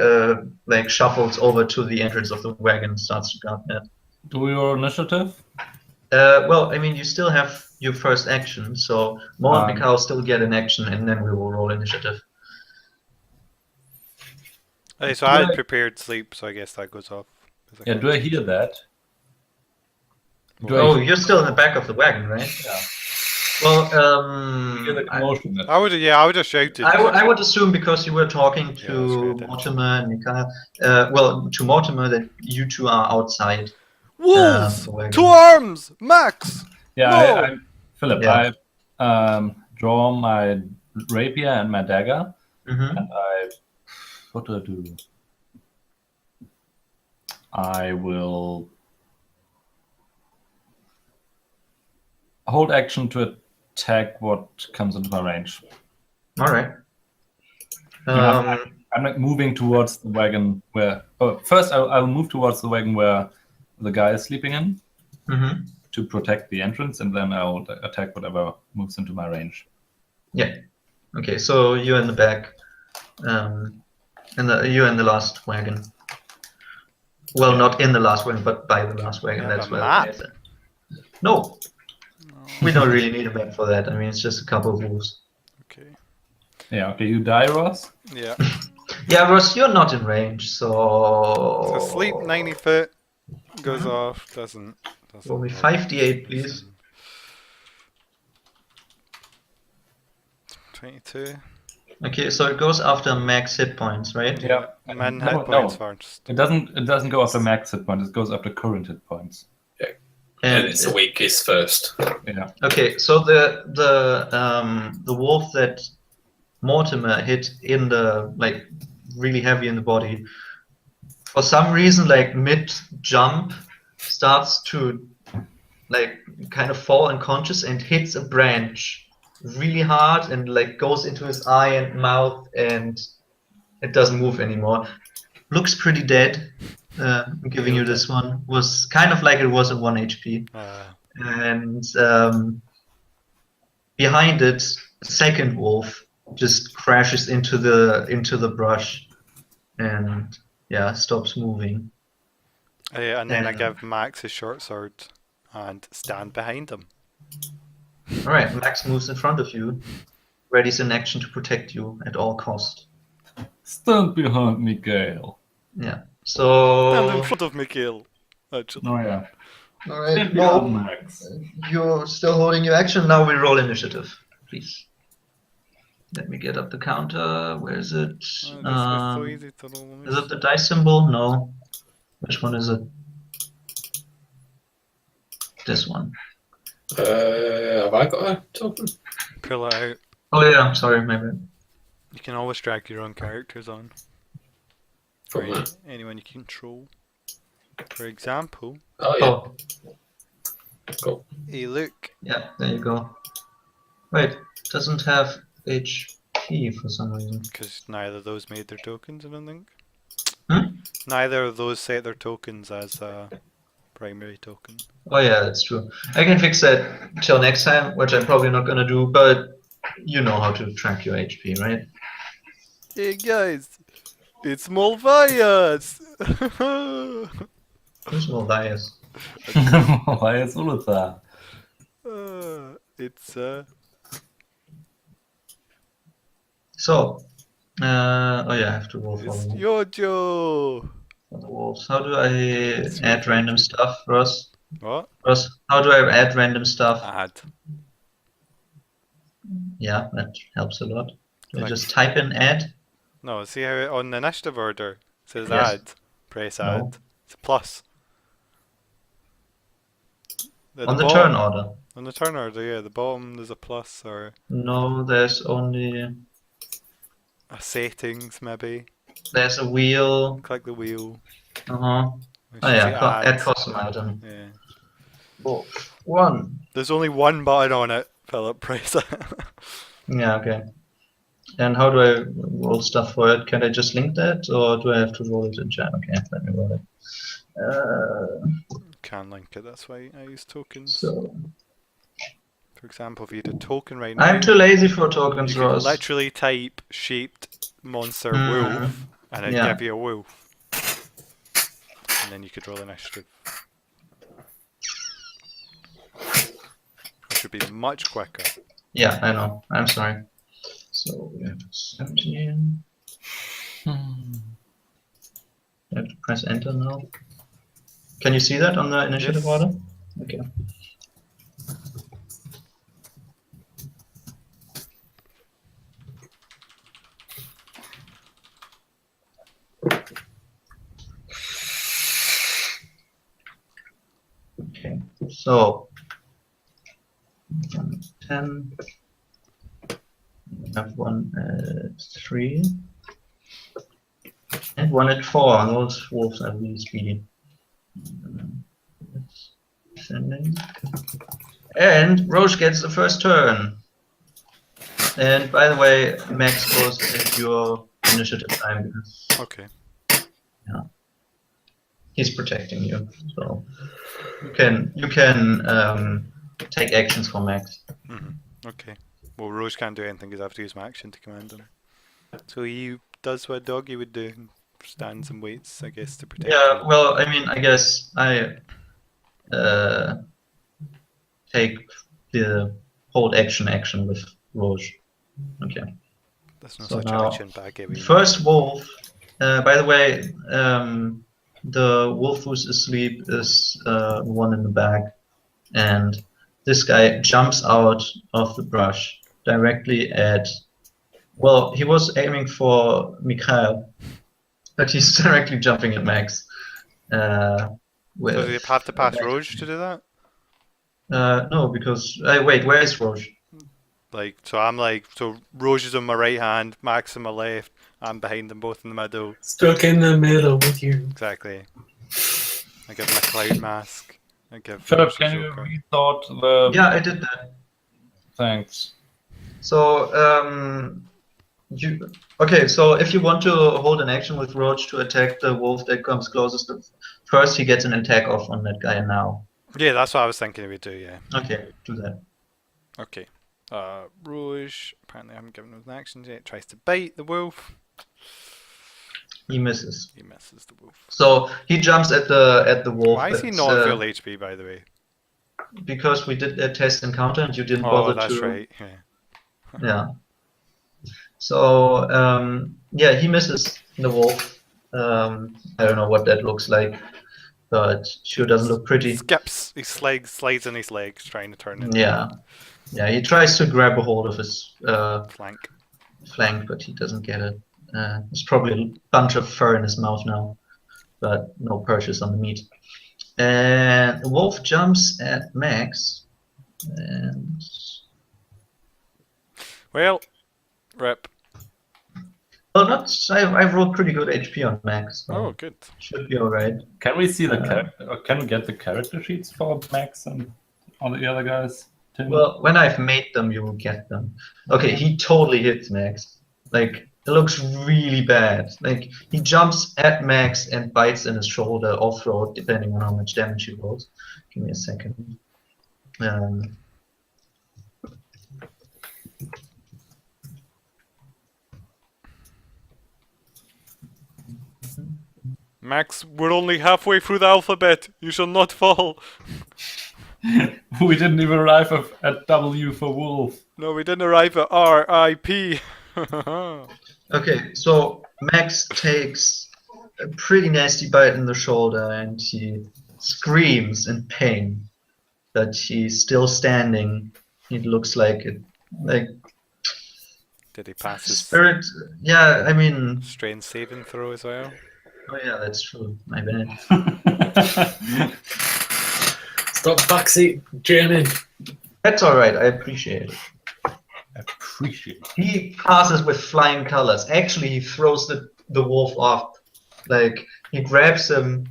S1: like shuffles over to the entrance of the wagon and starts to guard that.
S4: Do your initiative?
S1: Well, I mean, you still have your first action, so Mo and Mikhail still get an action, and then we will roll initiative.
S2: Hey, so I had prepared sleep, so I guess that goes off.
S4: Yeah, do I hear that?
S1: Oh, you're still in the back of the wagon, right?
S4: Yeah.
S1: Well,
S4: Hear the commotion.
S2: I would have shouted.
S1: I would assume because you were talking
S2: Yeah,
S1: to
S2: that's right,
S1: Mortimer and Mikhail, to Mortimer that you two are outside.
S2: Wolves!
S1: the wagon.
S2: To arms! Max!
S4: Yeah,
S2: No!
S4: Philip,
S1: Yeah.
S4: I draw my rapier and my dagger,
S1: Mm-hmm.
S4: and what do I do? I will hold action to attack what comes into my range.
S1: All right.
S4: I'm like moving towards the wagon where. Oh, first I'll move towards the wagon where the guy is sleeping in
S1: Mm-hmm.
S4: to protect the entrance, and then I'll attack whatever moves into my range.
S1: Yeah. Okay, so you're in the back, you're in the last wagon. Well, not in the last wagon, but by the last wagon.
S2: You
S1: That's
S2: have a
S1: where.
S2: map?
S1: It is. No, we don't really need a map for that. I mean, it's just a couple of wolves.
S2: Okay.
S4: Yeah. Okay. You die, Ross.
S2: Yeah.
S1: Yeah, Ross, you're not in range, so.
S2: So sleep 90 foot goes off. Doesn't
S1: Roll me
S2: work.
S1: 5d8, please.
S2: 22.
S1: Okay, so it goes after max hit points, right?
S4: Yeah.
S2: Min
S4: No,
S2: hit points first.
S4: It doesn't go after max hit points. It goes after current hit points.
S3: And it's the weakest first.
S4: Yeah.
S1: Okay, so the wolf that Mortimer hit in the like really heavy in the body, for some reason, like mid jump, starts to like kind of fall unconscious and hits a branch really hard and like goes into his eye and mouth, and it doesn't move anymore. Looks pretty dead. I'm giving you this one. Was kind of like it was a 1 HP. And behind it, the second wolf just crashes into the brush, and yeah, stops moving.
S2: And then I give Max his short sword and stand behind him.
S1: All right, Max moves in front of you, readies an action to protect you at all cost.
S4: Stand behind me, Gale.
S1: Yeah.
S2: Stand in
S1: So.
S2: front of Mikhail. Actually.
S4: Oh yeah.
S1: All right.
S4: Stand behind
S1: No,
S4: Max.
S1: you're still holding your action. Now we roll initiative, please. Let me get up the counter. Where is it?
S2: This is so easy to roll.
S1: Is it the dice symbol? No. Which one is it? This one.
S3: Have I got a token?
S2: Pull it out.
S1: Oh yeah, sorry, my bad.
S2: You can always drag your own characters on.
S3: From
S2: For
S3: that?
S2: anyone you control. For example,
S3: Oh yeah.
S1: Oh,
S3: Cool.
S2: hey look.
S1: yeah, there you go. Wait, doesn't have HP for some reason.
S2: Because neither of those made their tokens, I don't think.
S1: Hmm?
S2: Neither of those set their tokens as primary token.
S1: Oh yeah, that's true. I can fix that till next time, which I'm probably not gonna do, but you know how to track your HP, right?
S2: Hey guys, it's Molvias!
S1: Who's more biased?
S4: Why is Ulutha?
S2: It's
S1: So, oh yeah, I have to roll for
S2: it's
S1: the
S2: Yojo!
S1: wolves. How do I
S2: Sweet
S1: add random
S2: baby.
S1: stuff, Ross?
S2: What?
S1: Ross, how do I add random stuff?
S2: Add.
S1: Yeah, that helps a lot. Do I
S2: Click.
S1: just type in add?
S2: No, see how on the initiative order it says
S1: Yes.
S2: add. Press
S1: No.
S2: add. It's a plus. At
S1: On the
S2: bottom,
S1: turn order.
S2: on the turn order, yeah, the bottom there's a plus or
S1: No, there's only
S2: a settings maybe.
S1: there's a wheel.
S2: Click the wheel.
S1: Uh-huh.
S2: We
S1: Oh
S2: should
S1: yeah,
S2: see
S1: add custom item.
S2: Yeah.
S1: Wolf. 1.
S2: There's only one button on it, Philip. Press it.
S1: Yeah, okay. And how do I roll stuff for it? Can I just link that, or do I have to roll it in chat? Okay, let me roll it.
S2: Can link it. That's why I use tokens.
S1: So
S2: For example, if you had a token right now,
S1: I'm too lazy for
S2: you
S1: tokens,
S2: could
S1: Ross.
S2: literally type shaped monster
S1: Mm,
S2: wolf, and it'd
S1: yeah.
S2: give you a wolf, and then you could roll initiative, which would be much quicker.
S1: Yeah, I know. I'm sorry. So we have 17. I have to press enter now. Can you see that on the initiative
S2: Yes.
S1: order? Okay. Okay, so 10. We have one at 3 and one at 4. And those wolves are really speedy. Descending. And Roche gets the first turn. And by the way, Max goes at your initiative time because
S2: Okay.
S1: he's protecting you. So you can take actions for Max.
S2: Okay. Well, Rose can't do anything because I have to use my action to command him. So he does what a doggy would do, stands and waits, I guess, to protect
S1: Yeah,
S2: me.
S1: well, I mean, I guess I take the hold action with Roche. Okay.
S2: That's not
S1: So
S2: such
S1: now,
S2: action, but I get what you mean.
S1: first wolf. By the way, the wolf who's asleep is one in the back, and this guy jumps out of the brush directly at. Well, he was aiming for Mikhail, but he's directly jumping at Max.
S2: So
S1: With,
S2: do you have to pass Roge to do that?
S1: no, because wait, where is Roche?
S2: Like, so Roge is on my right hand, Max on my left, I'm behind them both in the middle.
S3: Stuck in the middle with you.
S2: Exactly. I give him a cloud mask. I give
S4: Philip,
S2: Roge a
S4: can you
S2: Joker.
S4: rethought the...
S1: Yeah, I did that.
S4: Thanks.
S1: So so if you want to hold an action with Roach to attack the wolf that comes closest, first he gets an attack off on that guy now.
S2: Yeah, that's what I was thinking we'd do, yeah.
S1: Okay, do that.
S2: Okay. Rouge, apparently I haven't given him an action yet, tries to bite the wolf.
S1: He misses.
S2: He misses the wolf.
S1: So he jumps at the wolf.
S2: Why is he
S1: but,
S2: not on full HP, by the way?
S1: Because we did a test encounter and you didn't
S2: Oh,
S1: bother
S2: that's
S1: to.
S2: right, yeah.
S1: Yeah. So yeah, he misses the wolf. I don't know what that looks like, but sure doesn't look pretty.
S2: Skips, he slides on his legs, trying to turn it.
S1: Yeah. Yeah, he tries to grab a hold of his
S2: Flank.
S1: flank, but he doesn't get it. There's probably a bunch of fur in his mouth now, but no purchase on the meat. And the wolf jumps at Max, and
S2: Well, rip.
S1: well, I've rolled pretty good HP on Max, so
S2: Oh, good.
S1: should be alright.
S4: Can we see the character? Or can we get the character sheets for Max and all the other guys? Tim?
S1: Well, when I've made them, you will get them. Okay, he totally hits Max. Like It looks really bad. Like, he jumps at Max and bites in his shoulder or throat, depending on how much damage he rolls. Give me a second.
S2: Max, we're only halfway through the alphabet. You shall not fall.
S4: We didn't even arrive at W for wolf.
S2: No, we didn't arrive at R.I.P.
S1: Okay, so Max takes a pretty nasty bite in the shoulder and he screams in pain, but he's still standing. It looks like it, like
S2: Did he pass his
S1: spirit. Yeah, I mean,
S2: strain saving throw as well?
S1: oh yeah, that's true. My bad.
S3: Stop backseat jamming.
S1: That's all right. I appreciate it.
S4: Appreciate.
S1: He passes with flying colors. Actually, he throws the wolf off. Like, he grabs him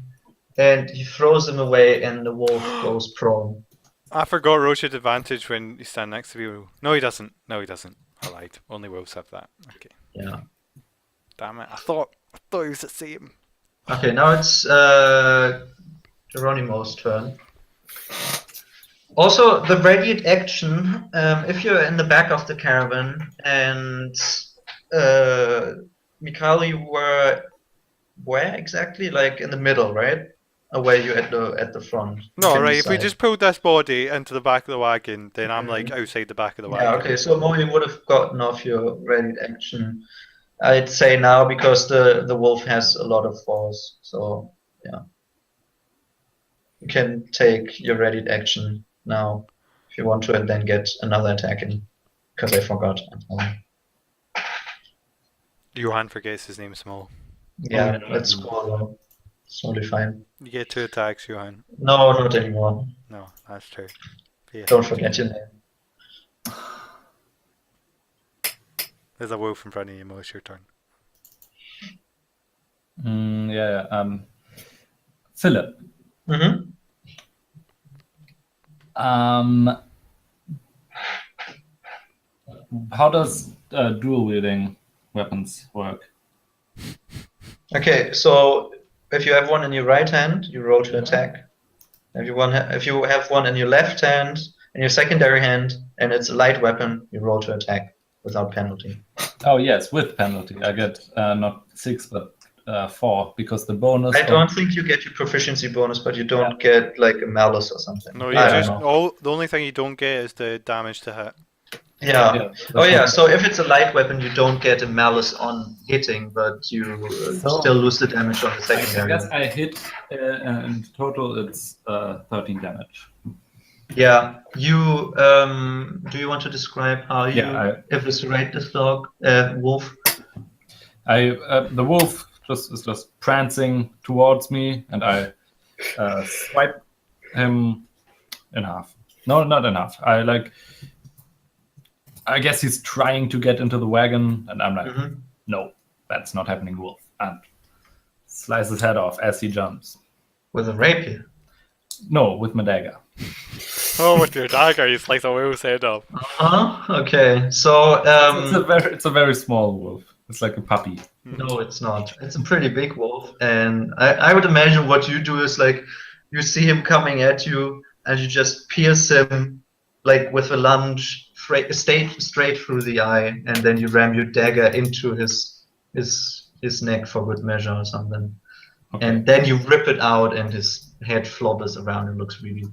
S1: and he throws him away, and the wolf goes prone.
S2: I forgot Roche had advantage when you stand next to you. No, he doesn't. No, he doesn't. I lied. Only wolves have that. Okay.
S1: Yeah.
S2: Damn it. I thought he was the same.
S1: Okay, now it's Geronimo's turn. Also, the radiant action, if you're in the back of the caravan and Mikhail, you were where exactly? Like in the middle, right? Or were you at the front? You
S2: No,
S1: can
S2: right. If we
S1: decide.
S2: just pulled this body into the back of the wagon, then I'm like outside the back of the wagon.
S1: Yeah, okay, so Mo, you would have gotten off your radiant action, I'd say now, because the wolf has a lot of force. So, yeah. You can take your radiant action now if you want to, and then get another attack in. Because I forgot.
S2: Johan forgets his name small.
S1: Yeah,
S4: yeah,
S1: let's
S4: I do.
S1: score though. It's totally fine.
S2: You get 2 attacks, Johan.
S1: No, not anymore.
S2: No, that's true. Pay
S1: Don't
S2: attention.
S1: forget your name.
S2: There's a wolf in front of you, Mo. It's your turn.
S4: Yeah. Philip.
S1: Mm-hmm.
S4: How does dual wielding weapons work?
S1: Okay, so if you have one in your right hand, you roll to attack. If you have one in your left hand, in your secondary hand, and it's a light weapon, you roll to attack without penalty.
S4: Oh yes, with penalty. I get not 6 but 4 because the bonus.
S1: I don't think you get your proficiency bonus, but you don't get like a malice or something.
S2: No, you
S1: I don't
S2: just
S1: know.
S2: the only thing you don't get is the damage to hit.
S1: Yeah.
S4: that's
S1: Oh yeah.
S4: not-
S1: So if it's a light weapon, you don't get a malice on hitting, but you
S4: So-
S1: still lose the damage on the
S4: I
S1: secondary.
S4: guess I hit in total it's 13 damage.
S1: Yeah. You do you want to describe how you eviscerate this wolf?
S4: The wolf is just prancing towards me, and I swipe him in half. No, not in half. I guess he's trying to get into the wagon, and I'm like, no, that's not happening, wolf. And slice his head off as he jumps.
S1: With a rapier.
S4: No, with my dagger.
S2: Oh, with your dagger, you slice a wolf's head off.
S1: Okay. So
S4: It's a very small wolf. It's like a puppy.
S1: no, it's not. It's a pretty big wolf, and I would imagine what you do is like you see him coming at you, and you just pierce him like with a lunge straight through the eye, and then you ram your dagger into his neck for good measure or something, and then you rip it out, and his head floppers around and looks really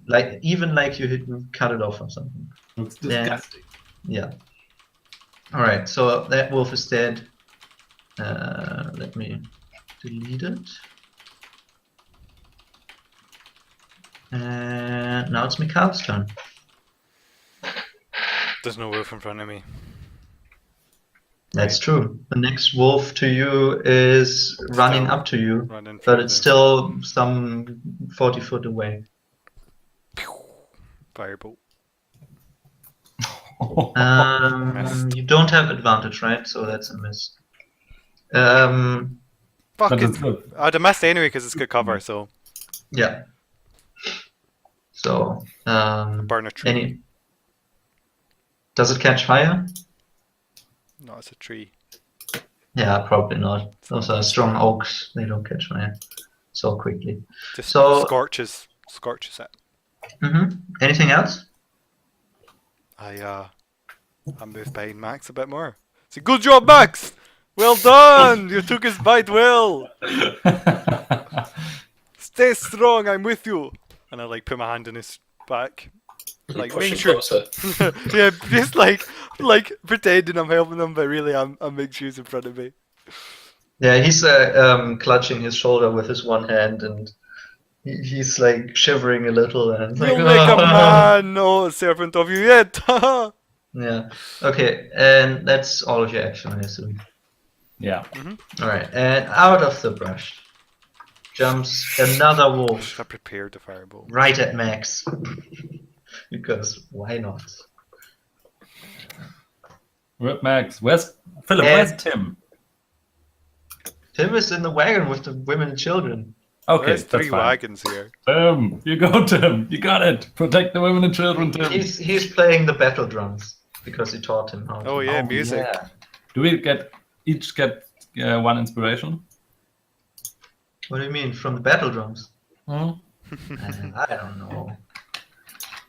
S1: like you cut it off or something.
S4: Looks disgusting.
S1: Yeah. All right, so that wolf is dead. Let me delete it. Now it's Mikhail's turn.
S2: There's no wolf in front of me.
S1: That's true. The next wolf to you is running up to you,
S2: Running
S1: but
S2: further.
S1: it's still some 40 foot away.
S2: Firebolt.
S1: You don't have advantage, right? So that's a miss.
S4: But it's
S2: Fucking.
S4: good.
S2: I'd have missed anyway because it's good cover, so.
S1: Yeah. So,
S2: Burn a tree.
S1: does it catch fire?
S2: No, it's a tree.
S1: Yeah, probably not. Those are strong oaks. They don't catch fire so quickly.
S2: Just
S1: So-
S2: scorches it.
S1: Anything else?
S2: I moved behind Max a bit more. Say, good job, Max! Well done! You took his bite well! Stay strong, I'm with you! And I like put my hand on his back. Like
S3: Pushing
S2: making sure
S3: closer.
S2: yeah, just like pretending I'm helping him, but really I'm making sure he's in front of me.
S1: Yeah, he's clutching his shoulder with his one hand, and he's like shivering a little, and it's like,
S2: You'll make a man, no servant of you yet!
S1: Yeah. Okay, and that's all of your action, I assume.
S4: Yeah.
S1: All right, and out of the brush jumps another wolf
S2: I prepared the fireball.
S1: right at Max. Because why not?
S4: Rip Max. Where's Philip?
S1: And-
S4: Where's Tim?
S1: Tim is in the wagon with the women and children.
S4: Okay,
S2: There's
S4: that's
S2: 3
S4: fine.
S2: wagons here.
S4: Tim, you go, Tim. You got it. Protect the women and children, Tim.
S1: He's playing the battle drums because he taught him how.
S2: Oh
S1: to.
S2: yeah, music.
S4: Yeah. Do we each get one inspiration?
S1: What do you mean from the battle drums?
S4: Hmm?
S1: I don't know.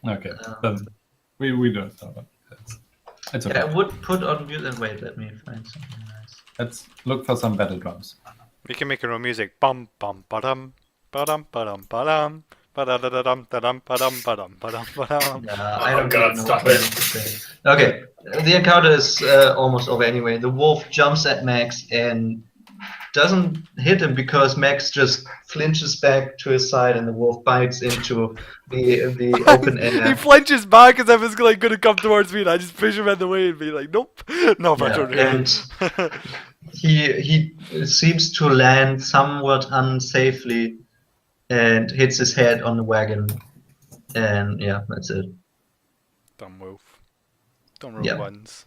S4: Okay, then we don't know that. It's okay.
S1: Yeah, I would put on mute and wait. Let me find something nice.
S4: Let's look for some battle drums.
S2: We can make our own music. Bum bum ba-dum ba-dum ba-dum ba-dum ba-da-da-da-dum da-dum ba-dum ba-dum ba-dum ba-dum.
S1: I
S3: Oh
S1: don't
S3: God,
S1: even know
S3: stop
S1: what
S3: it.
S1: to say. Okay, the encounter is almost over anyway. The wolf jumps at Max and doesn't hit him because Max just flinches back to his side and the wolf bites into the open
S2: He
S1: air.
S2: flinches back as if it's like going to come towards me, and I just push him in the way and be like, nope, no,
S1: Yeah,
S2: better
S1: and he seems to land somewhat unsafely and hits his head on the wagon, and yeah, that's it.
S2: Dumb wolf. Don't roll
S1: Yeah.
S2: ones.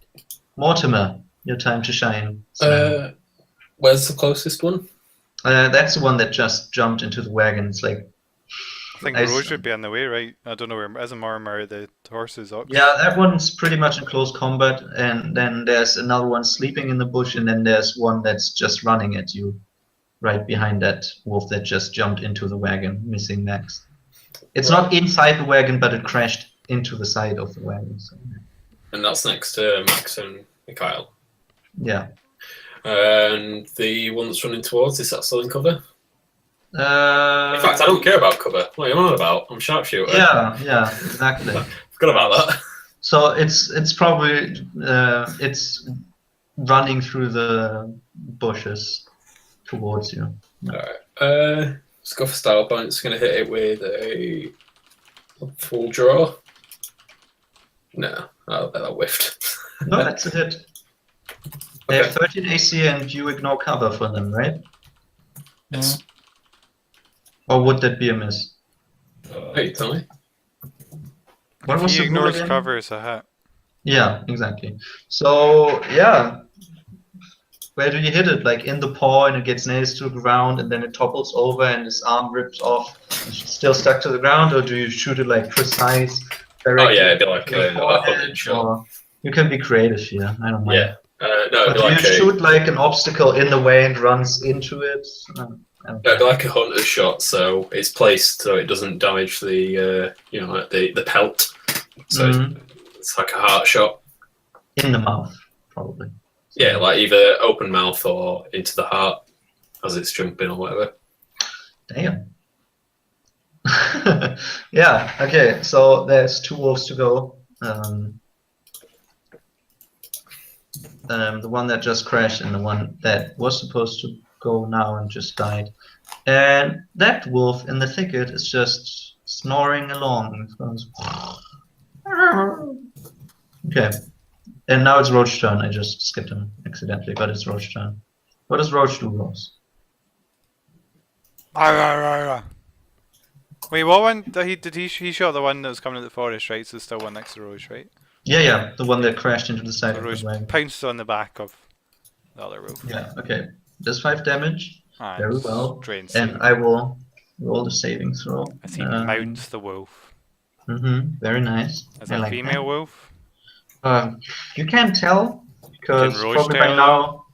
S1: Mortimer, your time to shine.
S3: Where's the closest one?
S1: That's the one that just jumped into the wagon. It's like,
S2: I think
S1: I
S2: Rose
S1: see.
S2: should be on the way, right? I don't know where. Isn't Mortimer the horse's ox?
S1: yeah, that one's pretty much in close combat, and then there's another one sleeping in the bush, and then there's one that's just running at you, right behind that wolf that just jumped into the wagon, missing Max. It's not inside the wagon, but it crashed into the side of the wagon. So,
S3: And that's next to Max and Mikhail.
S1: yeah.
S3: And the one that's running towards, is that still in cover? In
S1: Uh,
S3: fact, I don't care about cover. What are you on about? I'm sharpshooter.
S1: yeah, exactly.
S3: Forgot about that.
S1: So it's probably it's running through the bushes towards you.
S3: Alright. Let's go for style points. Going to hit it with a full draw. No, that whiffed.
S1: No, that's a hit. They have 13 AC and you ignore cover for them, right?
S3: Yes.
S1: Or would that be a miss?
S3: Hey, tell me.
S1: What
S2: If
S1: was
S2: he
S1: the rule
S2: ignores
S1: again?
S2: cover, it's a hit.
S1: Yeah, exactly. So yeah, where do you hit it? Like in the paw, and it gets nails to the ground, and then it topples over, and his arm rips off. It's still stuck to the ground, or do you shoot it like precise?
S3: Oh yeah, it'd be
S1: to
S3: like
S1: the
S3: a
S1: forehead,
S3: hunting shot.
S1: or you can be creative here. I don't mind.
S3: Yeah. No, it'd
S1: But
S3: be
S1: do you
S3: like a
S1: shoot like an obstacle in the way and runs into it? I don't
S3: no, it'd be like a hunter's shot. So it's placed so it doesn't damage the like the pelt. So
S1: Mhm.
S3: it's like a heart shot.
S1: In the mouth, probably.
S3: Yeah, like either open mouth or into the heart as it's jumping or whatever.
S1: Damn. Yeah, okay, so there's 2 wolves to go. The one that just crashed and the one that was supposed to go now and just died. And that wolf in the thicket is just snoring along. It goes, okay, and now it's Roach's turn. I just skipped him accidentally, but it's Roach's turn. What does Roach do, Rose?
S2: Wait, what one did he shot the one that was coming to the forest, right? So still one next to Rose, right?
S1: Yeah, the one that crashed into the side
S2: So
S1: of
S2: Rose
S1: the wagon.
S2: pounces on the back of the other wolf.
S1: Yeah, okay. Does 5 damage.
S2: And
S1: Very well.
S2: drains
S1: And
S2: him
S1: I will roll the saving throw.
S2: as he mounts the wolf.
S1: Very nice.
S2: As
S1: I
S2: a
S1: like
S2: female wolf.
S1: that. You can't tell because
S2: Can Roach
S1: probably by
S2: tell?
S1: now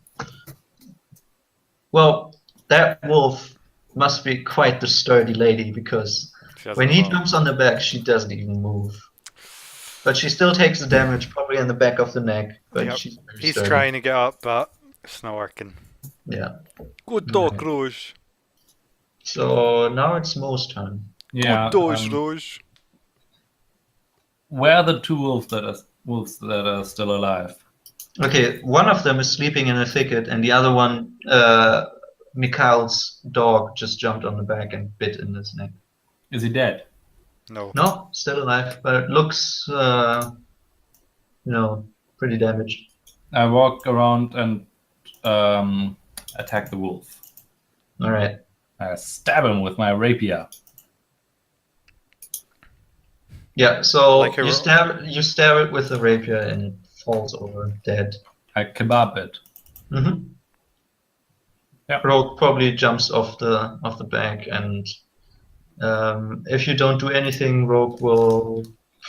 S1: Well, that wolf must be quite the sturdy lady because
S2: She doesn't
S1: when he
S2: fall.
S1: jumps on the back, she doesn't even move. But she still takes the damage, probably in the back of the neck. But
S2: Yep.
S1: she's very
S2: He's
S1: sturdy.
S2: trying to get up, but it's not working.
S1: Yeah.
S2: Good dog,
S1: Alright.
S2: Roj.
S1: So now it's Mo's turn.
S4: Yeah.
S2: Good dog, Roj.
S4: Where are the two wolves that are still alive?
S1: Okay, one of them is sleeping in a thicket, and the other one, Mikhail's dog, just jumped on the back and bit in his neck.
S4: Is he dead?
S2: No.
S1: No, still alive, but it looks, pretty damaged.
S4: I walk around and attack the wolf.
S1: All right.
S4: I stab him with my rapier.
S1: Yeah. So
S2: Like a
S1: you stab it with the rapier, and it falls over dead.
S4: I kebab it.
S1: Mm-hmm.
S4: Yeah.
S1: Rogue probably jumps off the back, and if you don't do anything, Rogue will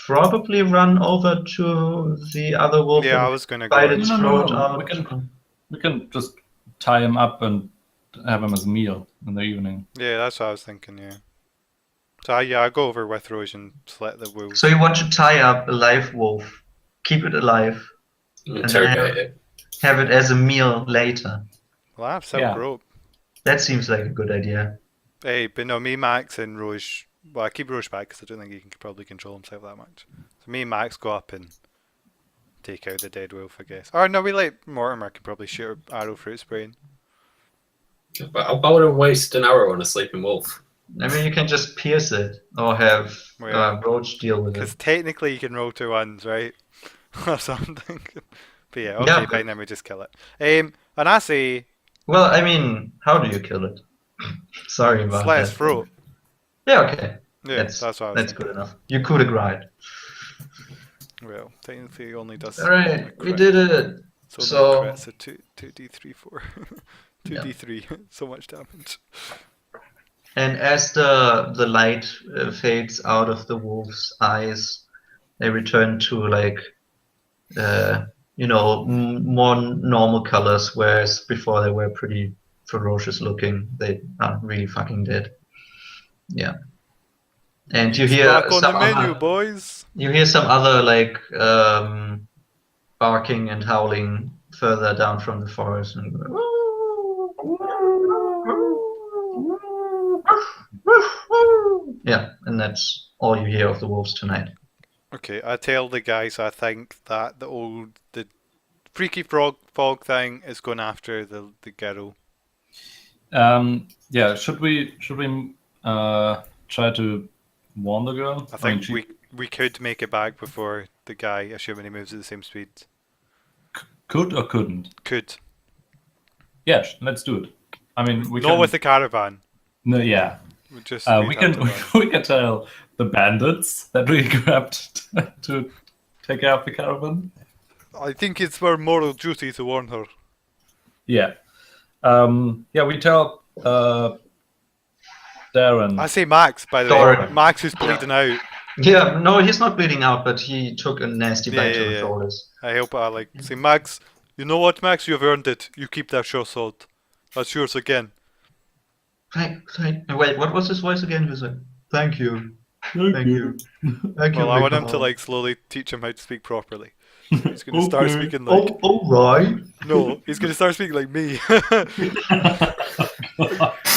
S1: probably run over to the other wolf
S2: Yeah, I
S1: and
S2: was gonna
S1: bite
S2: go.
S1: its
S4: No.
S1: throat out.
S4: We can just tie him up and have him as a meal in the evening.
S2: Yeah, that's what I was thinking, yeah. So I go over with Roj and slit the wolves.
S1: So you want to tie up a live wolf, keep it alive,
S3: Interrogate it.
S1: have it as a meal later.
S2: Well, I have silk
S4: Yeah.
S2: rope.
S1: That seems like a good idea.
S2: Hey, but no, me, Max, and Roj. Well, I keep Roj back because I don't think he can probably control himself that much. So me and Max go up and take out the dead wolf, I guess. Or no, we let Mortimer can probably shoot an arrow through its brain.
S3: But I wouldn't waste an arrow on a sleeping wolf.
S1: I mean, you can just pierce it or have
S2: Yeah.
S1: Roach deal with
S2: Because
S1: it.
S2: technically you can roll 2 ones, right? Or something. But yeah, okay,
S1: Yeah,
S2: fine,
S1: but-
S2: then we just kill it. And I say,
S1: Well, I mean, how do you kill it? Sorry about
S2: slit
S1: that.
S2: its throat.
S1: Yeah, okay.
S2: Yeah,
S1: that's
S2: that's what I was
S1: that's
S2: thinking.
S1: good enough. You could have cried.
S2: Well, technically it only does.
S1: All right,
S2: a
S1: we
S2: crit.
S1: did it.
S2: So,
S1: So-
S2: crit, so 2d3, 4. 2d3, so much damage.
S1: And as the light fades out of the wolf's eyes, they return to like, more normal colors. Whereas before they were pretty ferocious looking. They are really fucking dead. Yeah. And you hear
S2: Back on the
S1: some
S2: menu,
S1: other,
S2: boys.
S1: you hear some other like barking and howling further down from the forest. And yeah, and that's all you hear of the wolves tonight.
S2: Okay, I tell the guys I think that the freaky fog thing is going after the girl.
S4: Yeah, should we try to warn the girl?
S2: I think
S4: mean,
S2: we could make it back before the guy, assuming he moves at the same speed.
S4: could or couldn't.
S2: Could.
S4: Yeah, let's do it. I mean, we
S2: Not
S4: can.
S2: with the caravan.
S4: No, yeah.
S2: We just
S4: We
S2: we'd
S4: can
S2: have to run.
S4: we can tell the bandits that we grabbed to take care of the caravan.
S2: I think it's our moral duty to warn her.
S4: Yeah. Yeah, we tell Darren.
S2: I say Max, by the way.
S1: Darren.
S2: Max who's bleeding out.
S1: Yeah, no, he's not bleeding out, but he took a nasty bite to the
S2: Yeah.
S1: shoulders.
S2: I help I like say Max, you know what, Max, you've earned it. You keep that short sword. That's yours again.
S1: Wait, what was his voice again? He was like, "Thank you, thank you, thank you."
S2: Well, I want him to
S1: Mikhail."
S2: like slowly teach him how to speak properly. He's gonna start
S4: Okay.
S2: speaking like
S1: Oh, right.
S2: no, he's gonna start speaking like me.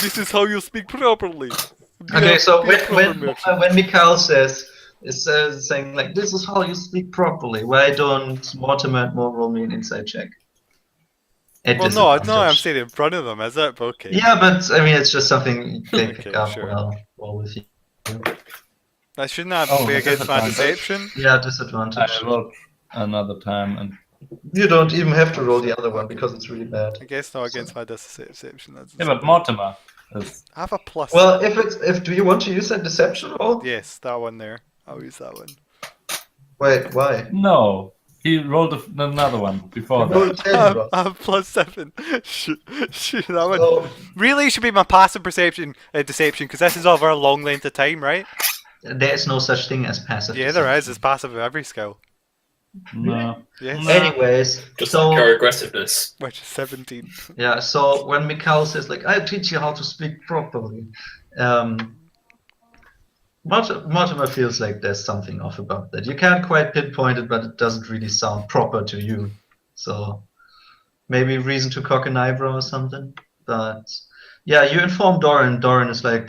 S2: This is how you speak properly.
S1: Okay, so
S2: Be a proper merchant.
S1: when Mikhail says saying like, "This is how you speak properly," why don't Mortimer and Mo roll me an insight check? At
S2: Well, no, I'm
S1: disadvantage.
S2: saying in front of them, is it? But okay.
S1: Yeah, but I mean, it's just something they
S2: Okay,
S1: pick up.
S2: sure.
S1: Well, roll with you.
S2: That shouldn't that
S4: Oh,
S2: be against my
S4: disadvantage.
S2: deception?
S1: Yeah,
S4: I
S1: disadvantage.
S4: rolled another time and
S1: You don't even have to roll the other one because it's really bad.
S2: I guess not against my deception. That's
S4: yeah, but Mortimer is
S2: I have a plus.
S1: Well, if do you want to use that deception roll?
S2: Yes, that one there. I'll use that one.
S1: Wait, why?
S4: no. He rolled another one before
S1: Roll
S4: that.
S1: 10,
S2: I
S1: bro.
S2: have +7. Shoot, that one.
S1: So,
S2: Really should be my passive perception deception because this is over a long length of time, right?
S1: there is no such thing as passive.
S2: Yeah, there is. It's passive in every skill.
S4: No.
S2: Yes.
S4: No.
S1: Anyways,
S3: Just
S1: so
S3: like our aggressiveness.
S2: Which is 17.
S1: yeah, so when Mikhail says like, "I'll teach you how to speak properly," Mortimer feels like there's something off about that. You can't quite pinpoint it, but it doesn't really sound proper to you. So maybe reason to cock an eyebrow or something. But yeah, you inform Doran. Doran is like,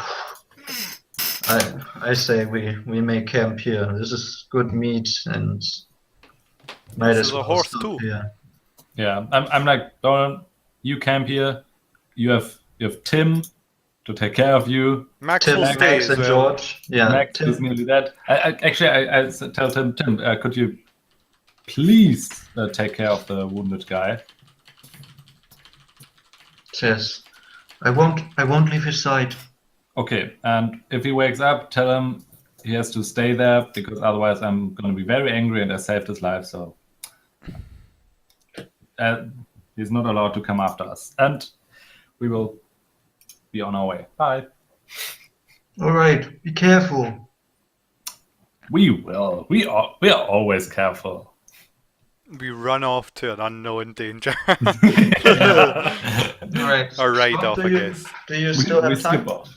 S1: I say we make camp here. This is good meat and might
S2: This
S1: as
S2: is a
S1: well
S2: horse
S1: stop
S2: too.
S1: here.
S4: Yeah, I'm like, Doran, you camp here. You have Tim to take care of you.
S2: Max
S1: Tim,
S2: will stay
S1: Max,
S2: as
S1: and
S2: well.
S1: George. Yeah,
S4: Max is
S1: Tim.
S4: nearly dead. Actually, I tell Tim, could you please take care of the wounded guy?
S1: Says, I won't leave his side.
S4: Okay, and if he wakes up, tell him he has to stay there because otherwise I'm going to be very angry and I saved his life, so he's not allowed to come after us. And we will be on our way. Bye.
S1: All right, be careful.
S4: We will. We are always careful.
S2: We run off to an unknown danger.
S1: All right.
S2: Or ride
S1: Scott,
S2: off, I
S1: you,
S2: guess.
S1: Do you still
S4: we
S1: have time?
S4: skip off.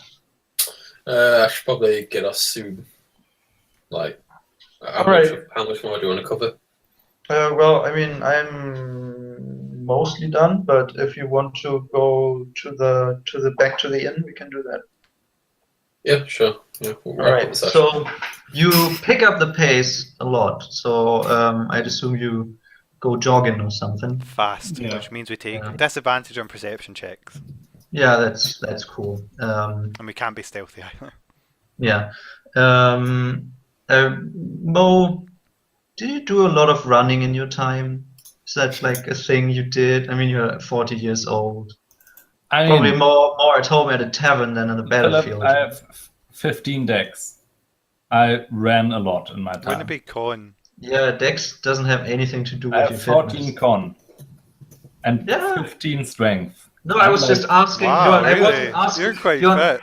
S3: I should probably get us soon. Like, how
S1: Alright.
S3: much more do you want to cover?
S1: Well, I mean, I'm mostly done, but if you want to go to the back to the inn, we can do that.
S3: Yeah, sure. Yeah, we'll
S1: All
S3: wrap up
S1: right.
S3: the session.
S1: So you pick up the pace a lot. So I'd assume you go jogging or something.
S2: Fast,
S4: Yeah.
S2: which means we take
S1: Yeah.
S2: disadvantage on perception checks.
S1: Yeah, that's cool.
S2: And we can't be stealthy either.
S1: Yeah. Mo, do you do a lot of running in your time? Is that like a thing you did? I mean, you're 40 years old.
S4: I
S1: Probably
S4: mean,
S1: more at home at a tavern than on the
S4: Philip,
S1: battlefield.
S4: I have 15 decks. I ran a lot in my
S2: Wouldn't
S4: time.
S2: it be con?
S1: Yeah, Dex doesn't have anything to do
S4: I
S1: with
S4: have
S1: your
S4: 14
S1: fitness.
S4: con and
S1: Yeah.
S4: 15 strength.
S1: No, I was
S4: I'm
S1: just asking.
S2: Wow,
S1: Bjorn, I
S2: really?
S1: wasn't asking.
S2: You're quite
S1: Bjorn,
S2: fit.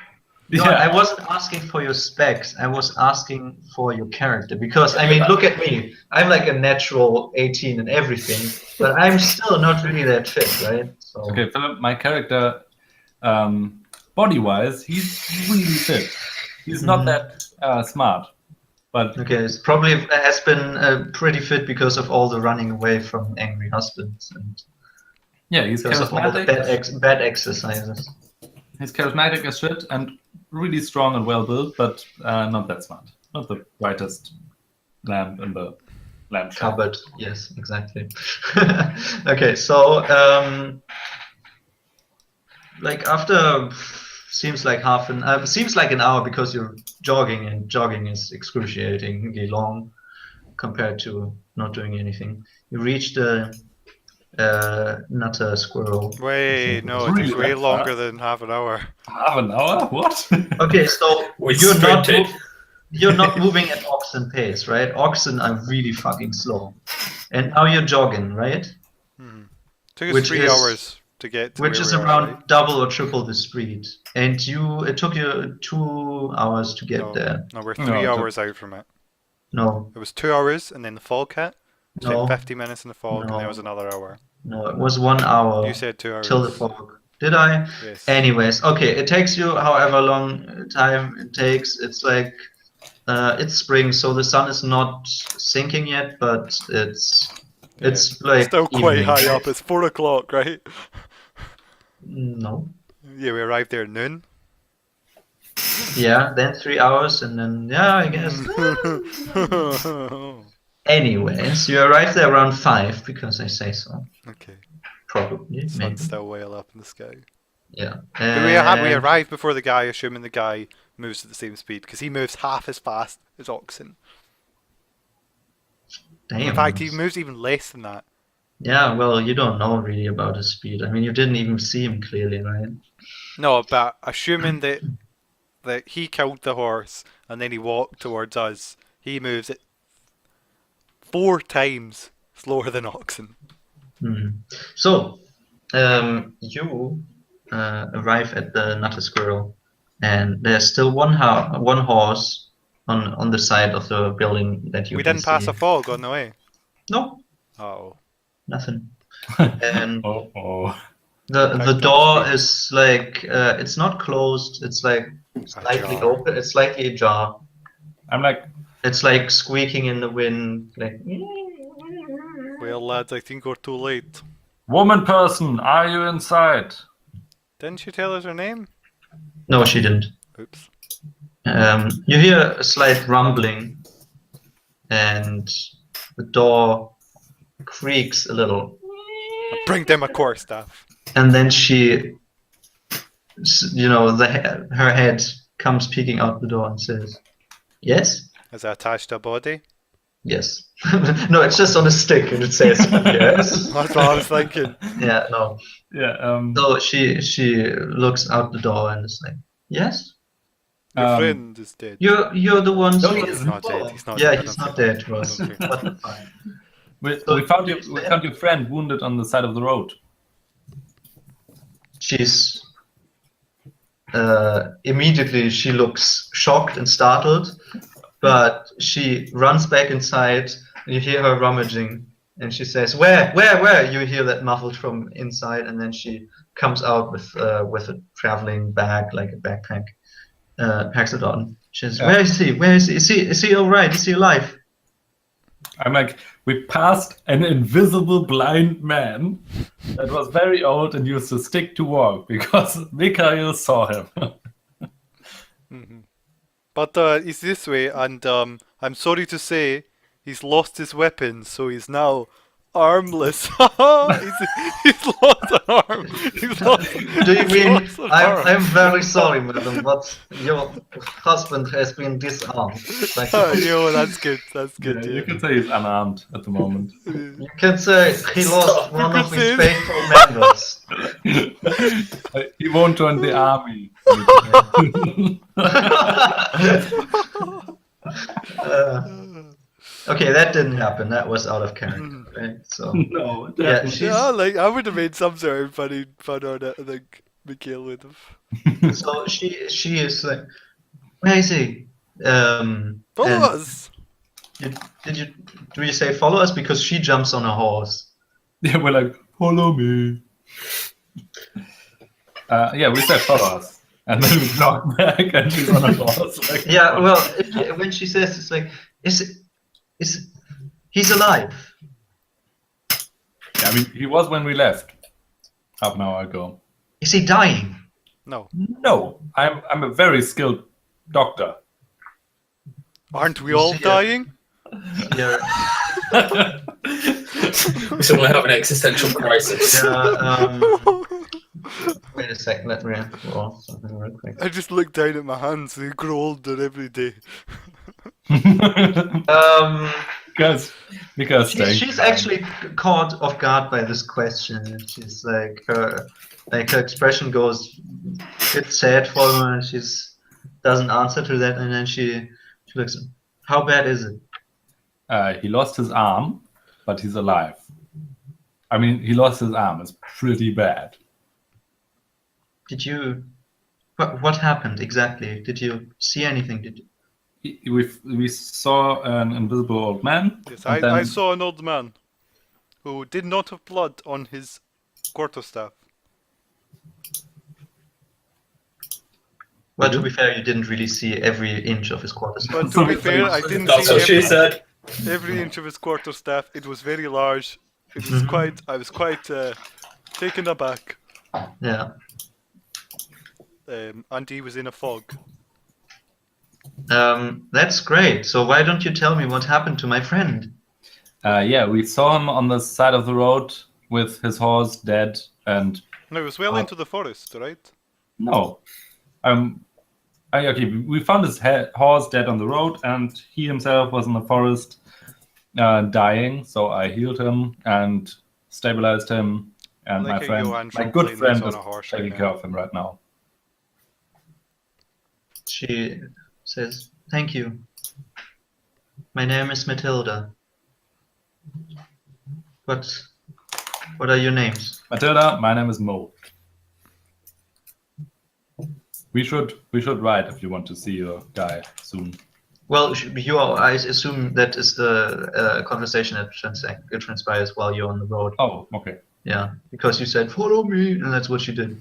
S1: Bjorn,
S4: Yeah.
S1: I wasn't asking for your specs. I was asking for your character because I mean, look at me. I'm like a natural 18 and everything, but I'm still not really that fit, right? So
S4: Okay, Philip, my character, body-wise, he's really fit. He's not that smart, but
S1: okay, it's probably has been pretty fit because of all the running away from angry husbands and
S4: yeah, he's
S1: because of all the
S4: charismatic.
S1: bad exercises.
S4: He's charismatic as shit and really strong and well built, but not that smart. Not the brightest lamp in the lamp shop.
S1: Cupboard, yes, exactly. Okay, so like after seems like seems like an hour because you're jogging and jogging is excruciatingly long compared to not doing anything. You reach the nutter squirrel.
S2: Wait, no, it
S4: Really
S2: takes way
S4: that
S2: longer
S4: fast?
S2: than half an hour.
S4: Half an hour? What?
S1: Okay, so
S3: We
S1: you're not
S3: sprinted.
S1: you're not moving at oxen pace, right? Oxen are really fucking slow, and now you're jogging, right?
S2: Took us
S1: Which
S2: 3
S1: is-
S2: hours to get to
S1: Which
S2: where
S1: is
S2: we are,
S1: around
S2: right?
S1: double or triple the speed, and it took you 2 hours to get
S2: No,
S1: there.
S2: no, we're
S4: No,
S2: 3
S4: it took-
S2: hours out from it.
S1: No,
S2: It was 2 hours and then the fog hit. It
S1: No.
S2: took 50 minutes in the fog and
S1: No.
S2: there was another hour.
S1: no, it was 1 hour
S2: You said 2 hours.
S1: till the fog. Did I?
S2: Yes.
S1: Anyways, okay, it takes you however long time it takes. It's like it's spring, so the sun is not sinking yet, but it's like
S2: Still quite
S1: evening,
S2: high
S1: right?
S2: up. It's 4 o'clock, right?
S1: No.
S2: Yeah, we arrived there at noon.
S1: Yeah, then 3 hours, and then yeah, I guess. Anyways, you arrive there around 5 because I say so.
S2: Okay.
S1: Probably, maybe.
S2: Sun's still way up in the sky.
S1: Yeah.
S2: But we arrived before the guy, assuming the guy moves at the same speed, because he moves half as fast as oxen.
S1: Damn.
S2: In fact, he moves even less than that.
S1: Yeah, well, you don't know really about his speed. I mean, you didn't even see him clearly, right?
S2: No, but assuming that he killed the horse and then he walked towards us, he moves it 4 times slower than oxen.
S1: So, you arrive at the Nutter Squirrel, and there's still one horse on the side of the building that you
S2: We
S1: can
S2: didn't pass
S1: see.
S2: a fog on the way.
S1: No,
S2: Oh.
S1: nothing. And
S4: Oh.
S1: the
S2: Right,
S1: door
S2: that's
S1: is like it's not closed. It's like slightly
S2: Ajar.
S1: open. It's slightly ajar.
S4: I'm like,
S1: It's like squeaking in the wind. Like
S2: Well, lads, I think we're too late.
S4: woman person, are you inside?
S2: Didn't she tell us her name?
S1: no, she didn't.
S2: Oops.
S1: You hear a slight rumbling, and the door creaks a little,
S2: Bring them a core staff.
S1: and then she, her head comes peeking out the door and says, "Yes,
S2: Is it attached to a body?
S1: yes." No, it's just on a stick, and it says, "Yes."
S2: That's what I was thinking.
S1: Yeah, no.
S4: Yeah.
S1: So she looks out the door and is like, "Yes,
S2: Your friend is dead.
S1: you're the ones
S4: No,
S1: who."
S4: he
S2: He's
S4: isn't.
S2: not dead. He's not
S1: Yeah,
S2: dead.
S1: he's
S2: Okay.
S1: not dead, Ross.
S2: Okay.
S1: But fine.
S4: We
S1: So
S4: found
S1: you
S4: you. We
S1: said-
S4: found your friend wounded on the side of the road.
S1: She's immediately she looks shocked and startled, but she runs back inside. You hear her rummaging, and she says, "Where? You hear that muffled from inside, and then she comes out with a traveling bag, like a backpack, packs it on. She says,
S4: Yeah.
S1: "Where is he? Where is he? Is he all right? Is he alive?"
S4: I'm like, we passed an invisible blind man that was very old and used a stick to walk because Mikhail saw him.
S2: But he's this way, and I'm sorry to say, he's lost his weapons, so he's now armless. he's lost an arm. He's lost.
S1: Do you
S2: he's
S1: mean
S2: lost an arm.
S1: I'm very sorry, madam, but your husband has been disarmed. Thank you.
S2: Yo, that's good. That's
S4: Yeah,
S2: good.
S4: you
S2: Yeah.
S4: can say he's unarmed at the moment.
S1: You can say he lost one
S2: You
S1: of
S2: could
S1: his
S2: say-
S1: faithful members.
S4: He won't join the army.
S1: Okay, that didn't happen. That was out of character, right? So
S4: No,
S1: yeah,
S4: definitely.
S1: she's
S2: Yeah, like I would have made some sort of funny fun on it. I think Mikhail would have.
S1: so she is like, where is he?
S2: Follow
S1: and
S2: us.
S1: do you say follow us because she jumps on a horse?
S4: Yeah, we're like, follow me. Yeah, we said follow us. And then we knock back and she's on a horse. Like,
S1: Yeah, well, when she says it's like, he's alive?
S4: I mean, he was when we left. Half an hour ago.
S1: Is he dying?
S2: No,
S4: No, I'm a very skilled doctor.
S2: aren't we
S1: You
S2: all
S1: see,
S2: dying?
S1: Yeah.
S3: We suddenly have an existential crisis.
S1: Wait a second, let me roll something real quick.
S2: I just look down at my hands. They grow older every day.
S4: Because
S1: She's actually caught off guard by this question. She's like her expression goes a bit sad for her, and she's doesn't answer to that, and then she looks. How bad is it?
S4: he lost his arm, but he's alive. I mean, he lost his arm. It's pretty bad.
S1: Did you? What happened exactly? Did you see anything?
S4: We saw an invisible old man.
S2: Yes,
S4: and
S2: I
S4: then-
S2: saw an old man who did not have blood on his quarterstaff.
S1: Well, to be fair, you didn't really see every inch of his quarterstaff.
S2: But to be fair, I didn't
S3: That's
S2: see
S3: what she
S2: every,
S3: said.
S2: every inch of his quarterstaff. It was very large. It was quite. I was quite taken aback.
S1: Yeah.
S2: And he was in a fog.
S1: That's great. So why don't you tell me what happened to my friend?
S4: Yeah, we saw him on the side of the road with his horse dead, and
S2: No, it was well into the forest, right?
S4: no, okay, we found his horse dead on the road, and he himself was in the forest, dying. So I healed him and stabilized him, and
S2: Like
S4: my
S2: a
S4: friend,
S2: Johan
S4: my
S2: from
S4: good
S2: Plain
S4: friend,
S2: was
S4: is
S2: on a horse
S4: taking
S2: right
S4: care
S2: now.
S4: of him right now.
S1: She says, "Thank you. My name is Matilda. What are your names?"
S4: Matilda, my name is Mo. We should ride if you want to see your guy soon.
S1: Well, I assume that is the conversation that transpires while you're on the road.
S4: Oh, okay.
S1: Yeah, because you said follow me, and that's what you did.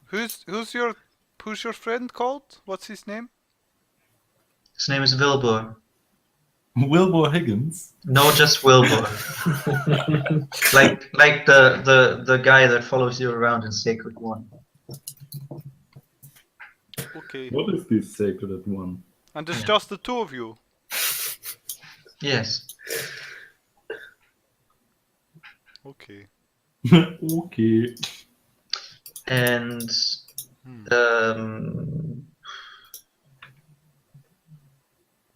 S2: Who's your friend called? What's his name?
S1: His name is Wilbur.
S4: Wilbur Higgins.
S1: No, just Wilbur. like the guy that follows you around in Sacred One.
S2: Okay.
S4: What is this sacred one?
S2: And it's
S1: Yeah.
S2: just the two of you.
S1: Yes.
S2: Okay.
S4: Okay.
S1: And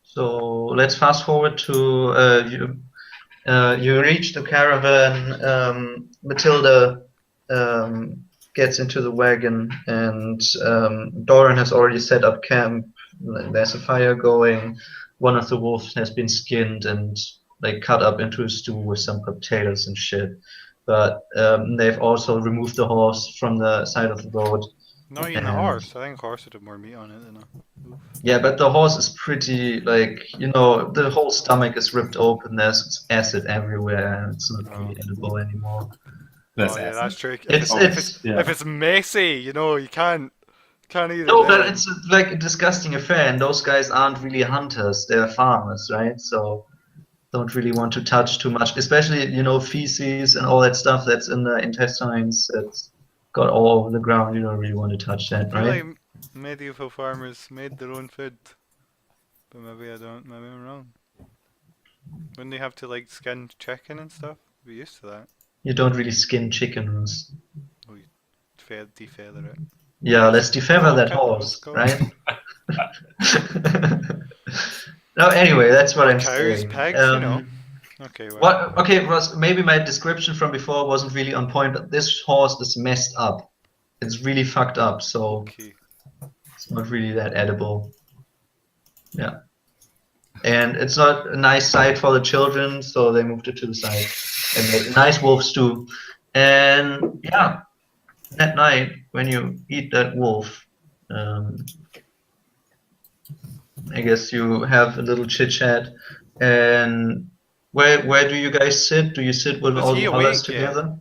S1: so let's fast forward to you reach the caravan. Matilda gets into the wagon, and Doran has already set up camp. There's a fire going. One of the wolves has been skinned and like cut up into a stew with some potatoes and shit. But they've also removed the horse from the side of the road.
S2: Not even a horse. I think a horse would have more meat on it than a wolf.
S1: Yeah, but the horse is pretty, like, the whole stomach is ripped open. There's acid everywhere, and it's not really edible anymore.
S4: That's
S2: Oh yeah, that's true.
S1: It's
S2: If it's messy, you can't eat it.
S1: no, but it's like a disgusting affair, and those guys aren't really hunters; they're farmers, right? So don't really want to touch too much, especially feces and all that stuff that's in the intestines that's got all over the ground. You don't really want to touch that,
S2: I feel
S1: right?
S2: like medieval farmers made their own food, but maybe I don't. Maybe I'm wrong. Wouldn't they have to like skin chicken and stuff? We're used to that.
S1: You don't really skin chickens.
S2: Defeather it.
S1: Yeah, let's defeather that
S2: Okay, let's
S1: horse,
S2: go.
S1: right? No, anyway, that's what I'm
S2: Cows,
S1: saying.
S2: pigs, Okay, well.
S1: What? Okay, Ross, maybe my description from before wasn't really on point, but this horse is messed up. It's really fucked up, so
S2: Okay.
S1: it's not really that edible. Yeah. And it's not a nice sight for the children, so they moved it to the side and made a nice wolf stew. And yeah, that night when you eat that wolf, I guess you have a little chit chat. And where do you guys sit? Do you sit with
S2: Is
S1: all
S2: he
S1: the others
S2: awake yet?
S1: together?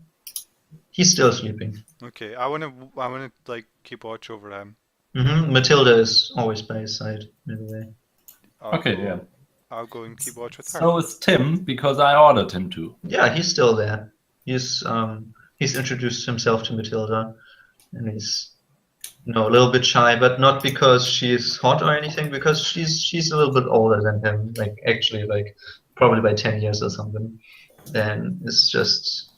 S1: He's still sleeping.
S2: Okay, I wanna like keep watch over him.
S1: Matilda is always by his side, by the way.
S2: I'll go and keep watch with her.
S4: So is Tim, because I ordered him to.
S1: Yeah, he's still there. He's introduced himself to Matilda, and he's a little bit shy, but not because she's hot or anything, because she's a little bit older than him, like actually like probably by 10 years or something. And it's just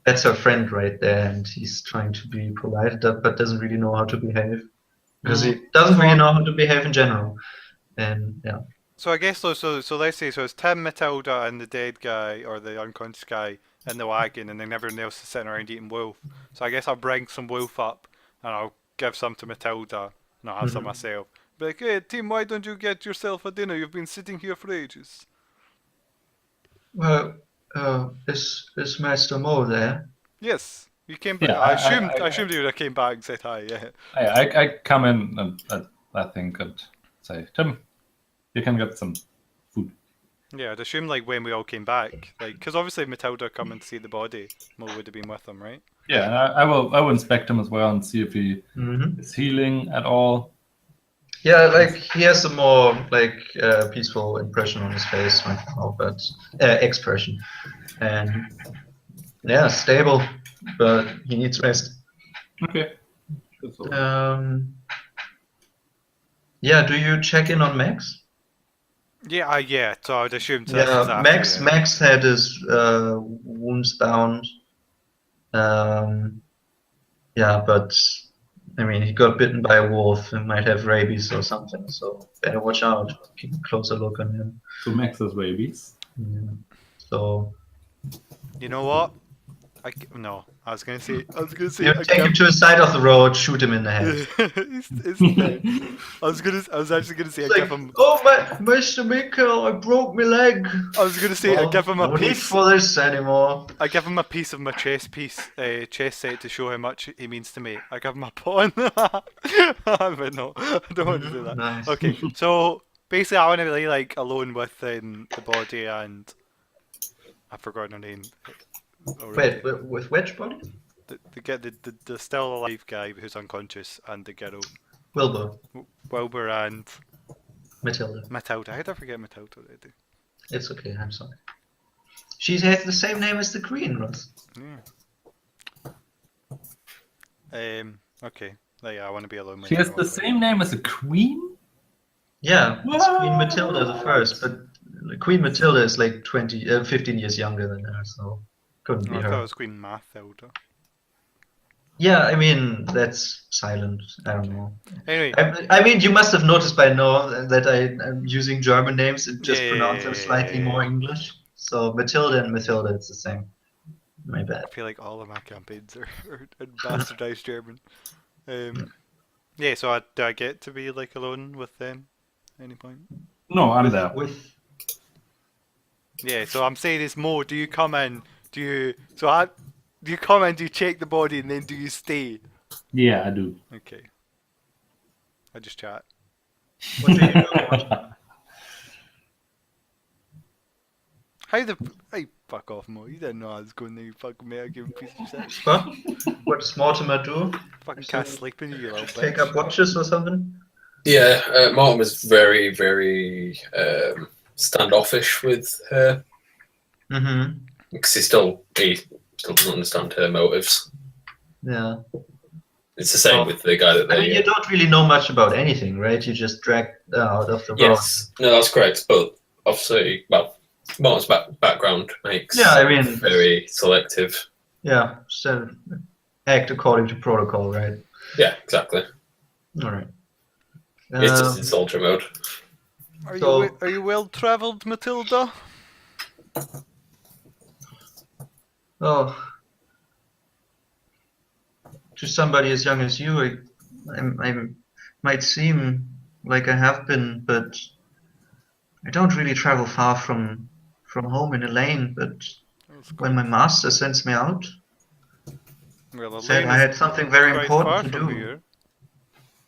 S1: that's her friend right there, and he's trying to be polite, but doesn't really know how to behave because he doesn't really know how to behave in general. And yeah.
S2: So I guess so let's say it's Tim, Matilda, and the dead guy or the unconscious guy in the wagon, and then everyone else is sitting around eating wolf. So I guess I'll bring some wolf up, and I'll give some to Matilda, and I'll have some myself. Be like, hey Tim, why don't you get yourself a dinner? You've been sitting here for ages.
S1: Well, is Master Mo there?
S2: Yes, you came back.
S4: Yeah,
S2: I assumed you would have came back and said hi. Yeah.
S4: I come in and I think and say, Tim, you can get some food.
S2: Yeah, I'd assume like when we all came back, like because obviously Matilda coming to see the body, Mo would have been with them, right?
S4: Yeah, and I will inspect him as well and see if he is healing at all.
S1: Yeah, like he has a more like peaceful impression on his face right now, but expression, and yeah, stable, but he needs rest.
S4: Okay.
S1: Yeah, do you check in on Max?
S2: Yeah. So I'd assume.
S1: Yeah, Max had his wounds bound. Yeah, but I mean, he got bitten by a wolf and might have rabies or something, so better watch out. Keep a closer look on him.
S4: So Max has rabies.
S1: Yeah. So.
S2: You know what? I was gonna say.
S1: You take him to the side of the road, shoot him in the head.
S2: He's dead. I was actually gonna say I
S1: It's
S2: give
S1: like,
S2: him.
S1: oh Mr. Mikkel, I broke my leg.
S2: I was gonna say I give him a
S1: no need
S2: piece.
S1: for this anymore.
S2: I give him a piece of my chess set to show how much he means to me. I give him a pawn. But no, I don't want to do that.
S1: Nice.
S2: Okay, so basically, I want to be like alone with the body, and I've forgotten her name. Already.
S1: Wait, with which body?
S2: The still alive guy who's unconscious, and the girl
S1: Wilbur.
S2: Wilbur and
S1: Matilda.
S2: Matilda. How did I forget Matilda already?
S1: It's okay, I'm sorry. She has the same name as the Queen, Ross.
S2: Yeah. Okay. Yeah, I want to be alone.
S4: She has the same name as a queen?
S1: Yeah, it's Queen Matilda the First, but Queen Matilda is like 15 years younger than her, so couldn't be
S2: I thought it
S1: her.
S2: was Queen Mathilda.
S1: Yeah, I mean, that's silent. I don't know.
S2: Anyway.
S1: I mean, you must have noticed by now that I'm using German names and just pronounce them slightly
S2: Yeah.
S1: more English. So Matilda and Matilda, it's the same. My bad.
S2: I feel like all of my campaigns are bastardized German. Yeah, so do I get to be like alone with them at any point?
S4: No, I'm there.
S2: Yeah, so I'm saying is Mo, do you come in? Do you come in, do you check the body, and then do you stay?
S4: Yeah, I do.
S2: Okay. I just chat.
S1: What do you do?
S2: Hey, fuck off, Mo. You didn't know I was going there, you fucking mega piece of shit.
S1: What? What does Mortimer do?
S2: Fucking can't sleep in you little bitch.
S1: Take up watches or something?
S3: Yeah, Martin was very, very standoffish with her
S1: Mm-hmm.
S3: because he still doesn't understand her motives.
S1: Yeah.
S3: It's the same with the guy that
S1: I
S3: they.
S1: mean, you don't really know much about anything, right? You just dragged out of the road.
S3: Yes, no, that's correct. But obviously, well, Martin's background makes very selective.
S1: Yeah, so act according to protocol, right?
S3: Yeah, exactly.
S1: All right.
S3: It's just its ultra mode.
S2: Are you well travelled, Matilda?
S1: Oh, to somebody as young as you, I might seem like I have been, but I don't really travel far from home in a lane. But when my master sends me out, said I had something very important to do.
S2: Here.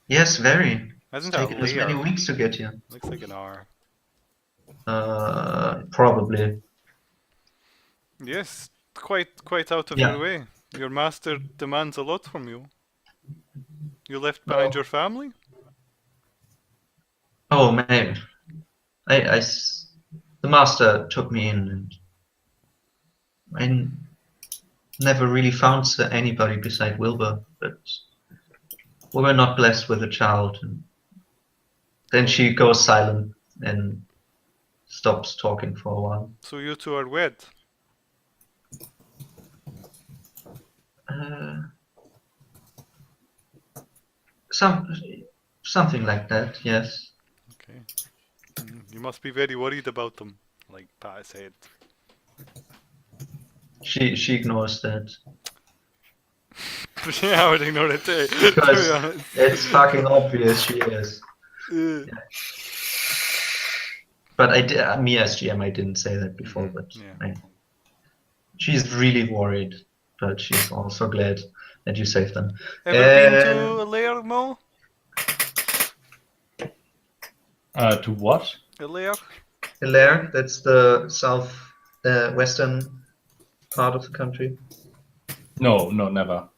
S1: Yes, very.
S2: Isn't
S1: It's taken us many weeks to get here.
S2: Looks like an hour.
S1: Probably.
S2: Yes, quite out of your way. Your master demands a lot from you. You left behind your family?
S1: Oh man, the master took me in, and I never really found anybody beside Wilbur, but we were not blessed with a child. And then she goes silent and stops talking for a while.
S2: So you two are wed?
S1: Something like that, yes.
S2: Okay. You must be very worried about them, like Pat said.
S1: She ignores that.
S2: Yeah, I would ignore it too.
S1: Because it's fucking obvious she is. Yeah. But me as GM, I didn't say that before, but she's really worried, but she's also glad that you saved them.
S2: Ever been to a lair, Mo?
S4: To what?
S2: A lair?
S1: A lair, that's the south western part of the country.
S4: No, never.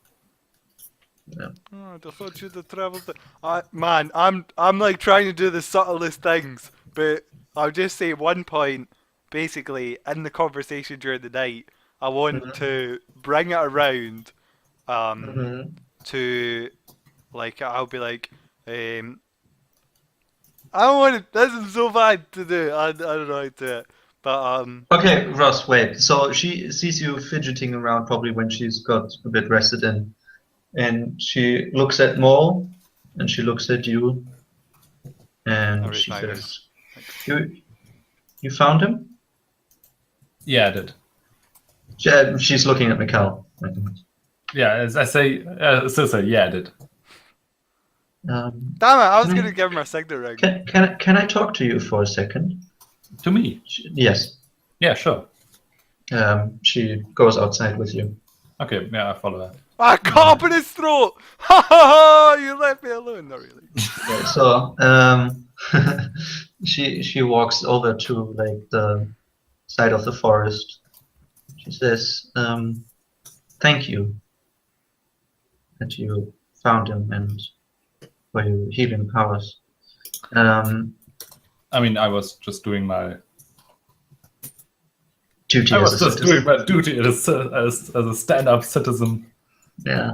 S1: Yeah.
S2: Oh, I thought you'd have travelled there. Man, I'm like trying to do the subtlest things, but I'll just say one point, basically, in the conversation during the night, I want to bring it around to, like, I'll be like, I don't want it, this is so bad to do, I don't know how to do it, but,
S1: Okay, Ross, wait, so she sees you fidgeting around probably when she's got a bit rested in, and she looks at Mo, and she looks at you, and she says, you found him?
S4: Yeah, I did.
S1: She's looking at Mikkel.
S4: Yeah, as I say, yeah, I did.
S1: Um,
S2: Damn it! I was
S1: Can I-
S2: going to give him a signet ring.
S1: can I talk to you for a second?
S4: To me.
S1: Yes.
S4: Yeah, sure.
S1: She goes outside with you.
S4: Okay, yeah, I follow her.
S2: I caught up in his throat! Ha ha ha! You left me alone. Not really.
S1: Yeah, so she walks over to like the side of the forest. She says, "Thank you that you found him and for your healing powers."
S4: I mean, I was just doing my.
S1: Duty
S4: I
S1: as
S4: was
S1: a
S4: just
S1: citizen.
S4: doing my duty as a stand-up citizen.
S1: Yeah.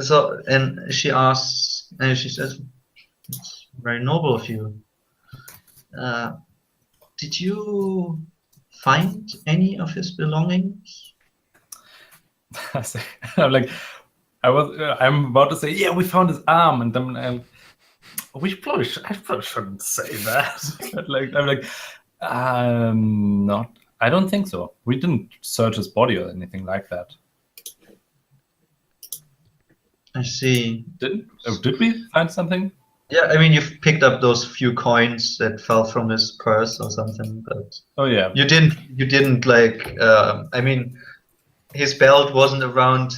S1: So and she asks, and she says, "It's very noble of you. Did you find any of his belongings?"
S4: I'm like, I'm about to say, yeah, we found his arm, and then I probably shouldn't say that. I'm like, not. I don't think so. We didn't search his body or anything like that.
S1: I see.
S4: Did we find something?
S1: Yeah, I mean, you've picked up those few coins that fell from his purse or something, but
S4: Oh yeah.
S1: you didn't like. I mean, his belt wasn't around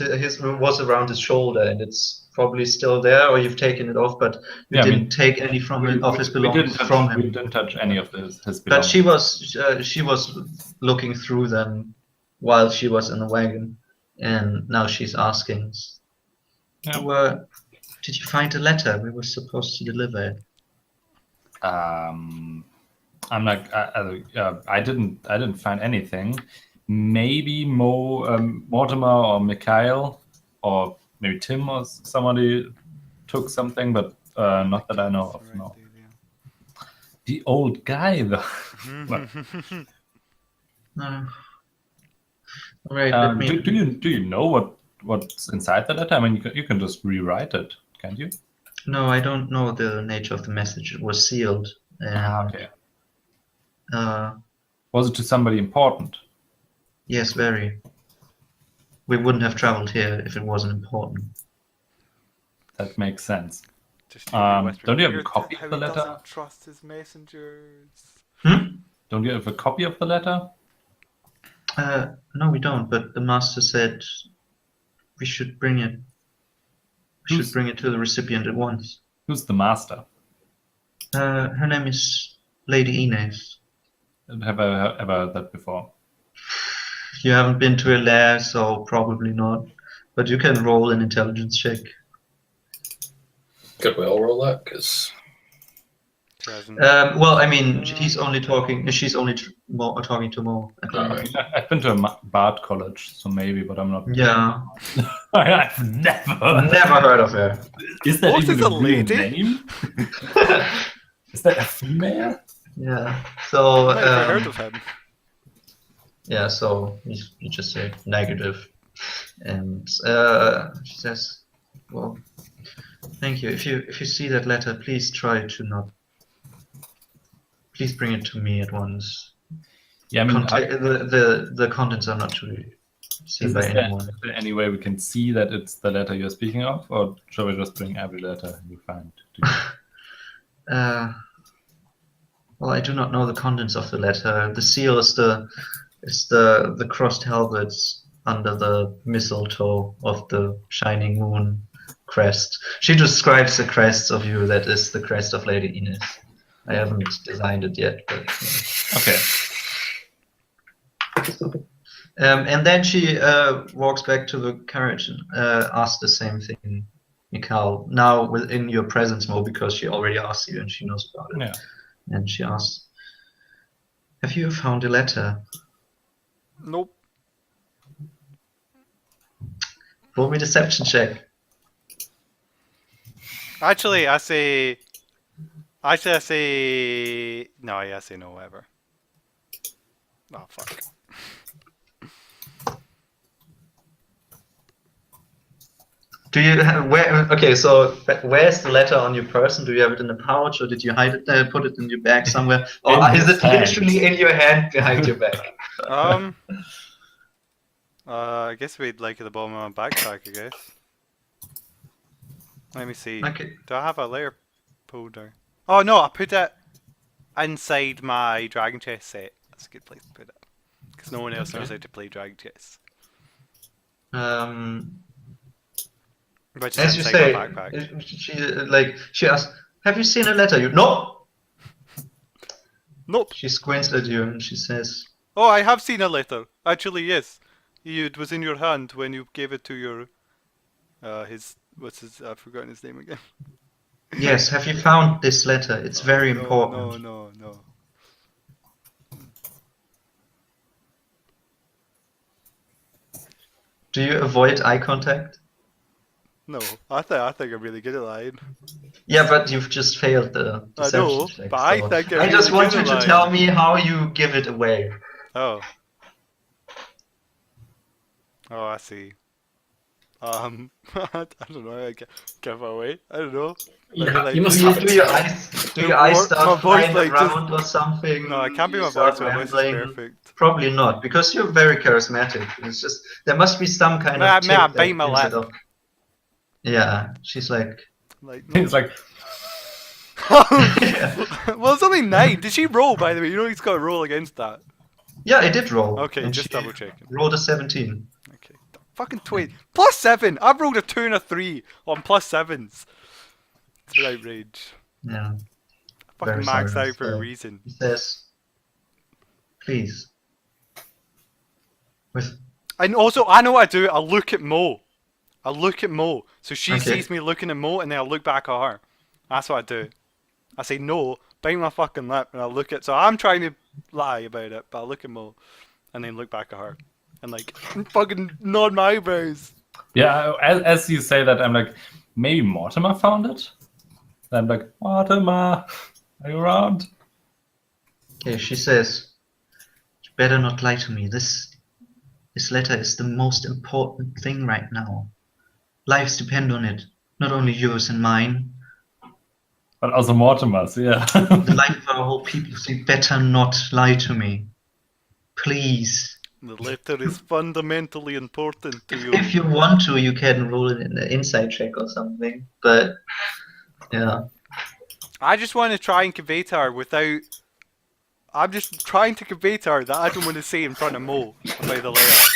S1: was around his shoulder, and it's probably still there, or you've taken it off, but you
S4: Yeah, I
S1: didn't
S4: mean,
S1: take any of his belongings from him.
S4: We didn't touch any of his belongings.
S1: But she was looking through them while she was in the wagon, and now she's asking,
S4: Yeah.
S1: "Did you find a letter we were supposed to deliver it?"
S4: I'm like, I didn't find anything. Maybe Mortimer or Mikhail or maybe Tim or somebody took something, but not that I know of. No. The old guy, though.
S1: No. All right. Let me.
S4: Do you know what's inside the letter? I mean, you can just rewrite it, can't you?
S1: No, I don't know the nature of the message. It was sealed. And,
S4: Okay.
S1: was
S4: it to somebody important?
S1: Yes, very. We wouldn't have traveled here if it wasn't important.
S4: That makes sense.
S2: Don't
S4: you have a copy of the letter?
S2: Doesn't trust his messengers.
S4: Don't you have a copy of the letter?
S1: No, we don't. But the master said we should bring it. We should bring it to the recipient at once.
S4: Who's the master?
S1: Her name is Lady Ines.
S4: Have I ever heard that before?
S1: You haven't been to a lair, so probably not. But you can roll an intelligence check.
S3: Could we all roll that? Because
S1: well, I mean, she's only talking to Mo.
S4: I've been to a bard college, so maybe, but I'm not.
S1: Yeah.
S4: I've never
S1: heard of her.
S4: Is that
S2: What
S4: even
S2: is a
S4: real
S2: lady?
S4: name? Is that a female?
S1: Yeah. So.
S2: I've never heard of him.
S1: Yeah. So you just say negative, and she says, "Well, thank you. If you see that letter, please try to not. Please bring it to me at once.
S4: Yeah, I mean,
S1: the contents are not to be seen by anyone."
S4: Is there any way we can see that it's the letter you're speaking of, or shall we just bring every letter we find to you?
S1: Well, I do not know the contents of the letter. The seal is the crossed helvets under the mistletoe of the shining moon crest. She describes the crests of you. That is the crest of Lady Ines. I haven't designed it yet, but
S4: Okay.
S1: And then she walks back to the carriage and asks the same thing, Mikhail. Now within your presence mode, because she already asked you and she knows about it.
S4: Yeah.
S1: And she asks, "Have you found a letter?"
S2: Nope.
S1: Roll me deception check.
S2: Actually, I say no. Yeah, I say no. Whatever. Oh fuck.
S1: Do you have Okay, so where's the letter on your person? Do you have it in a pouch, or did you hide it? Put it in your bag somewhere, or is it literally in your hand behind your back?
S2: I guess we'd like at the bottom of my backpack, I guess. Let me see.
S1: Okay.
S2: Do I have a layer pulled down? Oh no, I put it inside my Dragon Chess set. That's a good place to put it. Because no one else knows
S1: Okay.
S2: how to play Dragon Chess. Which is
S1: As you
S2: inside
S1: say,
S2: my backpack.
S1: she asked, "Have you seen a letter?" You no.
S2: Nope.
S1: She squints at you and she says,
S2: Oh, I have seen a letter. Actually, yes. It was in your hand when you gave it to your... I've forgotten his name again.
S1: "Yes, have you found this letter? It's very important."
S2: No.
S1: Do you avoid eye contact?
S2: No, I think I'm really good at lying.
S1: Yeah, but you've just failed the
S2: I
S1: deception
S2: know,
S1: check.
S2: but I
S1: so
S2: think I'm
S1: I just
S2: really
S1: want
S2: good
S1: you
S2: at
S1: to tell
S2: lying.
S1: me how you give it away.
S2: Oh. Oh, I see. I don't know. I give it away. I don't know. Maybe
S3: Yeah,
S2: like-
S3: you must
S1: Do you,
S3: have
S1: do your eyes, do your eyes
S2: My
S1: start
S2: voice,
S1: flying
S2: like, just-
S1: around or something?
S2: No, it can't be
S1: You
S2: my
S1: start
S2: voice. My voice is
S1: rambling?
S2: perfect.
S1: Probably not, because you're very charismatic. It's just there must be some kind
S2: May I
S1: of tip that
S2: bite my
S1: gives it
S2: lip?
S1: up. Yeah, she's like,
S2: Like, no.
S4: He's like,
S2: Well, it's only 9. Did she roll, by the way? You know he's got to roll against that.
S1: yeah, I did roll.
S2: Okay,
S1: and
S2: just
S1: she
S2: double checking.
S1: rolled a 17.
S2: Okay. Fucking 20. Plus 7! I've rolled a 2 and a 3 on plus 7s. It's an outrage.
S1: Yeah.
S2: Fucking
S1: Very
S2: max
S1: sorry,
S2: out for a
S1: so-
S2: reason.
S1: He says, "Please." With
S2: And also, I know what I do. I look at Mo. So she
S1: Okay.
S2: sees me looking at Mo, and then I look back at her. That's what I do. I say no, bite my fucking lip, and I look at. So I'm trying to lie about it, but I look at Mo, and then look back at her, and like fucking nod my eyebrows.
S4: yeah, as you say that, I'm like, maybe Mortimer found it? And I'm like, Mortimer, are you around?
S1: Okay, she says, "You better not lie to me. This letter is the most important thing right now. Lives depend on it, not only yours and mine.
S4: But also Mortimer's, yeah.
S1: The life of our whole people. So you better not lie to me. Please.
S2: The letter is fundamentally important to you.
S1: If you want to, you can roll it in an insight check or something. But yeah,
S2: I just want to try and convey to her without. I'm just trying to convey to her that I don't want to say in front of Mo about the letter.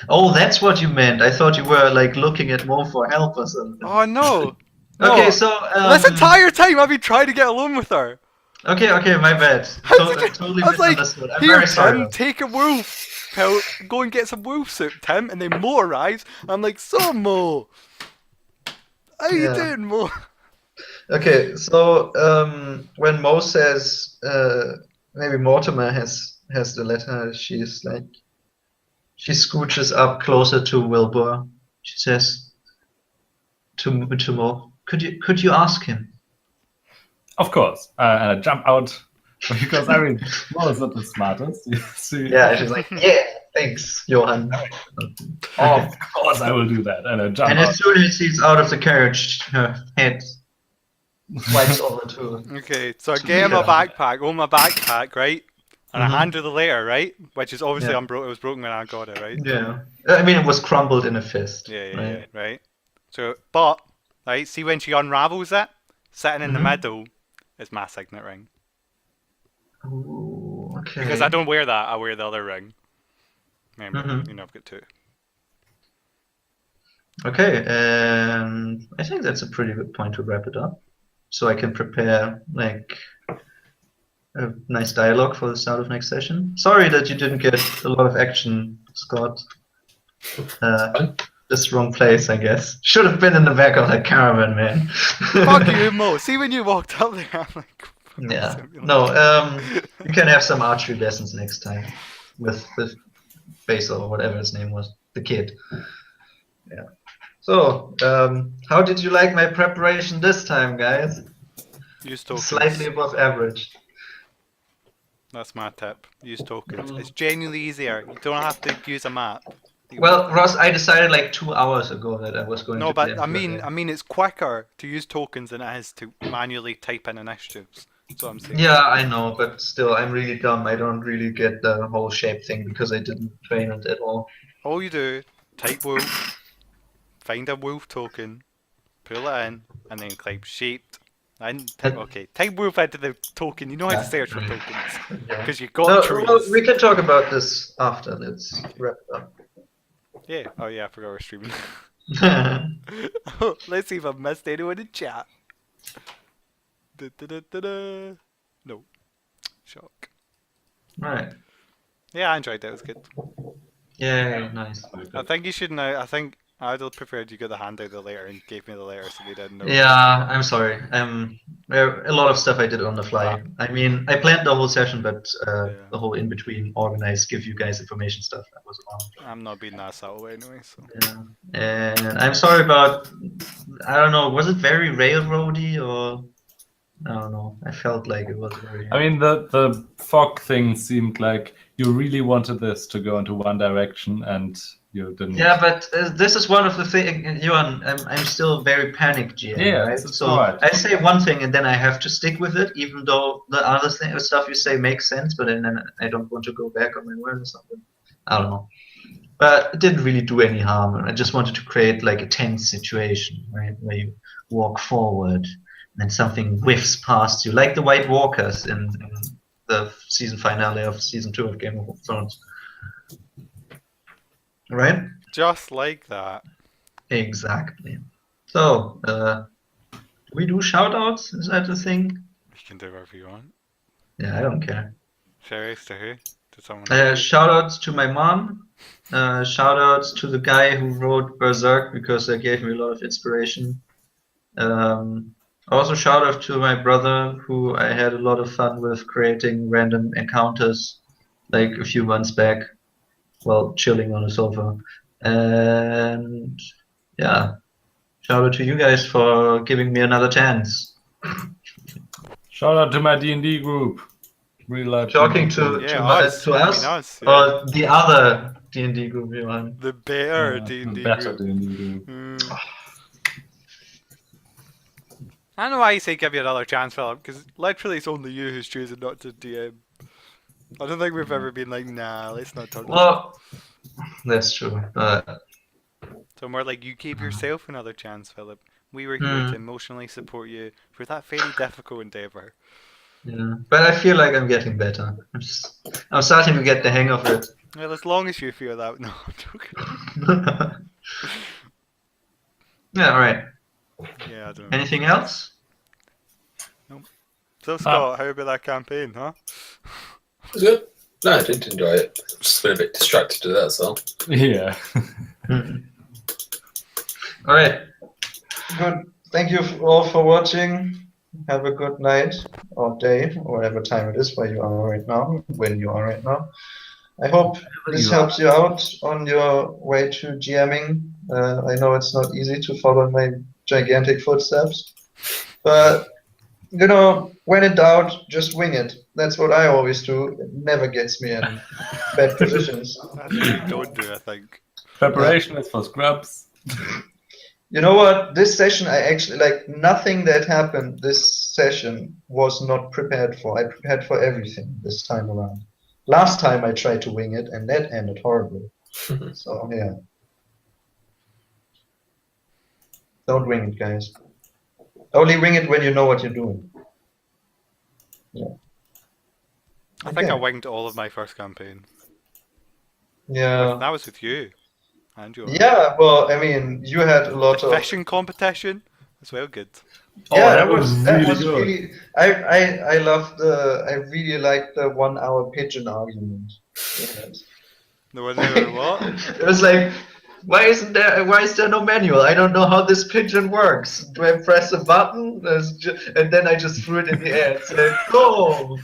S1: oh, that's what you meant. I thought you were like looking at Mo for help or something.
S2: Oh no! No.
S1: Okay, so
S2: This entire time I've been trying to get alone with her.
S1: okay, my bad. Totally
S2: I was like,
S1: misunderstood. I'm
S2: here,
S1: very sorry.
S2: Tim, take a wolf pill, go and get some wolf soup, Tim. And then Mo arrives. I'm like, so Mo, how you
S1: Yeah.
S2: doing, Mo?
S1: Okay, so when Mo says maybe Mortimer has the letter, she's like, she scooches up closer to Wilbur. She says to Mo, could you ask him?
S4: Of course. And I jump out because I mean, Mo is not the smartest. You see?
S1: Yeah, she's like, yeah, thanks, Johann.
S4: Of course I will do that. And I jump
S1: And
S4: out.
S1: as soon as she's out of the carriage, her head swipes over to.
S2: Okay, so I
S1: To
S2: get in my
S1: me,
S2: backpack, right? And
S1: Mhm.
S2: I hand her the letter, right? Which is obviously
S1: Yeah.
S2: unbroken. It was broken when I got it, right?
S1: Yeah, I mean it was crumbled in a fist.
S2: Yeah, right. So, but right, see when she unravels it, sitting in the
S1: Mhm.
S2: middle, is my signet ring.
S1: Ooh, okay.
S2: Because I don't wear that, I wear the other ring. Remember,
S1: Mhm.
S2: you know, I've got 2.
S1: Okay, and I think that's a pretty good point to wrap it up. So I can prepare like a nice dialogue for the start of next session. Sorry that you didn't get a lot of action, Scott. Just wrong place, I guess. Should have been in the back of that caravan, man.
S2: Fuck you, Mo. See when you walked up there, I'm like,
S1: Yeah. No, you can have some archery lessons next time with Basil or whatever his name was, the kid. Yeah. So, how did you like my preparation this time, guys?
S2: use tokens.
S1: Slightly above average.
S2: That's my tip. Use tokens. It's genuinely easier. You don't have to use a map.
S1: Well, Ross, I decided like 2 hours ago that I was going
S2: No,
S1: to play
S2: but I mean,
S1: Amphibia.
S2: it's quicker to use tokens than it is to manually type in initiatives. That's what I'm saying.
S1: Yeah, I know, but still, I'm really dumb. I don't really get the whole shape thing because I didn't train it at all.
S2: All you do, type wolf, find a wolf token, pull it in, and then type shaped. And type wolf into the token. You know how to search for tokens.
S1: Yeah.
S2: Because you got
S1: No,
S2: trees.
S1: well, we can talk about this after. Let's wrap it up.
S2: Yeah. Oh yeah, I forgot we're streaming.
S1: Right.
S2: Let's see if I've missed anyone in chat. Da-da-da-da-da. No. Shock. Yeah, I enjoyed it. It was good.
S1: Yeah, nice.
S2: I think you should know. I think I'd have preferred you got the handout of the letter and gave me the letter so they didn't know.
S1: Yeah, I'm sorry. There a lot of stuff I did on the fly. I mean, I planned the whole session, but the whole in between organize, give you guys information stuff that was wrong.
S2: I'm not being that subtle anyway, so.
S1: Yeah. And I'm sorry about. I don't know. Was it very railroady or? I don't know. I felt like it was very.
S4: I mean, the fog thing seemed like you really wanted this to go into one direction, and you didn't.
S1: Yeah, but this is one of the things, Johan. I'm still very panic GM,
S4: Yeah,
S1: right?
S4: it's
S1: So
S4: right.
S1: I say one thing and then I have to stick with it, even though the other stuff you say makes sense, but then I don't want to go back on my word or something. I don't know. But it didn't really do any harm. I just wanted to create like a tense situation, right, where you walk forward and then something whiffs past you, like the White Walkers in the season finale of season 2 of Game of Thrones. Right?
S2: Just like that.
S1: Exactly. So, do we do shoutouts? Is that a thing?
S2: You can do whatever you want.
S1: Yeah, I don't care.
S2: Shoutouts to who? To someone?
S1: Shoutouts to my mom. Shoutouts to the guy who wrote Berserk because that gave me a lot of inspiration. Also shout out to my brother who I had a lot of fun with creating random encounters like a few months back while chilling on a sofa. And yeah, shout out to you guys for giving me another chance.
S4: Shout out to my D&D group. Really like
S1: Talking to
S2: us.
S1: to us,
S2: Yeah.
S1: or the other D&D group, Johan.
S2: The better D&D
S4: better
S2: group.
S4: D&D group.
S2: I don't know why you say give you another chance, Philip, because literally it's only you who's choosing not to DM. I don't think we've ever been like, nah, let's not talk about
S1: Well, that's true.
S2: it. So more like you gave yourself another chance, Philip. We were here to emotionally support you for that very difficult endeavour.
S1: Yeah, but I feel like I'm getting better. I'm starting to get the hang of it.
S2: Well, as long as you feel that. No, I'm joking.
S1: Yeah, all right.
S2: Yeah, I don't know.
S1: Anything else?
S2: So Scott, how about that campaign, huh?
S3: It was good. No, I did enjoy it. I've just been a bit distracted to that, so.
S4: Yeah.
S1: All right. Good. Thank you all for watching. Have a good night or day or whatever time it is where you are right now, when you are right now. I hope this helps you out on your way to GMing. I know it's not easy to follow my gigantic footsteps, but you know, when in doubt, just wing it. That's what I always do. It never gets me in bad positions.
S2: That's what you don't do, I think.
S4: Preparation is for scrubs.
S1: You know what? This session, I actually, like, nothing that happened this session was not prepared for. I prepared for everything this time around. Last time I tried to wing it, and that ended horribly. So, yeah. Don't wing it, guys. Only wing it when you know what you're doing. Yeah.
S2: I think I winged all of my first campaign.
S1: Yeah.
S2: That was with you. And you.
S1: Yeah, well, I mean, you had a lot
S2: The
S1: of
S2: fishing competition as well, good.
S1: Yeah,
S4: that was good.
S1: really. I loved I really liked the 1 hour pigeon argument. Yes.
S2: The one there, what?
S1: It was like, why is there no manual? I don't know how this pigeon works. Do I press a button? And then I just threw it in the air and said, go!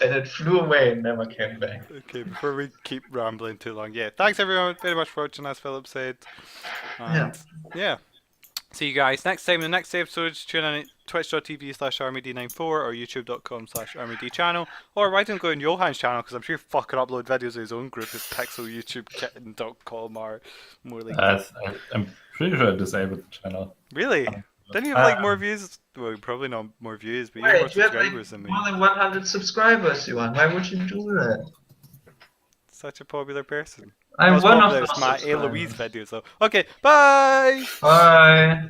S1: And it flew away and never came back.
S2: Okay, before we keep rambling too long, yeah, thanks everyone very much for watching, as Philip said. And yeah. See you guys next time in the next episode. Tune in at twitch.tv/armyd94 or youtube.com/armyd channel. Or why don't go on Johan's channel, because I'm sure he fucking upload videos of his own group as pixelyoutubekitten.com or more like
S4: I'm pretty sure I disabled the channel.
S2: Really? Didn't you have like more views? Well, probably not more views, but you have more
S1: Wait, you have like
S2: subscribers than me.
S1: more than 100 subscribers, Johan. Why would you do that?
S2: such a popular person.
S1: I'm
S2: Not as
S1: one of
S2: popular
S1: those
S2: as my Eloise
S1: subscribers.
S2: video, so okay, bye!
S1: Bye.